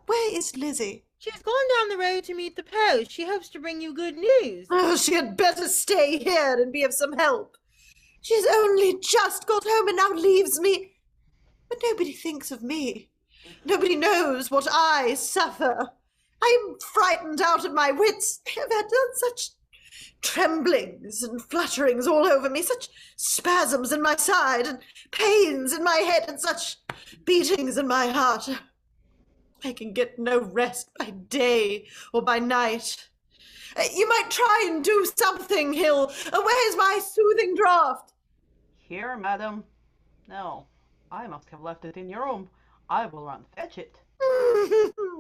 Where is Lizzie? She's gone down the road to meet the post. She hopes to bring you good news. Oh, she had better stay here and be of some help. She has only just got home and now leaves me. But nobody thinks of me. Nobody knows what I suffer. I am frightened out of my wits. I have had such tremblings and flutterings all over me, such spasms in my side and pains in my head and such beatings in my heart. I can get no rest by day or by night. You might try and do something, Hill. Where's my soothing draught? Here, madam. No, I must have left it in your room. I will run fetch it. Oh,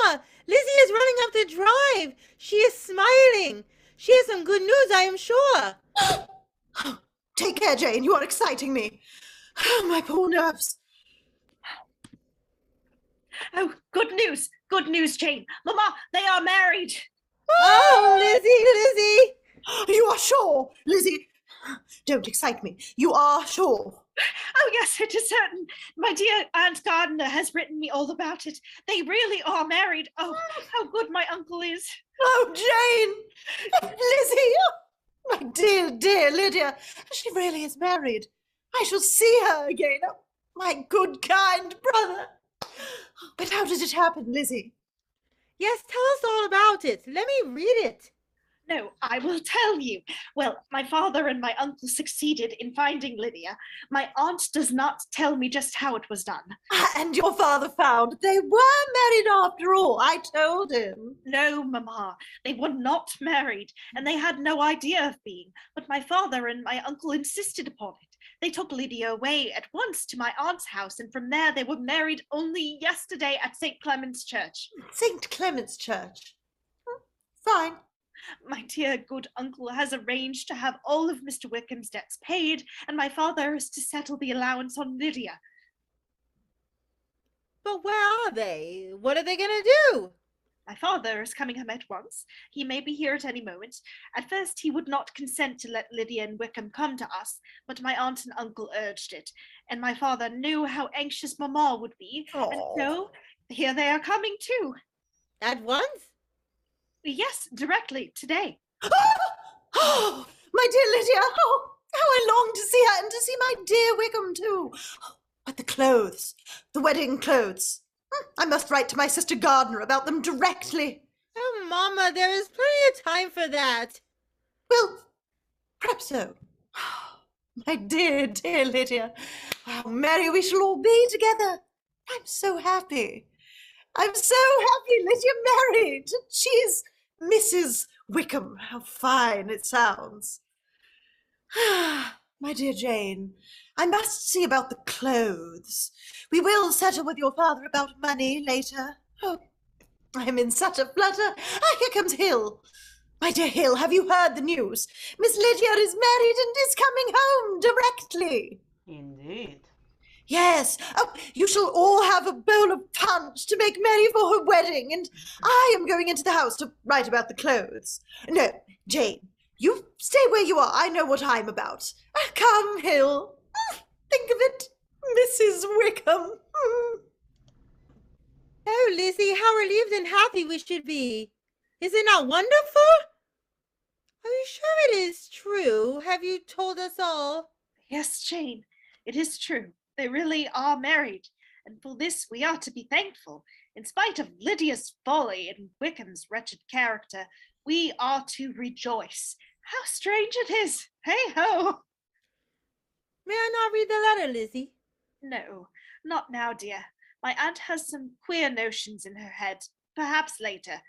Mamma! Lizzie is running up the drive. She is smiling. She has some good news, I am sure. Take care, Jane. You are exciting me. Oh, my poor nerves. Oh, good news, Jane. Mama, they are married. Oh, Lizzie! You are sure, Lizzie? Don't excite me. You are sure. Oh, yes, it is certain. My dear Aunt Gardiner has written me all about it. They really are married. Oh, how good my uncle is. Oh, Jane! Lizzie! My dear, dear Lydia. She really is married. I shall see her again. Oh, my good, kind brother. But how did it happen, Lizzie? Yes, tell us all about it. Let me read it. No, I will tell you. Well, my father and my uncle succeeded in finding Lydia. My aunt does not tell me just how it was done. And your father found they were married after all. I told him. No, Mamma, they were not married, and they had no idea of being. But my father and my uncle insisted upon it. They took Lydia away at once to my aunt's house, and from there they were married only yesterday at St. Clement's Church. St. Clement's Church? Fine. My dear good uncle has arranged to have all of Mr. Wickham's debts paid, and my father is to settle the allowance on Lydia. But where are they? What are they going to do? My father is coming home at once. He may be here at any moment. At first he would not consent to let Lydia and Wickham come to us, but my aunt and uncle urged it, and my father knew how anxious Mamma would be, and so here they are coming too. At once? Yes, directly, today. Oh, my dear Lydia, oh, how I long to see her and to see my dear Wickham too. But the clothes, the wedding clothes. I must write to my sister Gardner about them directly. Oh, Mamma, there is plenty of time for that. Well, perhaps so. My dear, dear Lydia, how merry we shall all be together. I'm so happy. I'm so happy Lydia married. She's Mrs. Wickham. How fine it sounds. My dear Jane, I must see about the clothes. We will settle with your father about money later. Oh, I'm in such a flutter. Ah, here comes Hill. My dear Hill, have you heard the news? Miss Lydia is married and is coming home directly. Indeed. Yes. Oh, you shall all have a bowl of punch to make merry for her wedding, and I am going into the house to write about the clothes. No, Jane, you stay where you are. I know what I'm about. Come, Hill. Think of it, Mrs. Wickham. Oh, Lizzie, how relieved and happy we should be. Is it not wonderful? Are you sure it is true? Have you told us all? Yes, Jane, it is true. They really are married, and for this we are to be thankful. In spite of Lydia's folly and Wickham's wretched character, we are to rejoice. How strange it is! Hey-ho! May I not read the letter, Lizzie? No, not now, dear. My aunt has some queer notions in her head. Perhaps later.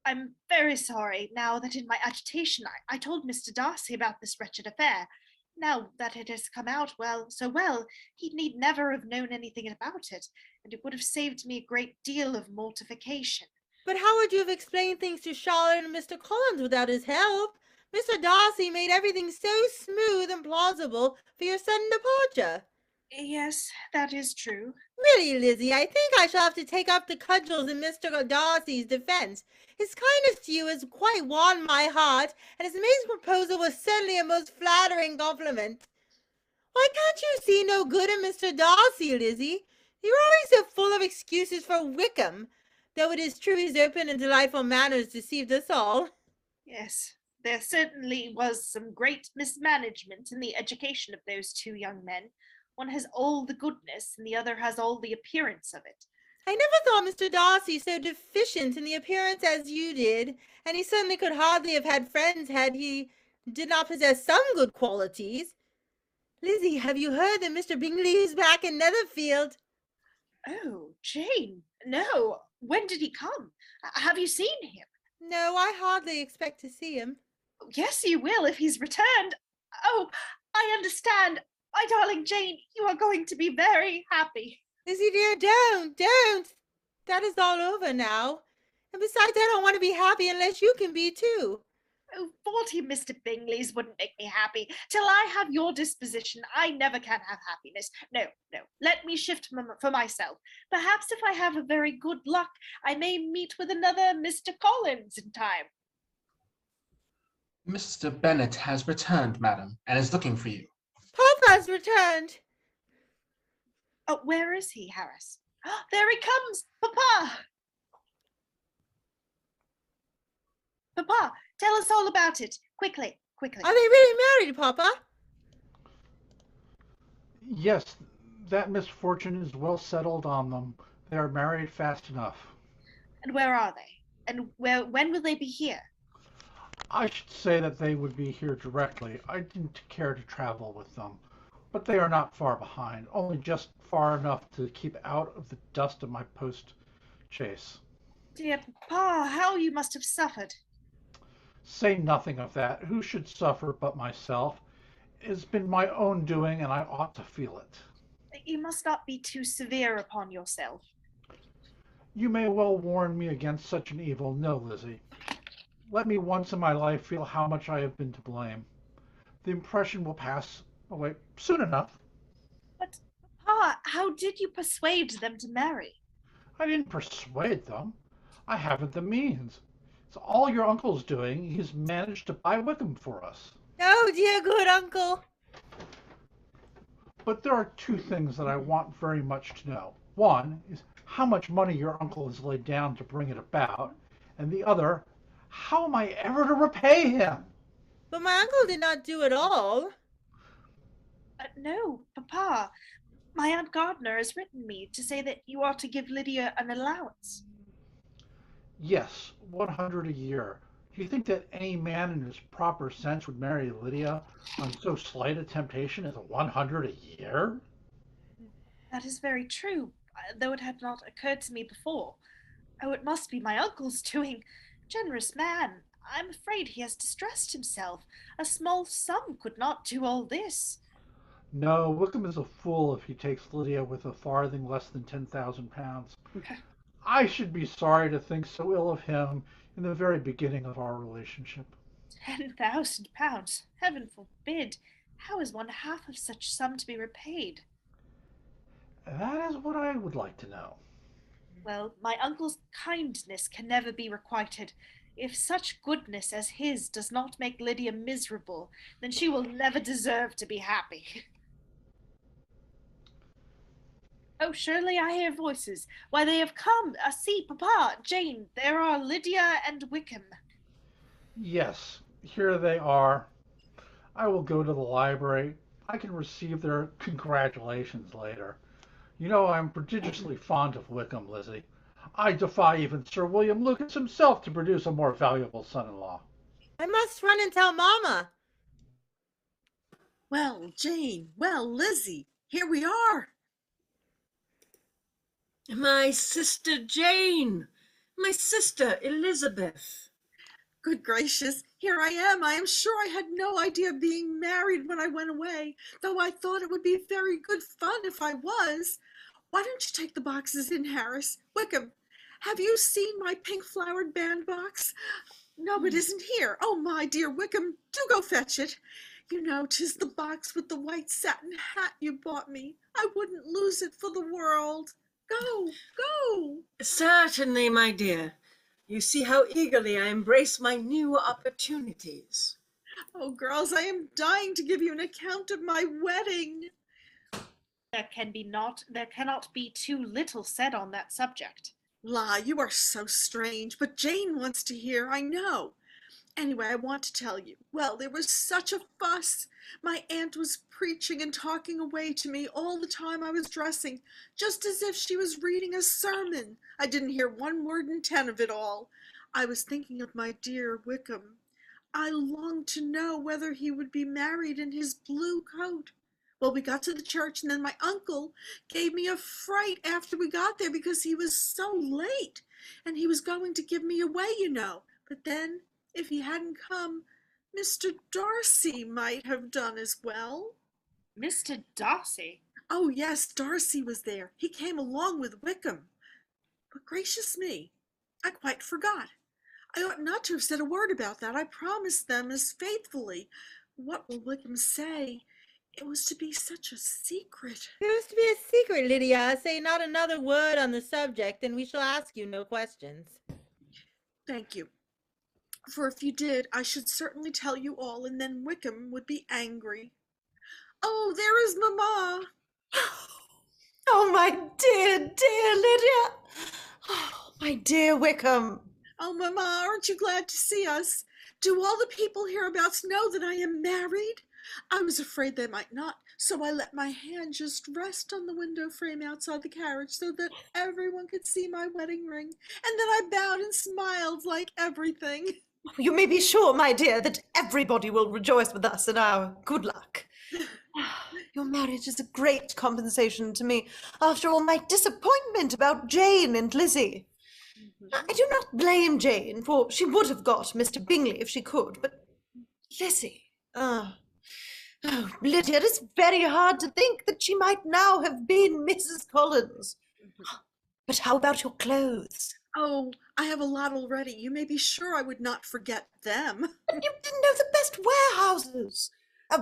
I'm very sorry now that in my agitation I told Mr. Darcy about this wretched affair. Now that it has come out so well, he need never have known anything about it, and it would have saved me a great deal of mortification. But how would you have explained things to Charlotte and Mr. Collins without his help? Mr. Darcy made everything so smooth and plausible for your sudden departure. Yes, that is true. Really, Lizzie, I think I shall have to take up the cudgels in Mr. Darcy's defence. His kindness to you has quite won my heart, and his amazing proposal was certainly a most flattering compliment. Why can't you see no good in Mr. Darcy, Lizzie? You're always so full of excuses for Wickham, though it is true his open and delightful manners deceived us all. Yes, there certainly was some great mismanagement in the education of those two young men. One has all the goodness, and the other has all the appearance of it. I never thought Mr. Darcy so deficient in the appearance as you did, and he certainly could hardly have had friends had he did not possess some good qualities. Lizzie, have you heard that Mr. Bingley is back in Netherfield? Oh, Jane, no. When did he come? Have you seen him? No, I hardly expect to see him. Yes, you will if he's returned. Oh, I understand. My darling Jane, you are going to be very happy. Lizzie dear, don't. That is all over now. And besides, I don't want to be happy unless you can be too. Oh, 40 Mr. Bingleys wouldn't make me happy. Till I have your disposition, I never can have happiness. No. Let me shift for myself. Perhaps if I have a very good luck, I may meet with another Mr. Collins in time. Mr. Bennett has returned, madam, and is looking for you. Papa's returned. Oh, where is he, Harris? There he comes! Papa! Papa, tell us all about it. Quickly. Are they really married, Papa? Yes, that misfortune is well settled on them. They are married fast enough. And where are they? And when will they be here? I should say that they would be here directly. I didn't care to travel with them. But they are not far behind, only just far enough to keep out of the dust of my post-chase. Dear Papa, how you must have suffered. Say nothing of that. Who should suffer but myself? It has been my own doing, and I ought to feel it. You must not be too severe upon yourself. You may well warn me against such an evil. No, Lizzie. Let me once in my life feel how much I have been to blame. The impression will pass away soon enough. But, Papa, how did you persuade them to marry? I didn't persuade them. I haven't the means. It's all your uncle's doing. He's managed to buy Wickham for us. Oh, dear good uncle. But there are two things that I want very much to know. One is how much money your uncle has laid down to bring it about, and the other, how am I ever to repay him? But my uncle did not do it all. No, Papa. My Aunt Gardner has written me to say that you ought to give Lydia an allowance. Yes, 100 a year. Do you think that any man in his proper sense would marry Lydia on so slight a temptation as 100 a year? That is very true, though it had not occurred to me before. Oh, it must be my uncle's doing. Generous man. I'm afraid he has distressed himself. A small sum could not do all this. No, Wickham is a fool if he takes Lydia with a farthing less than £10,000. I should be sorry to think so ill of him in the very beginning of our relationship. £10,000? Heaven forbid! How is one half of such sum to be repaid? That is what I would like to know. Well, my uncle's kindness can never be requited. If such goodness as his does not make Lydia miserable, then she will never deserve to be happy. Oh, surely I hear voices. Why, they have come. See, Papa, Jane, there are Lydia and Wickham. Yes, here they are. I will go to the library. I can receive their congratulations later. You know I'm prodigiously fond of Wickham, Lizzie. I defy even Sir William Lucas himself to produce a more valuable son-in-law. I must run and tell Mama. Well, Jane, well, Lizzie, here we are. My sister Jane, my sister Elizabeth. Good gracious, here I am. I am sure I had no idea of being married when I went away, though I thought it would be very good fun if I was. Why don't you take the boxes in, Harris? Wickham, have you seen my pink-flowered bandbox? No, it isn't here. Oh, my dear Wickham, do go fetch it. You know, 'tis the box with the white satin hat you bought me. I wouldn't lose it for the world. Go, go. Certainly, my dear. You see how eagerly I embrace my new opportunities. Oh, girls, I am dying to give you an account of my wedding. There cannot be too little said on that subject. La, you are so strange, but Jane wants to hear, I know. Anyway, I want to tell you. Well, there was such a fuss. My aunt was preaching and talking away to me all the time I was dressing, just as if she was reading a sermon. I didn't hear one word in 10 of it all. I was thinking of my dear Wickham. I longed to know whether he would be married in his blue coat. Well, we got to the church, and then my uncle gave me a fright after we got there because he was so late, and he was going to give me away, you know. But then, if he hadn't come, Mr. Darcy might have done as well. Mr. Darcy? Oh, yes, Darcy was there. He came along with Wickham. But gracious me, I quite forgot. I ought not to have said a word about that. I promised them as faithfully. What will Wickham say? It was to be such a secret. It was to be a secret, Lydia. Say not another word on the subject, and we shall ask you no questions. Thank you. For if you did, I should certainly tell you all, and then Wickham would be angry. Oh, there is Mamma. Oh, my dear, dear Lydia. Oh, my dear Wickham. Oh, Mamma, aren't you glad to see us? Do all the people hereabouts know that I am married? I was afraid they might not, so I let my hand just rest on the window frame outside the carriage so that everyone could see my wedding ring, and then I bowed and smiled like everything. You may be sure, my dear, that everybody will rejoice with us in our good luck. Your marriage is a great compensation to me after all my disappointment about Jane and Lizzie. I do not blame Jane, for she would have got Mr. Bingley if she could, but Lizzie, oh, Lydia, it is very hard to think that she might now have been Mrs. Collins. But how about your clothes? Oh, I have a lot already. You may be sure I would not forget them. But you didn't know the best warehouses.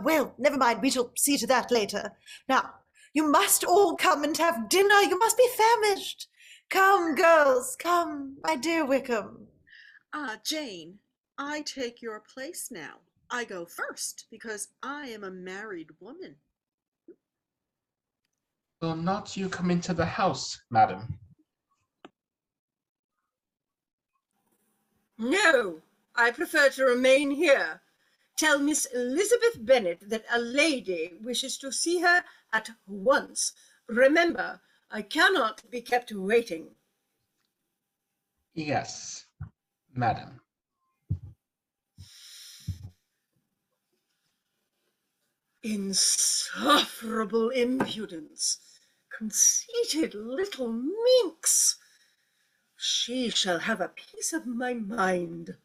Well, never mind, we shall see to that later. Now, you must all come and have dinner. You must be famished. Come, girls, come, my dear Wickham. Jane, I take your place now. I go first because I am a married woman. Will not you come into the house, madam? No, I prefer to remain here. Tell Miss Elizabeth Bennet that a lady wishes to see her at once. Remember, I cannot be kept waiting. Yes, madam. Insufferable impudence! Conceited little minx! She shall have a piece of my mind.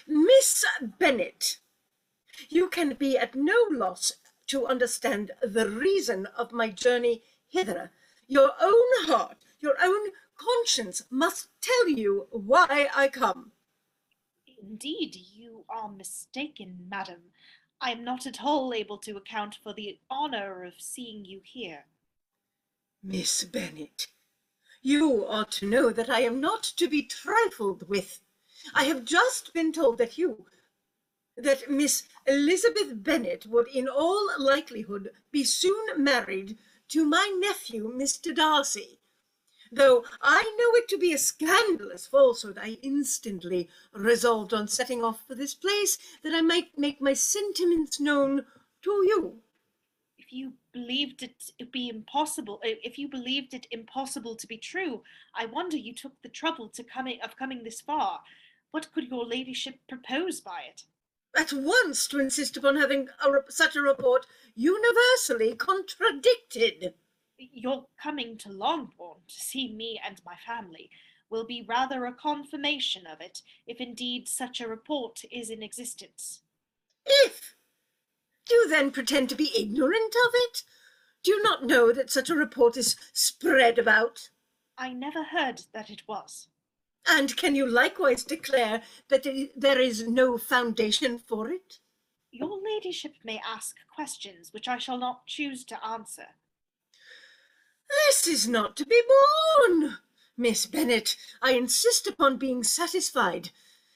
Miss Bennet, you can be at no loss to understand the reason of my journey hither. Your own heart, your own conscience must tell you why I come. Indeed, you are mistaken, madam. I am not at all able to account for the honor of seeing you here. Miss Bennet, you ought to know that I am not to be trifled with. I have just been told that Miss Elizabeth Bennet would in all likelihood be soon married to my nephew, Mr. Darcy. Though I know it to be a scandalous falsehood, I instantly resolved on setting off for this place that I might make my sentiments known to you. If you believed it impossible to be true, I wonder you took the trouble of coming this far. What could your ladyship propose by it? At once to insist upon having such a report universally contradicted. Your coming to Longbourn to see me and my family will be rather a confirmation of it, if indeed such a report is in existence. If! Do you then pretend to be ignorant of it? Do you not know that such a report is spread about? I never heard that it was. And can you likewise declare that there is no foundation for it? Your ladyship may ask questions which I shall not choose to answer. This is not to be borne. Miss Bennet, I insist upon being satisfied.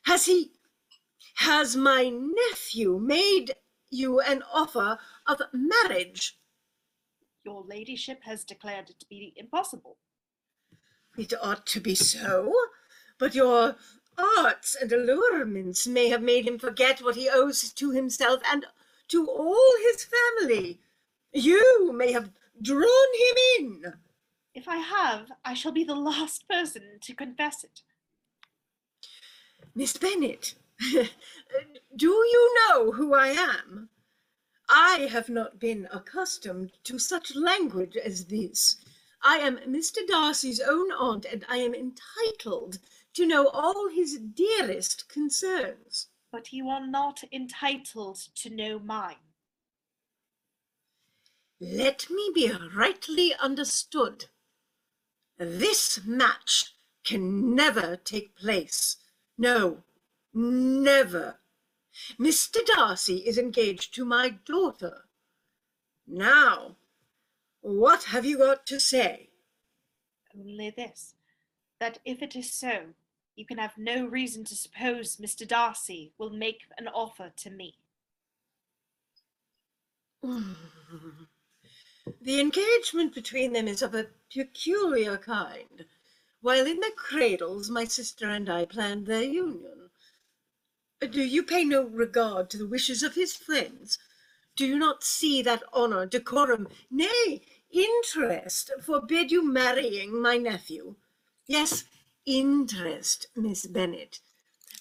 Has my nephew made you an offer of marriage? Your ladyship has declared it to be impossible. It ought to be so, but your arts and allurements may have made him forget what he owes to himself and to all his family. You may have drawn him in. If I have, I shall be the last person to confess it. Miss Bennet, do you know who I am? I have not been accustomed to such language as this. I am Mr. Darcy's own aunt, and I am entitled to know all his dearest concerns. But you are not entitled to know mine. Let me be rightly understood. This match can never take place. No, never. Mr. Darcy is engaged to my daughter. Now, what have you got to say? Only this, that if it is so, you can have no reason to suppose Mr. Darcy will make an offer to me. The engagement between them is of a peculiar kind. While in their cradles, my sister and I planned their union. Do you pay no regard to the wishes of his friends? Do you not see that honour, decorum, nay, interest forbid you marrying my nephew? Yes, interest, Miss Bennet,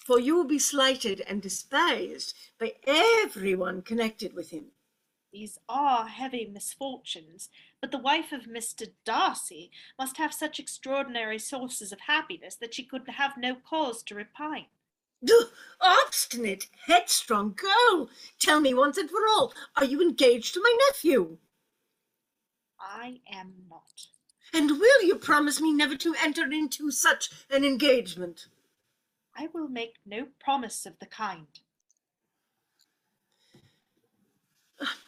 for you will be slighted and despised by everyone connected with him. These are heavy misfortunes, but the wife of Mr. Darcy must have such extraordinary sources of happiness that she could have no cause to repine. Obstinate, headstrong girl! Tell me once and for all, are you engaged to my nephew? I am not. And will you promise me never to enter into such an engagement? I will make no promise of the kind.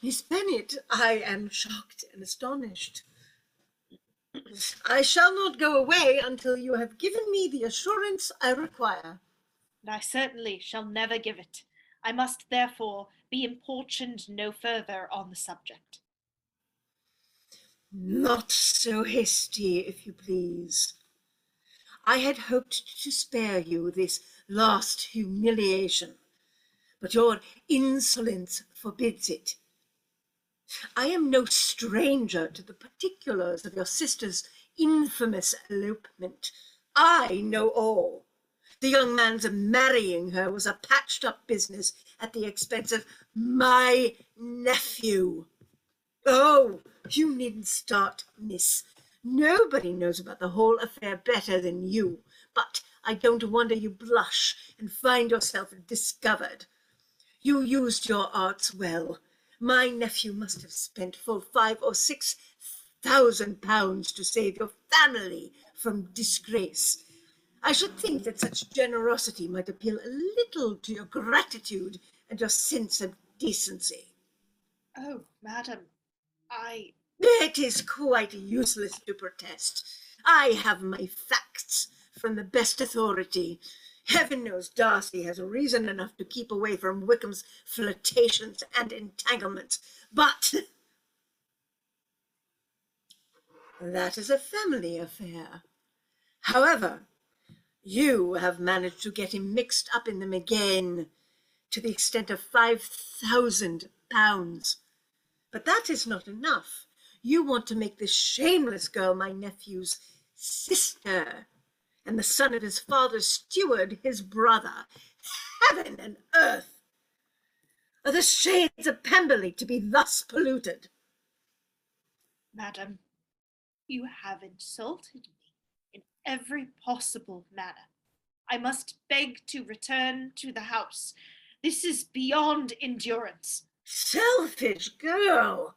Miss Bennet, I am shocked and astonished. I shall not go away until you have given me the assurance I require. I certainly shall never give it. I must therefore be importuned no further on the subject. Not so hasty, if you please. I had hoped to spare you this last humiliation, but your insolence forbids it. I am no stranger to the particulars of your sister's infamous elopement. I know all. The young man's marrying her was a patched-up business at the expense of my nephew. Oh, you needn't start, miss. Nobody knows about the whole affair better than you, but I don't wonder you blush and find yourself discovered. You used your arts well. My nephew must have spent full £5,000 or £6,000 to save your family from disgrace. I should think that such generosity might appeal a little to your gratitude and your sense of decency. Oh, madam, It is quite useless to protest. I have my facts from the best authority. Heaven knows Darcy has reason enough to keep away from Wickham's flirtations and entanglements, but that is a family affair. However, you have managed to get him mixed up in them again, to the extent of £5,000. But that is not enough. You want to make this shameless girl my nephew's sister, and the son of his father's steward his brother. Heaven and earth! Are the shades of Pemberley to be thus polluted? madam, you have insulted me in every possible manner. I must beg to return to the house. This is beyond endurance. Selfish girl!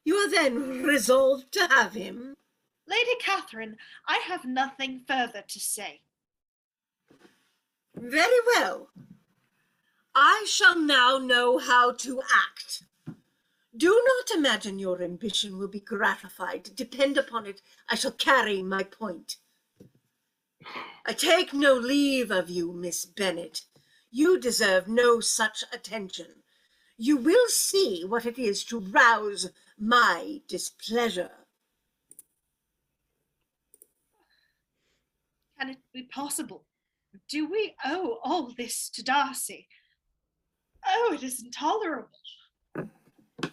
You are then resolved to have him? Lady Catherine, I have nothing further to say. Very well. I shall now know how to act. Do not imagine your ambition will be gratified. Depend upon it, I shall carry my point. I take no leave of you, Miss Bennet. You deserve no such attention. You will see what it is to rouse my displeasure. Can it be possible? Do we owe all this to Darcy? Oh, it is intolerable.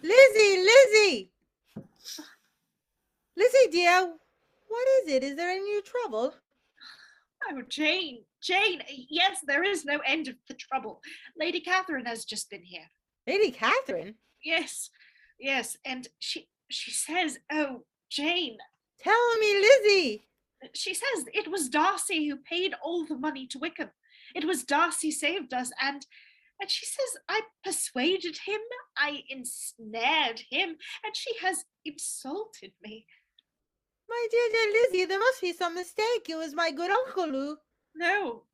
Lizzie! Lizzie, dear, what is it? Is there any new trouble? Oh, Jane, yes, there is no end of the trouble. Lady Catherine has just been here. Lady Catherine? Yes, and she says, oh, Jane. Tell me, Lizzie. She says it was Darcy who paid all the money to Wickham. It was Darcy saved us, and she says I persuaded him, I ensnared him, and she has insulted me. My dear Lizzie, there must be some mistake. It was my good Uncle Lou. No,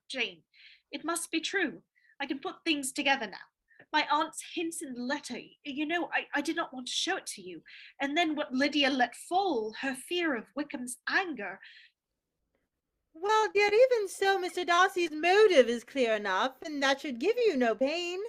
Jane. It must be true. I can put things together now. My aunt's hints in the letter, you know, I did not want to show it to you. And then what Lydia let fall, her fear of Wickham's anger. Well, dear, even so, Mr. Darcy's motive is clear enough, and that should give you no pain.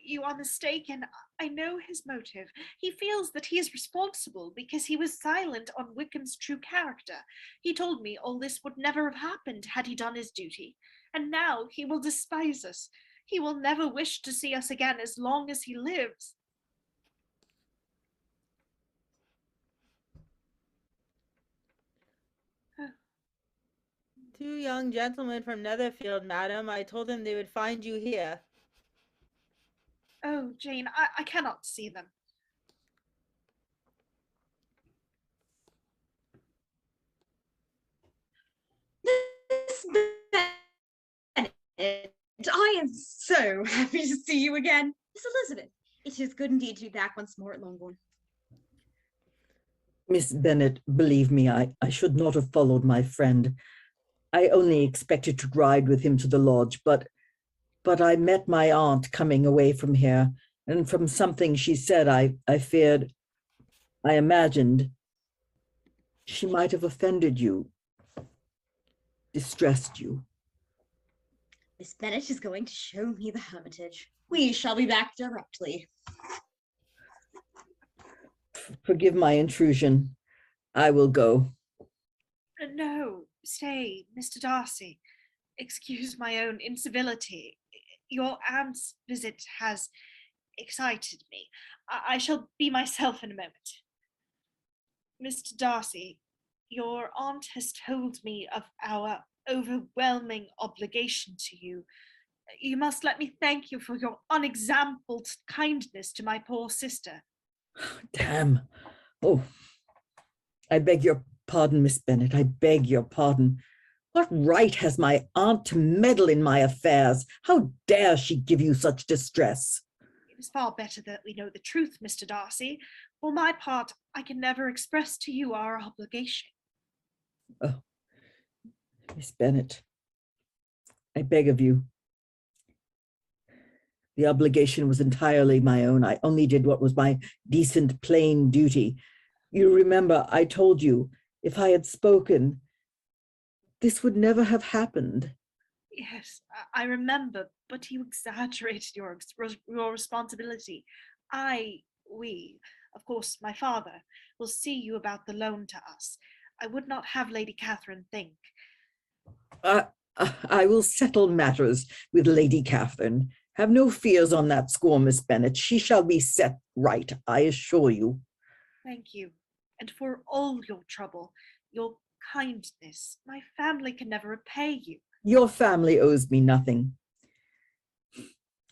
You are mistaken. I know his motive. He feels that he is responsible because he was silent on Wickham's true character. He told me all this would never have happened had he done his duty. And now he will despise us. He will never wish to see us again as long as he lives. Two young gentlemen from Netherfield, madam. I told them they would find you here. Oh, Jane, I cannot see them. Miss Bennett, I am so happy to see you again. Miss Elizabeth, it is good indeed to be back once more at Longbourn. Miss Bennet, believe me, I should not have followed my friend. I only expected to ride with him to the lodge, but I met my aunt coming away from here, And from something she said, I feared, I imagined she might have offended you, distressed you. Miss Bennett is going to show me the hermitage. We shall be back directly. Forgive my intrusion. I will go. No, stay, Mr. Darcy. Excuse my own incivility. Your aunt's visit has excited me. I shall be myself in a moment. Mr. Darcy, your aunt has told me of our overwhelming obligation to you. You must let me thank you for your unexampled kindness to my poor sister. Damn. Oh, I beg your pardon, Miss Bennett. I beg your pardon. What right has my aunt to meddle in my affairs? How dare she give you such distress? It is far better that we know the truth, Mr. Darcy. For my part, I can never express to you our obligation. Oh, Miss Bennett, I beg of you. The obligation was entirely my own. I only did what was my decent, plain duty. You remember I told you if I had spoken, this would never have happened. Yes, I remember, but you exaggerated your responsibility. We, of course, my father, will see you about the loan to us. I would not have Lady Catherine think. I will settle matters with Lady Catherine. Have no fears on that score, Miss Bennett. She shall be set right, I assure you. Thank you, and for all your trouble, your kindness. My family can never repay you. Your family owes me nothing.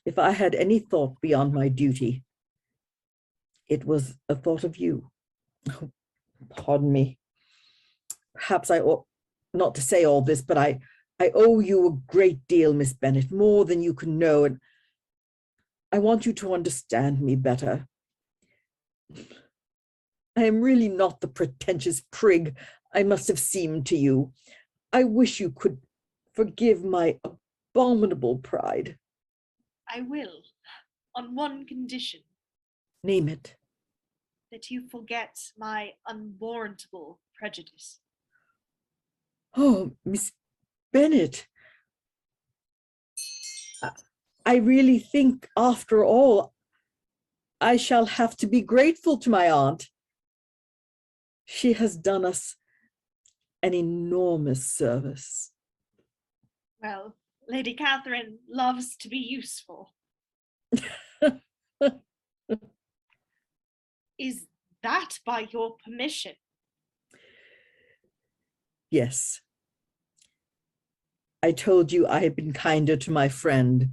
If I had any thought beyond my duty, it was a thought of you. Oh, pardon me. Perhaps I ought not to say all this, but I owe you a great deal, Miss Bennett, more than you can know, and I want you to understand me better. I am really not the pretentious prig I must have seemed to you. I wish you could forgive my abominable pride. I will, on one condition. Name it. That you forget my unwarrantable prejudice. Oh, Miss Bennett. I really think, after all, I shall have to be grateful to my aunt. She has done us an enormous service. Well, Lady Catherine loves to be useful. Is that by your permission? Yes. I told you I had been kinder to my friend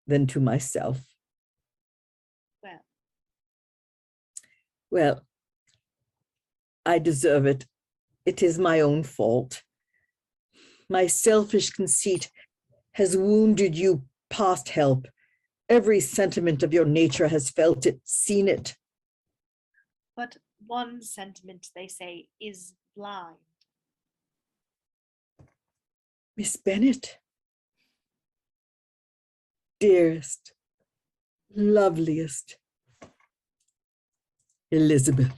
than to myself. Well, I deserve it. It is my own fault. My selfish conceit has wounded you past help. Every sentiment of your nature has felt it, seen it. But one sentiment, they say, is blind. Miss Bennett, dearest, loveliest Elizabeth.